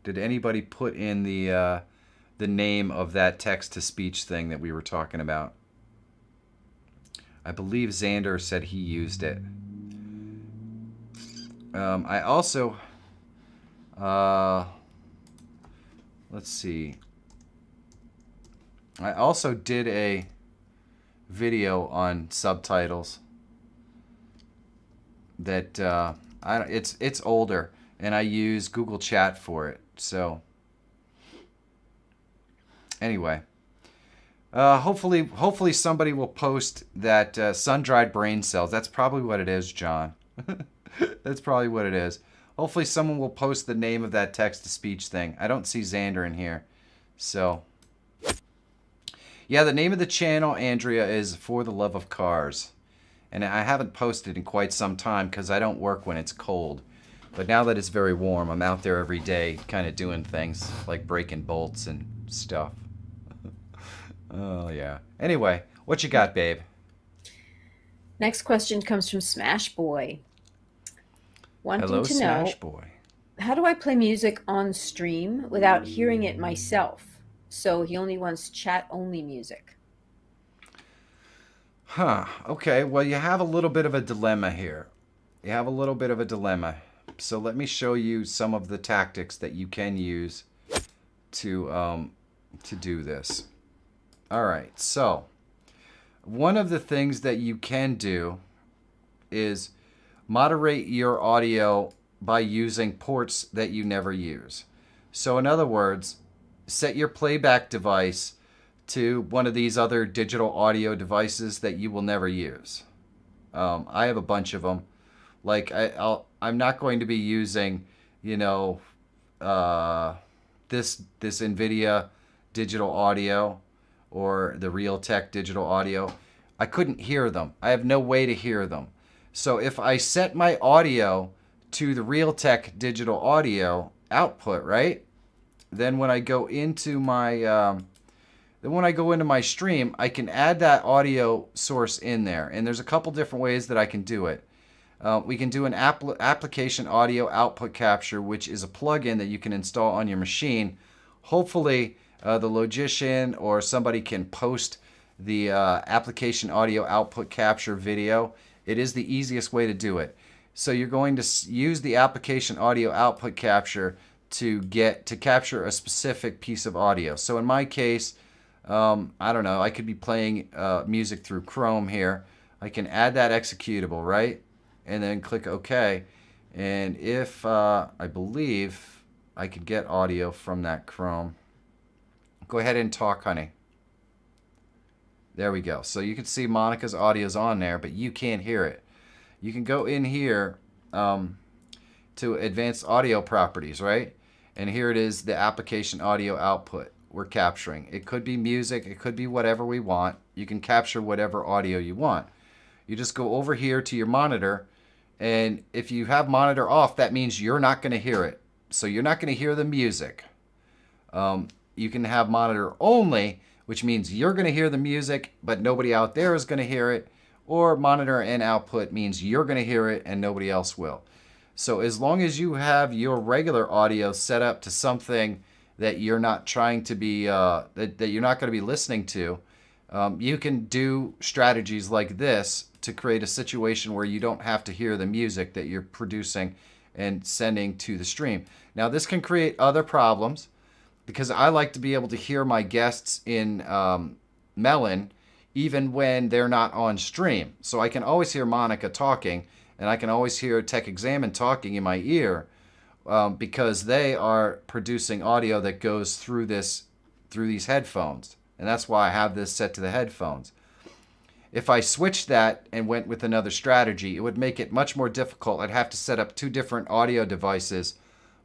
Did anybody put in the name of that text-to-speech thing that we were talking about? I believe Xander said he used it. I also, let's see. I also did a video on subtitles that it's older, and I use Google Chat for it. So anyway, hopefully somebody will post that sun-dried brain cells. That's probably what it is, John. That's probably what it is. Hopefully someone will post the name of that text-to-speech thing. I don't see Xander in here. So yeah, the name of the channel, Andrea, is For the Love of Cars. And I haven't posted in quite some time because I don't work when it's cold. But now that it's very warm, I'm out there every day kind of doing things like breaking bolts and stuff. Oh, yeah. Anyway, what you got, babe? Next question comes from Smash Boy. Wanting Hello, to know, Smash Boy. how do I play music on stream without hearing it myself? So he only wants chat-only music. Huh. Okay, well, you have a little bit of a dilemma here. You have a little bit of a dilemma. So let me show you some of the tactics that you can use to do this. All right, so one of the things that you can do is moderate your audio by using ports that you never use. So in other words, set your playback device to one of these other digital audio devices that you will never use. I have a bunch of them. Like I'm not going to be using, you know, this NVIDIA digital audio or the Realtek digital audio. I couldn't hear them. I have no way to hear them. So if I set my audio to the Realtek digital audio output, right? Then when I go into my stream, I can add that audio source in there. And there's a couple different ways that I can do it. We can do an application audio output capture, which is a plugin that you can install on your machine. Hopefully, the Logician or somebody can post the application audio output capture video. It is the easiest way to do it. So you're going to use the application audio output capture to capture a specific piece of audio. So in my case, I don't know, I could be playing music through Chrome here. I can add that executable, right? And then click OK. And if I believe I could get audio from that Chrome. Go ahead and talk, honey. There we go. So you can see Monica's audio's on there, but you can't hear it. You can go in here to advanced audio properties, right? And here it is, the application audio output we're capturing. It could be music, it could be whatever we want. You can capture whatever audio you want. You just go over here to your monitor, and if you have monitor off, that means you're not going to hear it. So you're not going to hear the music. You can have monitor only, which means you're going to hear the music, but nobody out there is going to hear it. Or monitor and output means you're going to hear it and nobody else will. So as long as you have your regular audio set up to something that you're not trying to be, that you're not going to be listening to, you can do strategies like this to create a situation where you don't have to hear the music that you're producing and sending to the stream. Now, this can create other problems because I like to be able to hear my guests in Melon even when they're not on stream. So I can always hear Monica talking, and I can always hear Tech Examine talking in my ear because they are producing audio that goes through these headphones. And that's why I have this set to the headphones. If I switched that and went with another strategy, it would make it much more difficult. I'd have to set up 2 different audio devices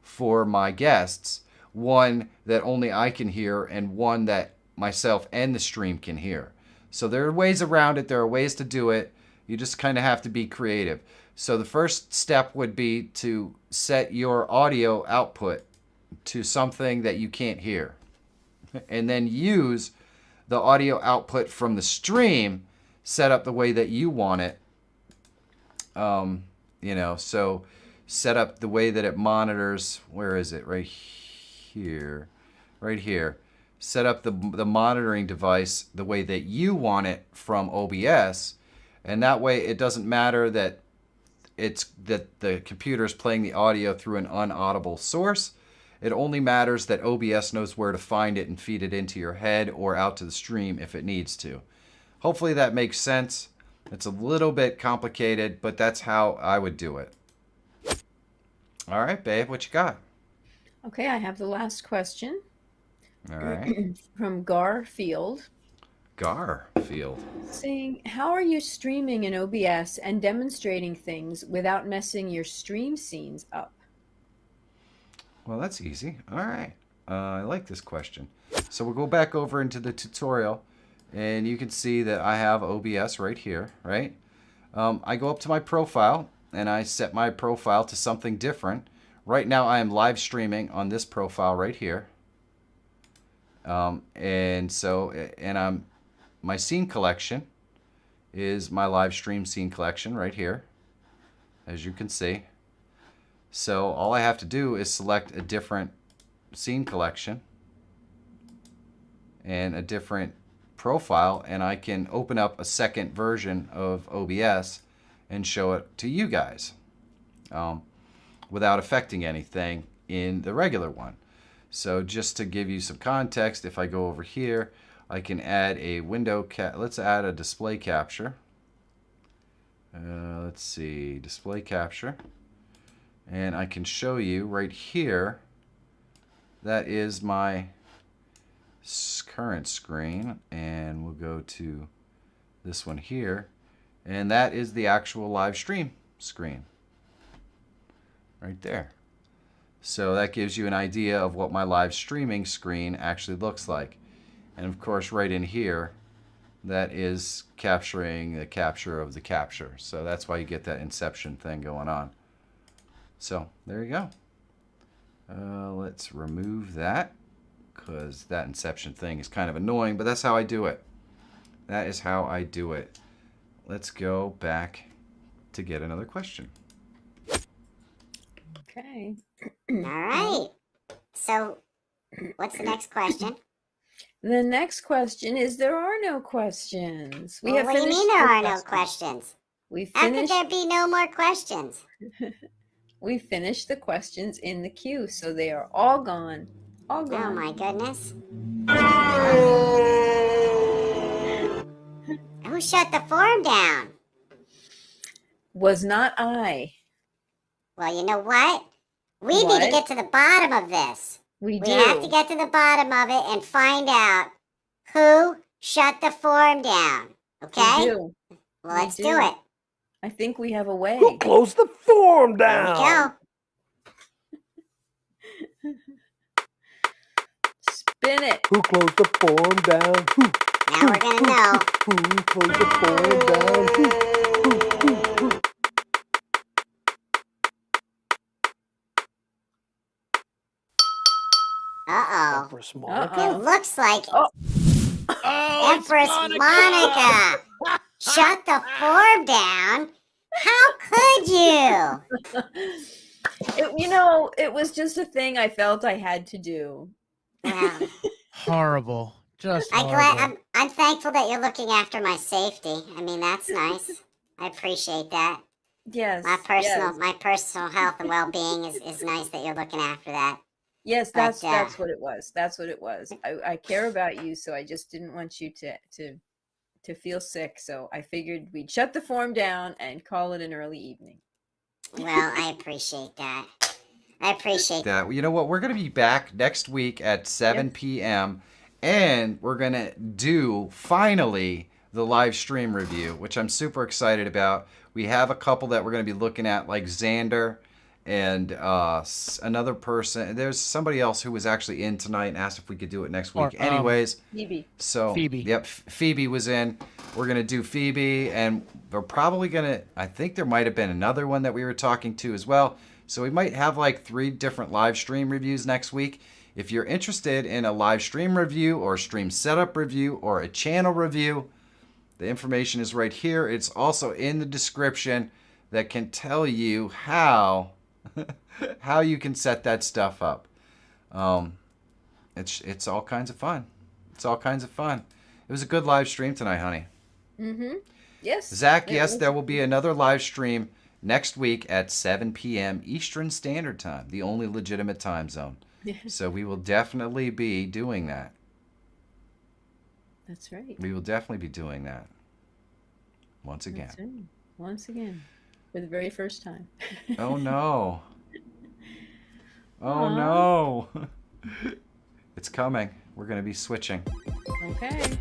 for my guests. One that only I can hear and one that myself and the stream can hear. So there are ways around it. There are ways to do it. You just kind of have to be creative. So the first step would be to set your audio output to something that you can't hear. And then use the audio output from the stream set up the way that you want it. So set up the way that it monitors. Where is it? Right here. Right here. Set up the monitoring device the way that you want it from OBS, and that way it doesn't matter that the computer is playing the audio through an unaudible source. It only matters that OBS knows where to find it and feed it into your head or out to the stream if it needs to. Hopefully that makes sense. It's a little bit complicated, but that's how I would do it. All right, babe, what you got? Okay, I have the last question. All right. From Garfield. Garfield. Saying, how are you streaming in OBS and demonstrating things without messing your stream scenes up? Well, that's easy. All right. I like this question. So we'll go back over into the tutorial, and you can see that I have OBS right here, right? I go up to my profile, and I set my profile to something different. Right now, I am live streaming on this profile right here. My scene collection is my live stream scene collection right here, as you can see. So all I have to do is select a different scene collection and a different profile, and I can open up a second version of OBS and show it to you guys without affecting anything in the regular one. So just to give you some context, if I go over here, I can add a window let's add a display capture. Let's see, display capture. And I can show you right here, that is my current screen. And we'll go to this one here. And that is the actual live stream screen. Right there. So that gives you an idea of what my live streaming screen actually looks like. And of course, right in here, that is capturing the capture of the capture. So that's why you get that inception thing going on. So there you go. Let's remove that because that inception thing is kind of annoying, but that's how I do it. That is how I do it. Let's go back to get another question. Okay. All right. So, what's the next question? The next question is, there are no questions. Well, what do you mean there are no questions? We How could finished. there be no more questions? We finished the questions in the queue, so they are all gone. All Oh gone. my goodness. Who shut the forum down? Was not I. Well, you know what? We need What? to get to the bottom of this. We We do. have to get to the bottom of it and find out who shut the forum down. We Okay? do. Well, We let's do. do it. I think we have a way. Who closed the forum There we down? go. Spin it. Who closed the forum down? Who Now we're going to know. closed the forum down? Empress Monica. It looks like Oh. Oh, Empress Monica. Shut the form down. How could you? It was just a thing I felt I had to do. Well, Horrible. Just horrible. I'm thankful that you're looking after my safety. I mean, that's nice. I appreciate that. Yes. My personal health and well-being is nice that you're looking after that. Yes, But, that's what it was. That's what it was. I care about you, so I just didn't want you to feel sick. So I figured we'd shut the form down and call it an early evening. Well, I appreciate that. I appreciate that. That you know what? We're gonna be back next week at 7 p.m. and we're gonna do finally the live stream review, which I'm super excited about. We have a couple that we're gonna be looking at, like Xander and another person. There's somebody else who was actually in tonight and asked if we could do it next week. Anyways, Phoebe. so Phoebe. Yep, Phoebe was in. We're gonna do Phoebe, and we're probably gonna. I think there might have been another one that we were talking to as well. So we might have like 3 different live stream reviews next week. If you're interested in a live stream review or a stream setup review or a channel review, the information is right here. It's also in the description that can tell you how you can set that stuff up. It's all kinds of fun. It's all kinds of fun. It was a good live stream tonight, honey. Mm-hmm. Yes. Zach, yes, there will be another live stream next week at 7 p.m. Eastern Standard Time, the only legitimate time zone. So we will definitely be doing that. That's right. We will definitely be doing that. Once again. That's right. Once again. For the very first time. Oh no. Oh Aw. no. It's coming. We're going to be switching. Okay.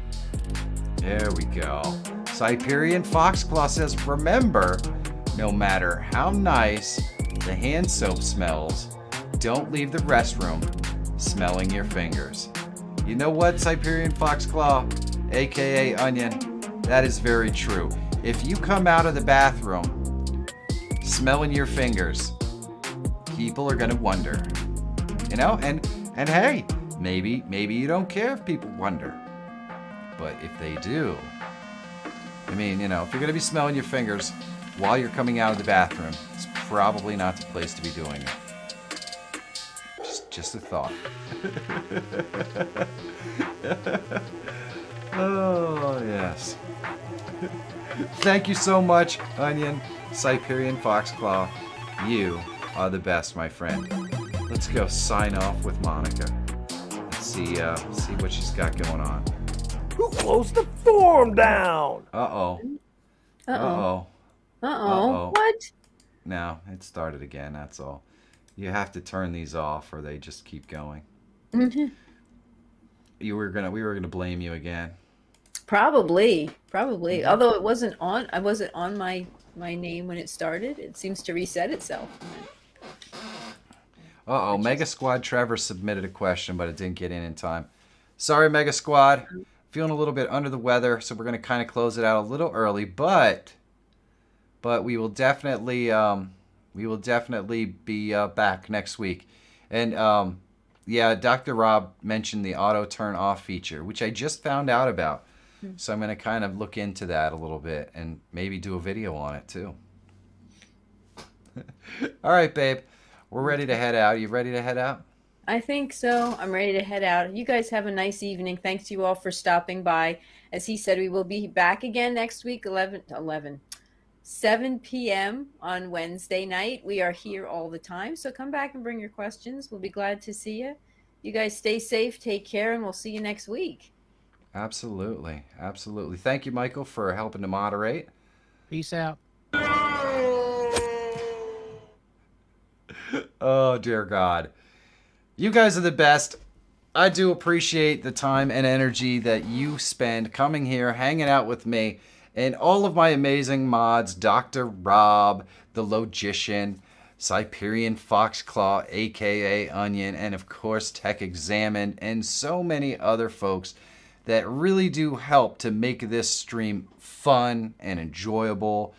There we go. Siberian Foxclaw says, remember, no matter how nice the hand soap smells, don't leave the restroom smelling your fingers. You know what, Siberian Foxclaw, aka Onion? That is very true. If you come out of the bathroom smelling your fingers, people are gonna wonder. You know, and hey, maybe you don't care if people wonder. But if they do, I mean, you know, if you're gonna be smelling your fingers while you're coming out of the bathroom, it's probably not the place to be doing it. Just a thought. Oh, yes. Thank you so much, Onion, Siberian Foxclaw. You are the best, my friend. Let's go sign off with Monica. Let's see what she's got going on. Who closed the form down? Uh-oh. Uh-oh. Uh-oh. Uh-oh. Uh-oh. What? No, it started again, that's all. You have to turn these off or they just keep going. Mhm. We were gonna blame you again. Probably. Although I wasn't on my name when it started. It seems to reset itself. Uh-oh, Mega Squad Trevor submitted a question, but it didn't get in time. Sorry, Mega Squad. Feeling a little bit under the weather, so we're going to kind of close it out a little early, but we will definitely be back next week. And yeah, Dr. Rob mentioned the auto turn off feature, which I just found out about. So I'm going to kind of look into that a little bit and maybe do a video on it too. All right, babe. We're ready to head out. You ready to head out? I think so. I'm ready to head out. You guys have a nice evening. Thanks to you all for stopping by. As he said, we will be back again next week, 7 p.m. on Wednesday night. We are here all the time, so come back and bring your questions. We'll be glad to see you. You guys stay safe, take care, and we'll see you next week. Absolutely. Absolutely. Thank you, Michael, for helping to moderate. Peace out. Oh, dear God. You guys are the best. I do appreciate the time and energy that you spend coming here, hanging out with me, and all of my amazing mods, Dr. Rob, the Logician, Siberian Foxclaw, aka Onion, and of course Tech Examined, and so many other folks that really do help to make this stream fun and enjoyable.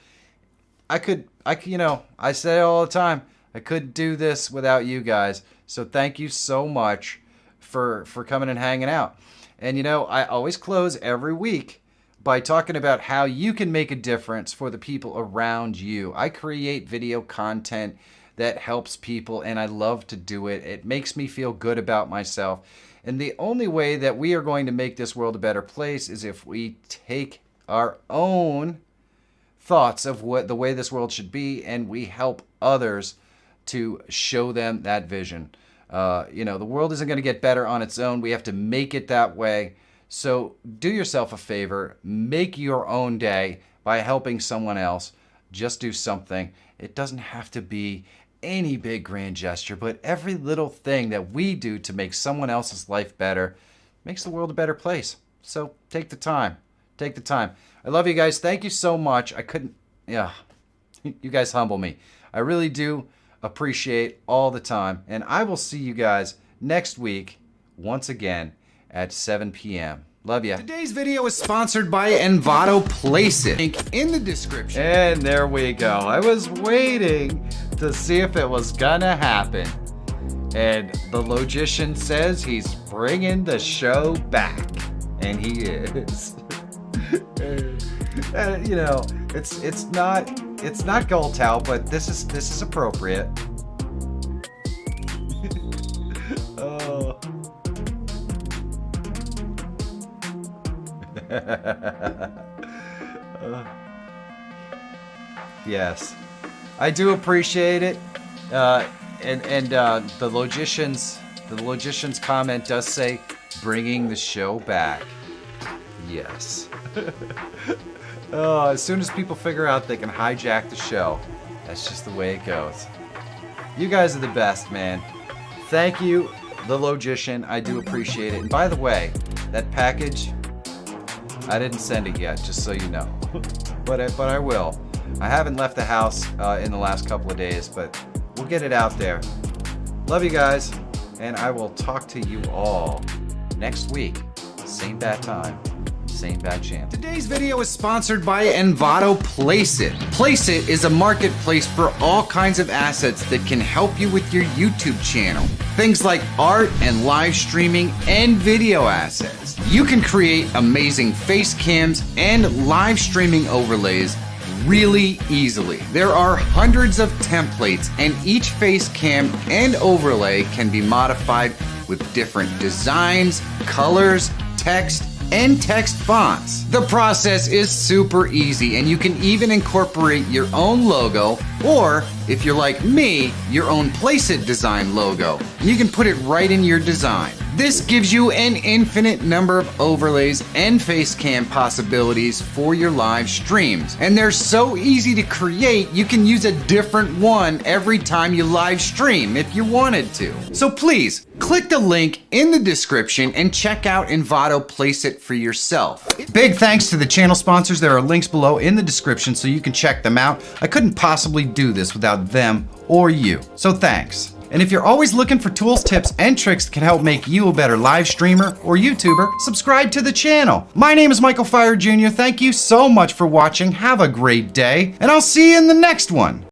I say it all the time, I couldn't do this without you guys. So thank you so much for coming and hanging out. And you know, I always close every week by talking about how you can make a difference for the people around you. I create video content that helps people, and I love to do it. It makes me feel good about myself. And the only way that we are going to make this world a better place is if we take our own thoughts of what the way this world should be, and we help others to show them that vision. You know, the world isn't going to get better on its own. We have to make it that way. So do yourself a favor, make your own day by helping someone else. Just do something. It doesn't have to be any big grand gesture, but every little thing that we do to make someone else's life better makes the world a better place. So take the time. Take the time. I love you guys. Thank you so much. You guys humble me. I really do appreciate all the time. And I will see you guys next week once again at 7 p.m. Love ya. Today's video is sponsored by Envato Placeit. Link in the description. And there we go. I was waiting to see if it was gonna happen. And the logician says he's bringing the show back. And he is. You know, it's not Goldtow, but this is appropriate. Oh. Yes, I do appreciate it, and the logician's comment does say bringing the show back. Yes. Oh, as soon as people figure out they can hijack the show, that's just the way it goes. You guys are the best, man. Thank you, the logician. I do appreciate it. And by the way, that package, I didn't send it yet, just so you know. but I will. I haven't left the house in the last couple of days, but we'll get it out there. Love you guys, and I will talk to you all next week. Same bad time, same bad channel. Today's video is sponsored by Envato Placeit. Placeit is a marketplace for all kinds of assets that can help you with your YouTube channel. Things like art and live streaming and video assets. You can create amazing face cams and live streaming overlays really easily. There are hundreds of templates, and each face cam and overlay can be modified with different designs, colors, text, and text fonts. The process is super easy, and you can even incorporate your own logo, or if you're like me, your own Placeit design logo. You can put it right in your design. This gives you an infinite number of overlays and face cam possibilities for your live streams. And they're so easy to create, you can use a different one every time you live stream if you wanted to. So please, click the link in the description and check out Envato Placeit for yourself. Big thanks to the channel sponsors. There are links below in the description so you can check them out. I couldn't possibly do this without them or you, so thanks. And if you're always looking for tools, tips, and tricks that can help make you a better live streamer or YouTuber, subscribe to the channel. My name is Michael Fire Jr. Thank you so much for watching. Have a great day, and I'll see you in the next one.